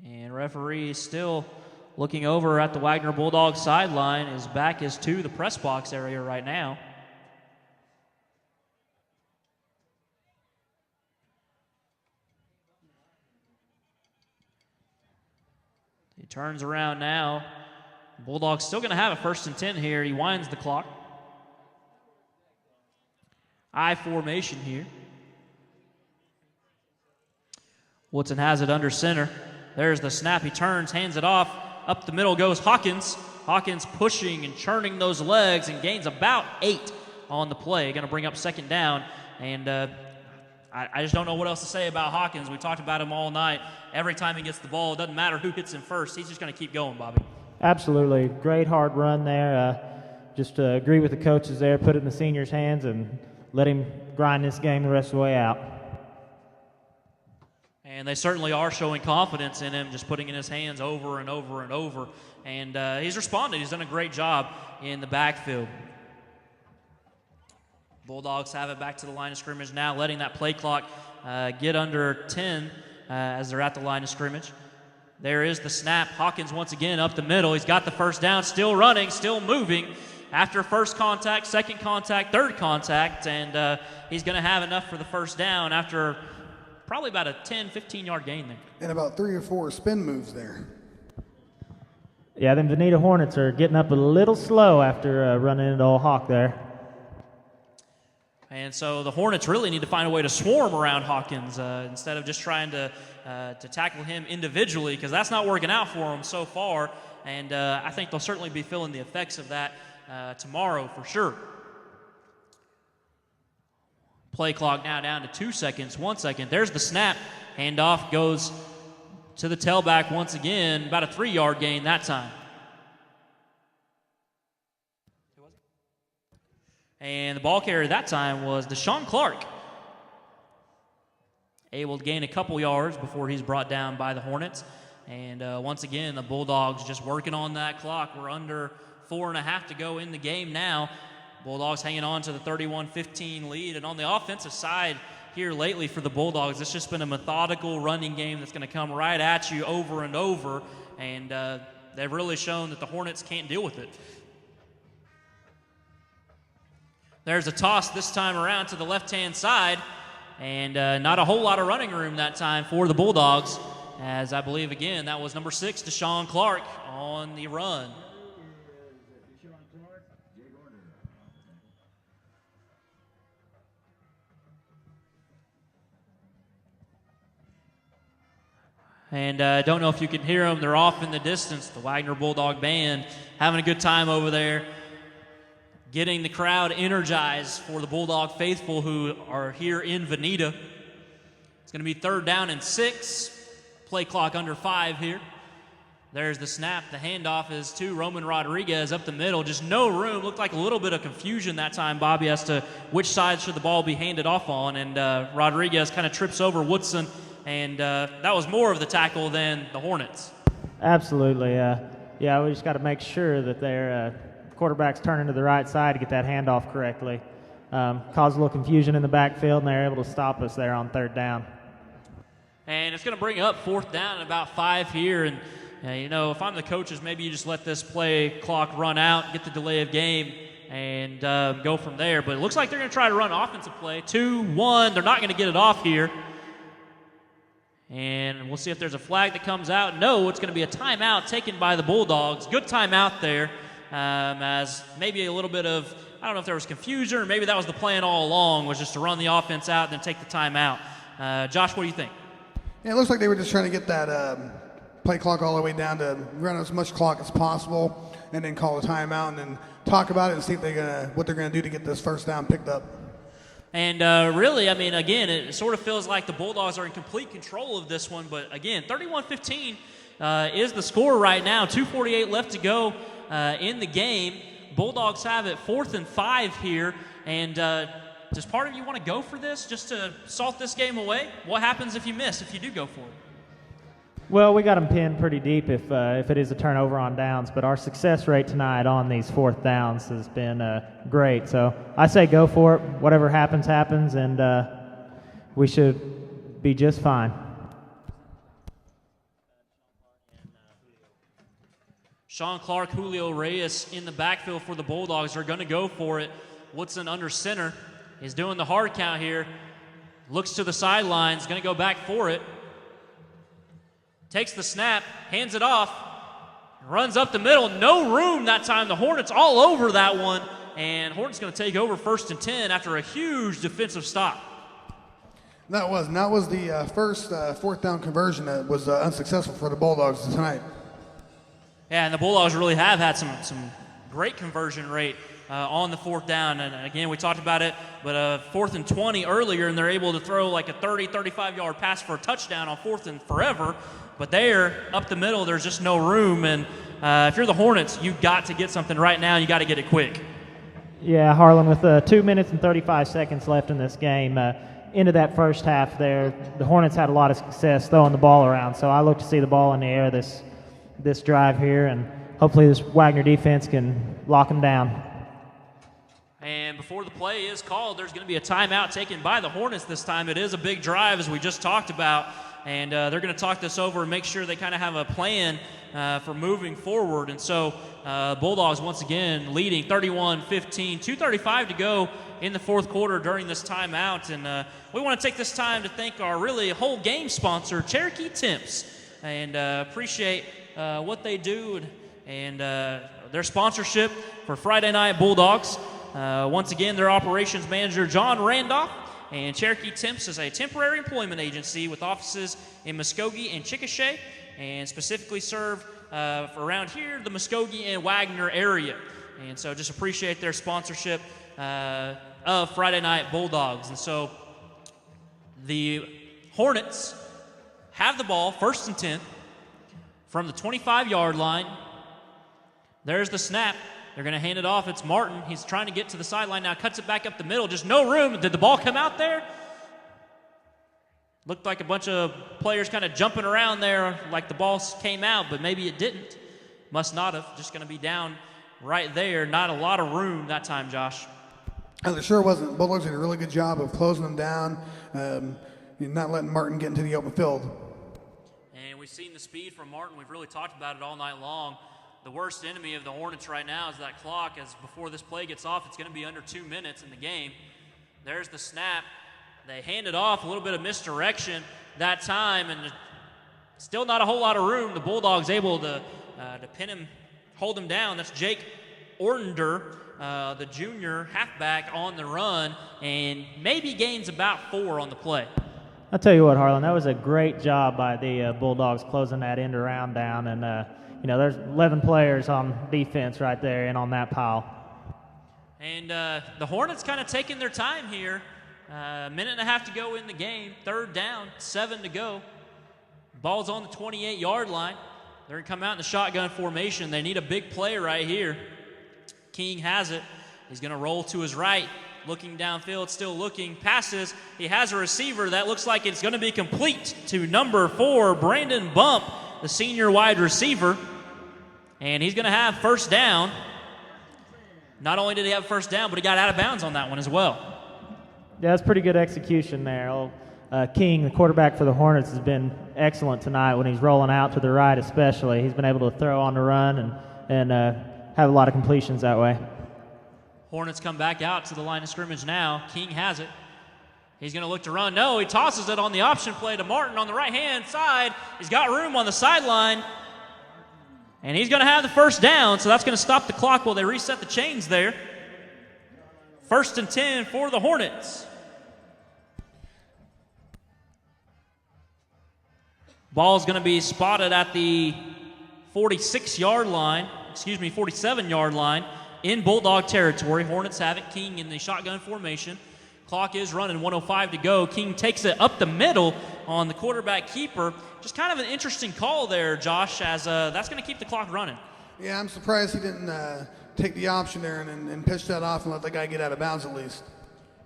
And referee still looking over at the Wagoner Bulldogs sideline. His back is to the press box area right now. He turns around now. Bulldogs still going to have a 1st and 10 here. He winds the clock. I formation here. Woodson has it under center. There's the snap. He turns, hands it off. Up the middle goes Hawkins. Hawkins pushing and churning those legs and gains about 8 on the play. Going to bring up 2nd down. And I just don't know what else to say about Hawkins. We talked about him all night. Every time he gets the ball, it doesn't matter who hits him first. He's just going to keep going, Bobby. Absolutely. Great hard run there. Just agree with the coaches there. Put it in the seniors' hands and let him grind this game the rest of the way out. And they certainly are showing confidence in him, just putting in his hands over and over and over. And he's responded. He's done a great job in the backfield. Bulldogs have it back to the line of scrimmage now, letting that play clock get under 10 as they're at the line of scrimmage. There is the snap. Hawkins once again up the middle. He's got the 1st down, still running, still moving. After 1st contact, 2nd contact, 3rd contact, and he's going to have enough for the 1st down after probably about a 10, 15-yard gain there. And about 3 or 4 spin moves there. Yeah, them Vinita Hornets are getting up a little slow after running into old Hawk there. And so the Hornets really need to find a way to swarm around Hawkins instead of just trying to tackle him individually, because that's not working out for them so far. And I think they'll certainly be feeling the effects of that tomorrow for sure. Play clock now down to 2 seconds, 1 second. There's the snap. Handoff goes to the tailback once again, about a 3-yard gain that time. And the ball carrier that time was Deshaun Clark. Able to gain a couple yards before he's brought down by the Hornets. And once again, the Bulldogs just working on that clock. We're under 4.5 to go in the game now. Bulldogs hanging on to the 31-15 lead. And on the offensive side here lately for the Bulldogs, it's just been a methodical running game that's going to come right at you over and over. And they've really shown that the Hornets can't deal with it. There's a toss this time around to the left-hand side. And not a whole lot of running room that time for the Bulldogs, as I believe, again, that was number 6, Deshaun Clark, on the run. And I don't know if you can hear them. They're off in the distance, the Wagoner Bulldog Band, having a good time over there, getting the crowd energized for the Bulldog faithful who are here in Vinita. It's going to be 3rd down and 6. Play clock under 5 here. There's the snap. The handoff is to Roman Rodriguez up the middle. Just no room. Looked like a little bit of confusion that time, Bobby, as to which side should the ball be handed off on. And Rodriguez kind of trips over Woodson, and that was more of the tackle than the Hornets. Absolutely. Yeah, we just got to make sure that their quarterback's turning to the right side to get that handoff correctly. Caused a little confusion in the backfield, and they're able to stop us there on 3rd down. And it's going to bring up 4th down and about 5 here. And, if I'm the coaches, maybe you just let this play clock run out, get the delay of game, and go from there. But it looks like they're going to try to run offensive play. 2-1. They're not going to get it off here. And we'll see if there's a flag that comes out. No, it's going to be a timeout taken by the Bulldogs. Good timeout there, as maybe a little bit of, I don't know if there was confusion or maybe that was the plan all along, was just to run the offense out and then take the timeout. Josh, what do you think? Yeah, it looks like they were just trying to get that play clock all the way down to run as much clock as possible and then call a timeout and then talk about it and see if what they're going to do to get this 1st down picked up. And really, I mean, again, it sort of feels like the Bulldogs are in complete control of this one. But, again, 31-15 is the score right now. 2:48 left to go in the game. Bulldogs have it 4th and 5 here. And does part of you want to go for this just to salt this game away? What happens if you miss, if you do go for it? Well, we got them pinned pretty deep if it is a turnover on downs, but our success rate tonight on these 4th downs has been great. So I say go for it. Whatever happens, happens, and we should be just fine. Sean Clark, Julio Reyes in the backfield for the Bulldogs are going to go for it. Woodson under center is doing the hard count here. Looks to the sidelines, going to go back for it. Takes the snap, hands it off, runs up the middle. No room that time. The Hornets all over that one. And Hornets going to take over 1st and 10 after a huge defensive stop. That was the first 4th down conversion that was unsuccessful for the Bulldogs tonight. Yeah, and the Bulldogs really have had some great conversion rate on the 4th down. And again, we talked about it, but 4th and 20 earlier, and they're able to throw like a 30, 35-yard pass for a touchdown on 4th and forever. But there, up the middle, there's just no room. And if you're the Hornets, you've got to get something right now. You got to get it quick. Yeah, Harlan, with 2 minutes and 35 seconds left in this game, into that first half there, the Hornets had a lot of success throwing the ball around. So I look to see the ball in the air this drive here, and hopefully this Wagoner defense can lock them down. And before the play is called, there's going to be a timeout taken by the Hornets this time. It is a big drive, as we just talked about, and they're going to talk this over and make sure they kind of have a plan for moving forward. And so Bulldogs, once again, leading 31-15, 2:35 to go in the 4th quarter during this timeout. And we want to take this time to thank our really whole game sponsor, Cherokee Temps, and appreciate what they do and their sponsorship for Friday Night Bulldogs. Once again, their operations manager, John Randolph, and Cherokee Temps is a temporary employment agency with offices in Muskogee and Chickasha, and specifically serve for around here, the Muskogee and Wagoner area. And so just appreciate their sponsorship of Friday Night Bulldogs. And so the Hornets have the ball, 1st and 10, from the 25-yard line. There's the snap. They're going to hand it off. It's Martin. He's trying to get to the sideline now. Cuts it back up the middle. Just no room. Did the ball come out there? Looked like a bunch of players kind of jumping around there like the ball came out, but maybe it didn't. Must not have. Just going to be down right there. Not a lot of room that time, Josh. It sure wasn't. Bulldogs did a really good job of closing them down, not letting Martin get into the open field. And we've seen the speed from Martin. We've really talked about it all night long. The worst enemy of the Hornets right now is that clock, as before this play gets off, it's going to be under 2 minutes in the game. There's the snap. They hand it off, a little bit of misdirection that time, and still not a whole lot of room. The Bulldogs able to pin him, hold him down. That's Jake Ortender, the junior halfback on the run, and maybe gains about 4 on the play. I'll tell you what, Harlan, that was a great job by the Bulldogs closing that end around down, and there's 11 players on defense right there and on that pile. And the Hornets kind of taking their time here. A minute and a half to go in the game. 3rd down, 7 to go. Ball's on the 28-yard line. They're going to come out in the shotgun formation. They need a big play right here. King has it. He's going to roll to his right, looking downfield, still looking, passes. He has a receiver that looks like it's going to be complete to number 4, Brandon Bump, the senior wide receiver. And he's going to have first down. Not only did he have first down, but he got out of bounds on that one as well. Yeah, that's pretty good execution there. King, the quarterback for the Hornets, has been excellent tonight when he's rolling out to the right especially. He's been able to throw on the run and have a lot of completions that way. Hornets come back out to the line of scrimmage now. King has it. He's going to look to run. No, he tosses it on the option play to Martin on the right-hand side. He's got room on the sideline. And he's going to have the first down, so that's going to stop the clock while they reset the chains there. 1st and 10 for the Hornets. Ball's going to be spotted at the 47-yard line in Bulldog territory. Hornets have it. King in the shotgun formation. Clock is running, 1:05 to go. King takes it up the middle on the quarterback keeper. Just kind of an interesting call there, Josh, as that's going to keep the clock running. Yeah, I'm surprised he didn't take the option there and pitch that off and let the guy get out of bounds at least.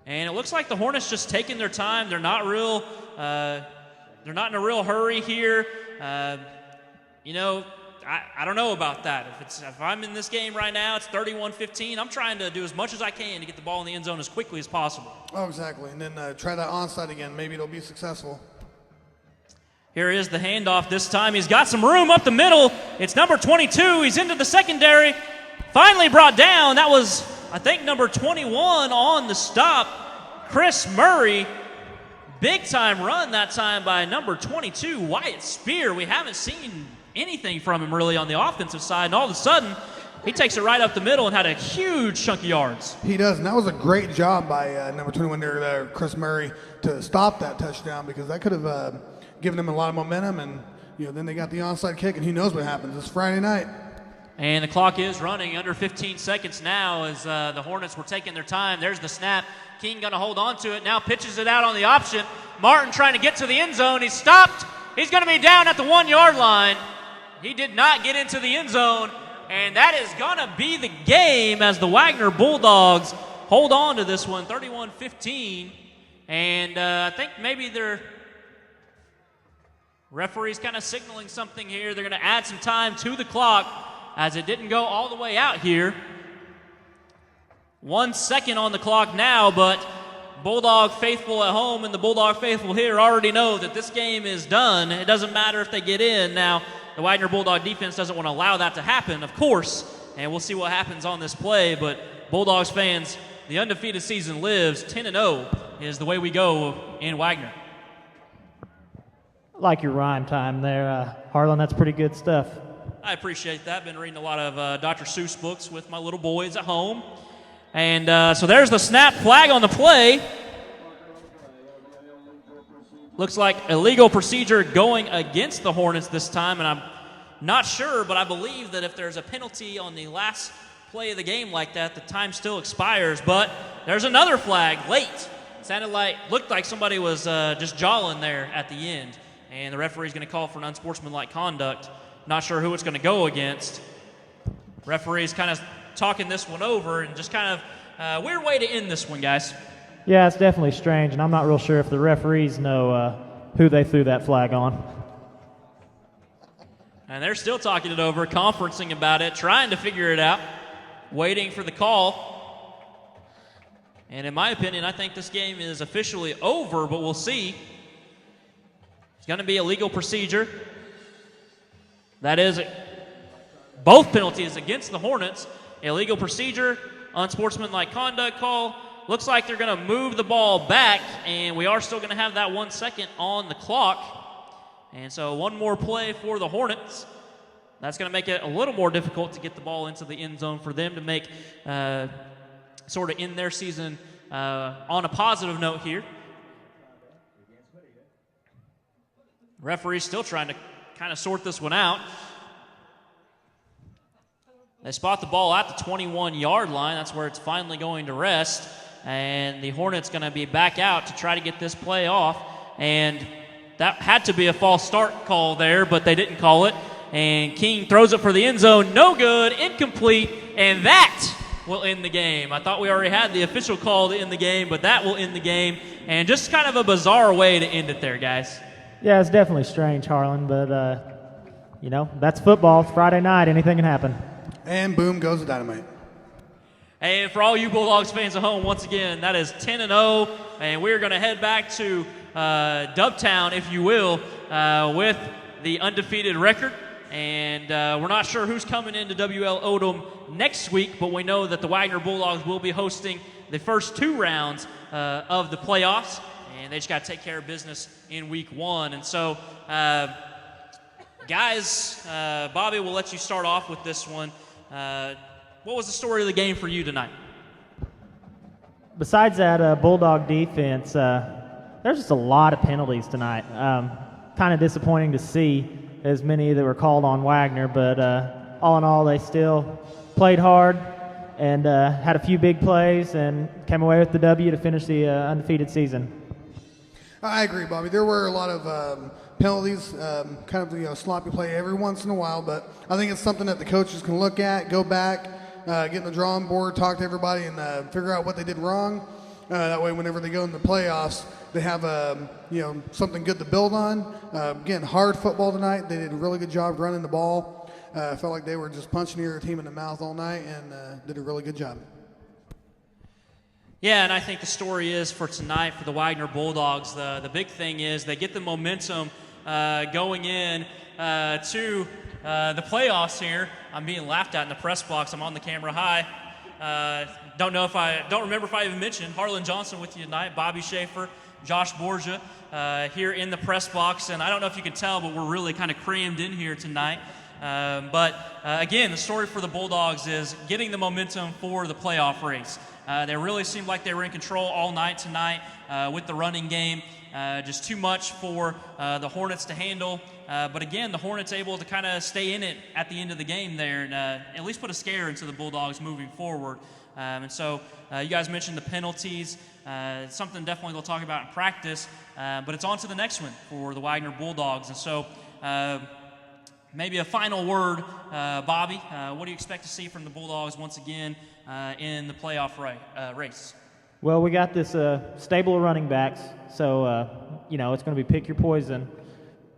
And it looks like the Hornets just taking their time. They're not in a real hurry here. I don't know about that. If I'm in this game right now, it's 31-15. I'm trying to do as much as I can to get the ball in the end zone as quickly as possible. Oh, exactly. And then try that onside again. Maybe it'll be successful. Here is the handoff this time. He's got some room up the middle. It's number 22. He's into the secondary. Finally brought down. That was, I think, number 21 on the stop. Chris Murray. Big time run that time by number 22, Wyatt Spear. We haven't seen anything from him really on the offensive side, and all of a sudden he takes it right up the middle and had a huge chunk of yards. He does, and that was a great job by number 21 there, Chris Murray, to stop that touchdown, because that could have given him a lot of momentum, and then they got the onside kick, and who knows what happens. It's Friday night. And the clock is running under 15 seconds now as the Hornets were taking their time. There's the snap. King going to hold on to it. Now pitches it out on the option. Martin trying to get to the end zone. He's stopped. He's going to be down at the 1-yard line. He did not get into the end zone. And that is going to be the game as the Wagoner Bulldogs hold on to this one, 31-15. And I think maybe their referee's kind of signaling something here. They're going to add some time to the clock as it didn't go all the way out here. 1 second on the clock now, but Bulldog faithful at home and the Bulldog faithful here already know that this game is done. It doesn't matter if they get in. Now, the Wagoner Bulldog defense doesn't want to allow that to happen, of course, and we'll see what happens on this play. But Bulldogs fans, the undefeated season lives. 10-0 is the way we go in Wagoner. I like your rhyme time there, Harlan. That's pretty good stuff. I appreciate that. Been reading a lot of Dr. Seuss books with my little boys at home. And so there's the snap, flag on the play. Looks like illegal procedure going against the Hornets this time, and I'm not sure, but I believe that if there's a penalty on the last play of the game like that, the time still expires. But there's another flag late. Looked like somebody was just jawing there at the end, and the referee's going to call for an unsportsmanlike conduct. Not sure who it's going to go against. Referee's kind of talking this one over, and just kind of weird way to end this one, guys. Yeah, it's definitely strange, and I'm not real sure if the referees know who they threw that flag on. And they're still talking it over, conferencing about it, trying to figure it out, waiting for the call. And in my opinion, I think this game is officially over, but we'll see. It's going to be a legal procedure. That is both penalties against the Hornets. Illegal procedure, unsportsmanlike conduct call. Looks like they're going to move the ball back, and we are still going to have that 1 second on the clock. And so one more play for the Hornets. That's going to make it a little more difficult to get the ball into the end zone for them to make sort of end their season on a positive note here. Referee's still trying to kind of sort this one out. They spot the ball at the 21-yard line. That's where it's finally going to rest. And the Hornets going to be back out to try to get this play off. And that had to be a false start call there, but they didn't call it. and King throws it for the end zone. No good, incomplete, and that will end the game. I thought we already had the official call to end the game, but that will end the game, and just kind of a bizarre way to end it there, guys. Yeah, it's definitely strange, Harlan, but, you know, that's football. Friday night, anything can happen. And boom goes the dynamite. And for all you Bulldogs fans at home, once again, that is 10-0, and we're going to head back to Dubtown, if you will, with the undefeated record. And we're not sure who's coming into WL Odom next week, but we know that the Wagoner Bulldogs will be hosting the first 2 rounds of the playoffs, and they just got to take care of business in week 1. And so, guys, Bobby, we'll let you start off with this one. What was the story of the game for you tonight? Besides that Bulldog defense, there's just a lot of penalties tonight. Kind of disappointing to see as many that were called on Wagoner, but all in all, they still played hard and had a few big plays and came away with the W to finish the undefeated season. I agree, Bobby. There were a lot of penalties, kind of sloppy play every once in a while, but I think it's something that the coaches can look at, go back, get in the drawing board, talk to everybody, and figure out what they did wrong. That way, whenever they go in the playoffs, they have something good to build on. Again, hard football tonight. They did a really good job running the ball. I felt like they were just punching your team in the mouth all night and did a really good job. Yeah, and I think the story is for tonight for the Wagoner Bulldogs, the big thing is they get the momentum going in to the playoffs here. I'm being laughed at in the press box. I'm on the camera high. Don't remember if I even mentioned Harlan Johnson with you tonight, Bobby Schaefer, Josh Borgia here in the press box. And I don't know if you can tell, but we're really kind of crammed in here tonight. But again, the story for the Bulldogs is getting the momentum for the playoff race. They really seemed like they were in control all night tonight with the running game. Just too much for the Hornets to handle. But again, the Hornets able to kind of stay in it at the end of the game there and at least put a scare into the Bulldogs moving forward. And so you guys mentioned the penalties. It's something definitely they'll talk about in practice. But it's on to the next one for the Wagoner Bulldogs. And so maybe a final word, Bobby. What do you expect to see from the Bulldogs once again in the playoff race? Well, we got this stable of running backs, so, it's going to be pick your poison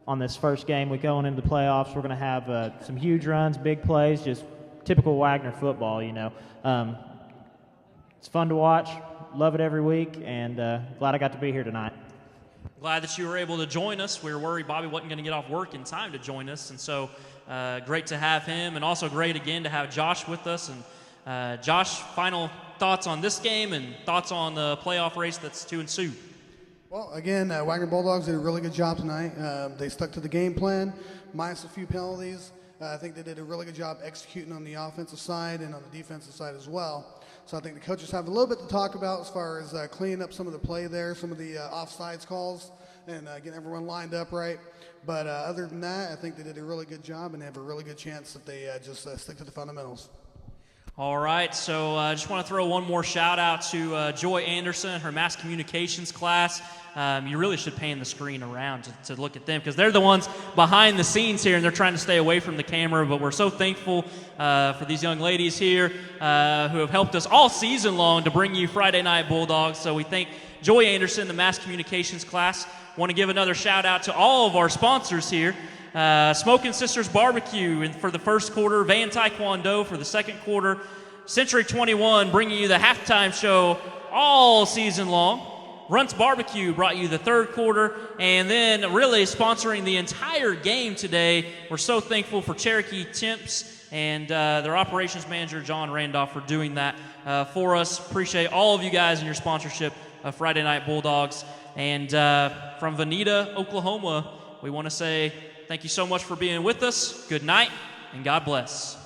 on this first game. We going into the playoffs. We're going to have some huge runs, big plays, just typical Wagoner football, It's fun to watch. Love it every week, and glad I got to be here tonight. Glad that you were able to join us. We were worried Bobby wasn't going to get off work in time to join us, and so great to have him, and also great again to have Josh with us. And Josh, final thoughts on this game and thoughts on the playoff race that's to ensue. Well, again, Wagoner Bulldogs did a really good job tonight. They stuck to the game plan, minus a few penalties. I think they did a really good job executing on the offensive side and on the defensive side as well. So I think the coaches have a little bit to talk about as far as cleaning up some of the play there, some of the offsides calls, and getting everyone lined up right. But other than that, I think they did a really good job and they have a really good chance that they just stick to the fundamentals. All right, so I just want to throw one more shout out to Joy Anderson, her mass communications class. You really should pan the screen around to look at them because they're the ones behind the scenes here and they're trying to stay away from the camera, but we're so thankful for these young ladies here who have helped us all season long to bring you Friday Night Bulldogs. So we thank Joy Anderson, the mass communications class. Want to give another shout out to all of our sponsors here. Smoking Sisters Barbecue for the first quarter, Van Taekwondo for the second quarter, Century 21 bringing you the halftime show all season long. Runts Barbecue brought you the third quarter, and then really sponsoring the entire game today. We're so thankful for Cherokee Temps and their operations manager, John Randolph, for doing that for us. Appreciate all of you guys and your sponsorship of Friday Night Bulldogs. And from Vinita, Oklahoma, we want to say thank you so much for being with us. Good night, and God bless.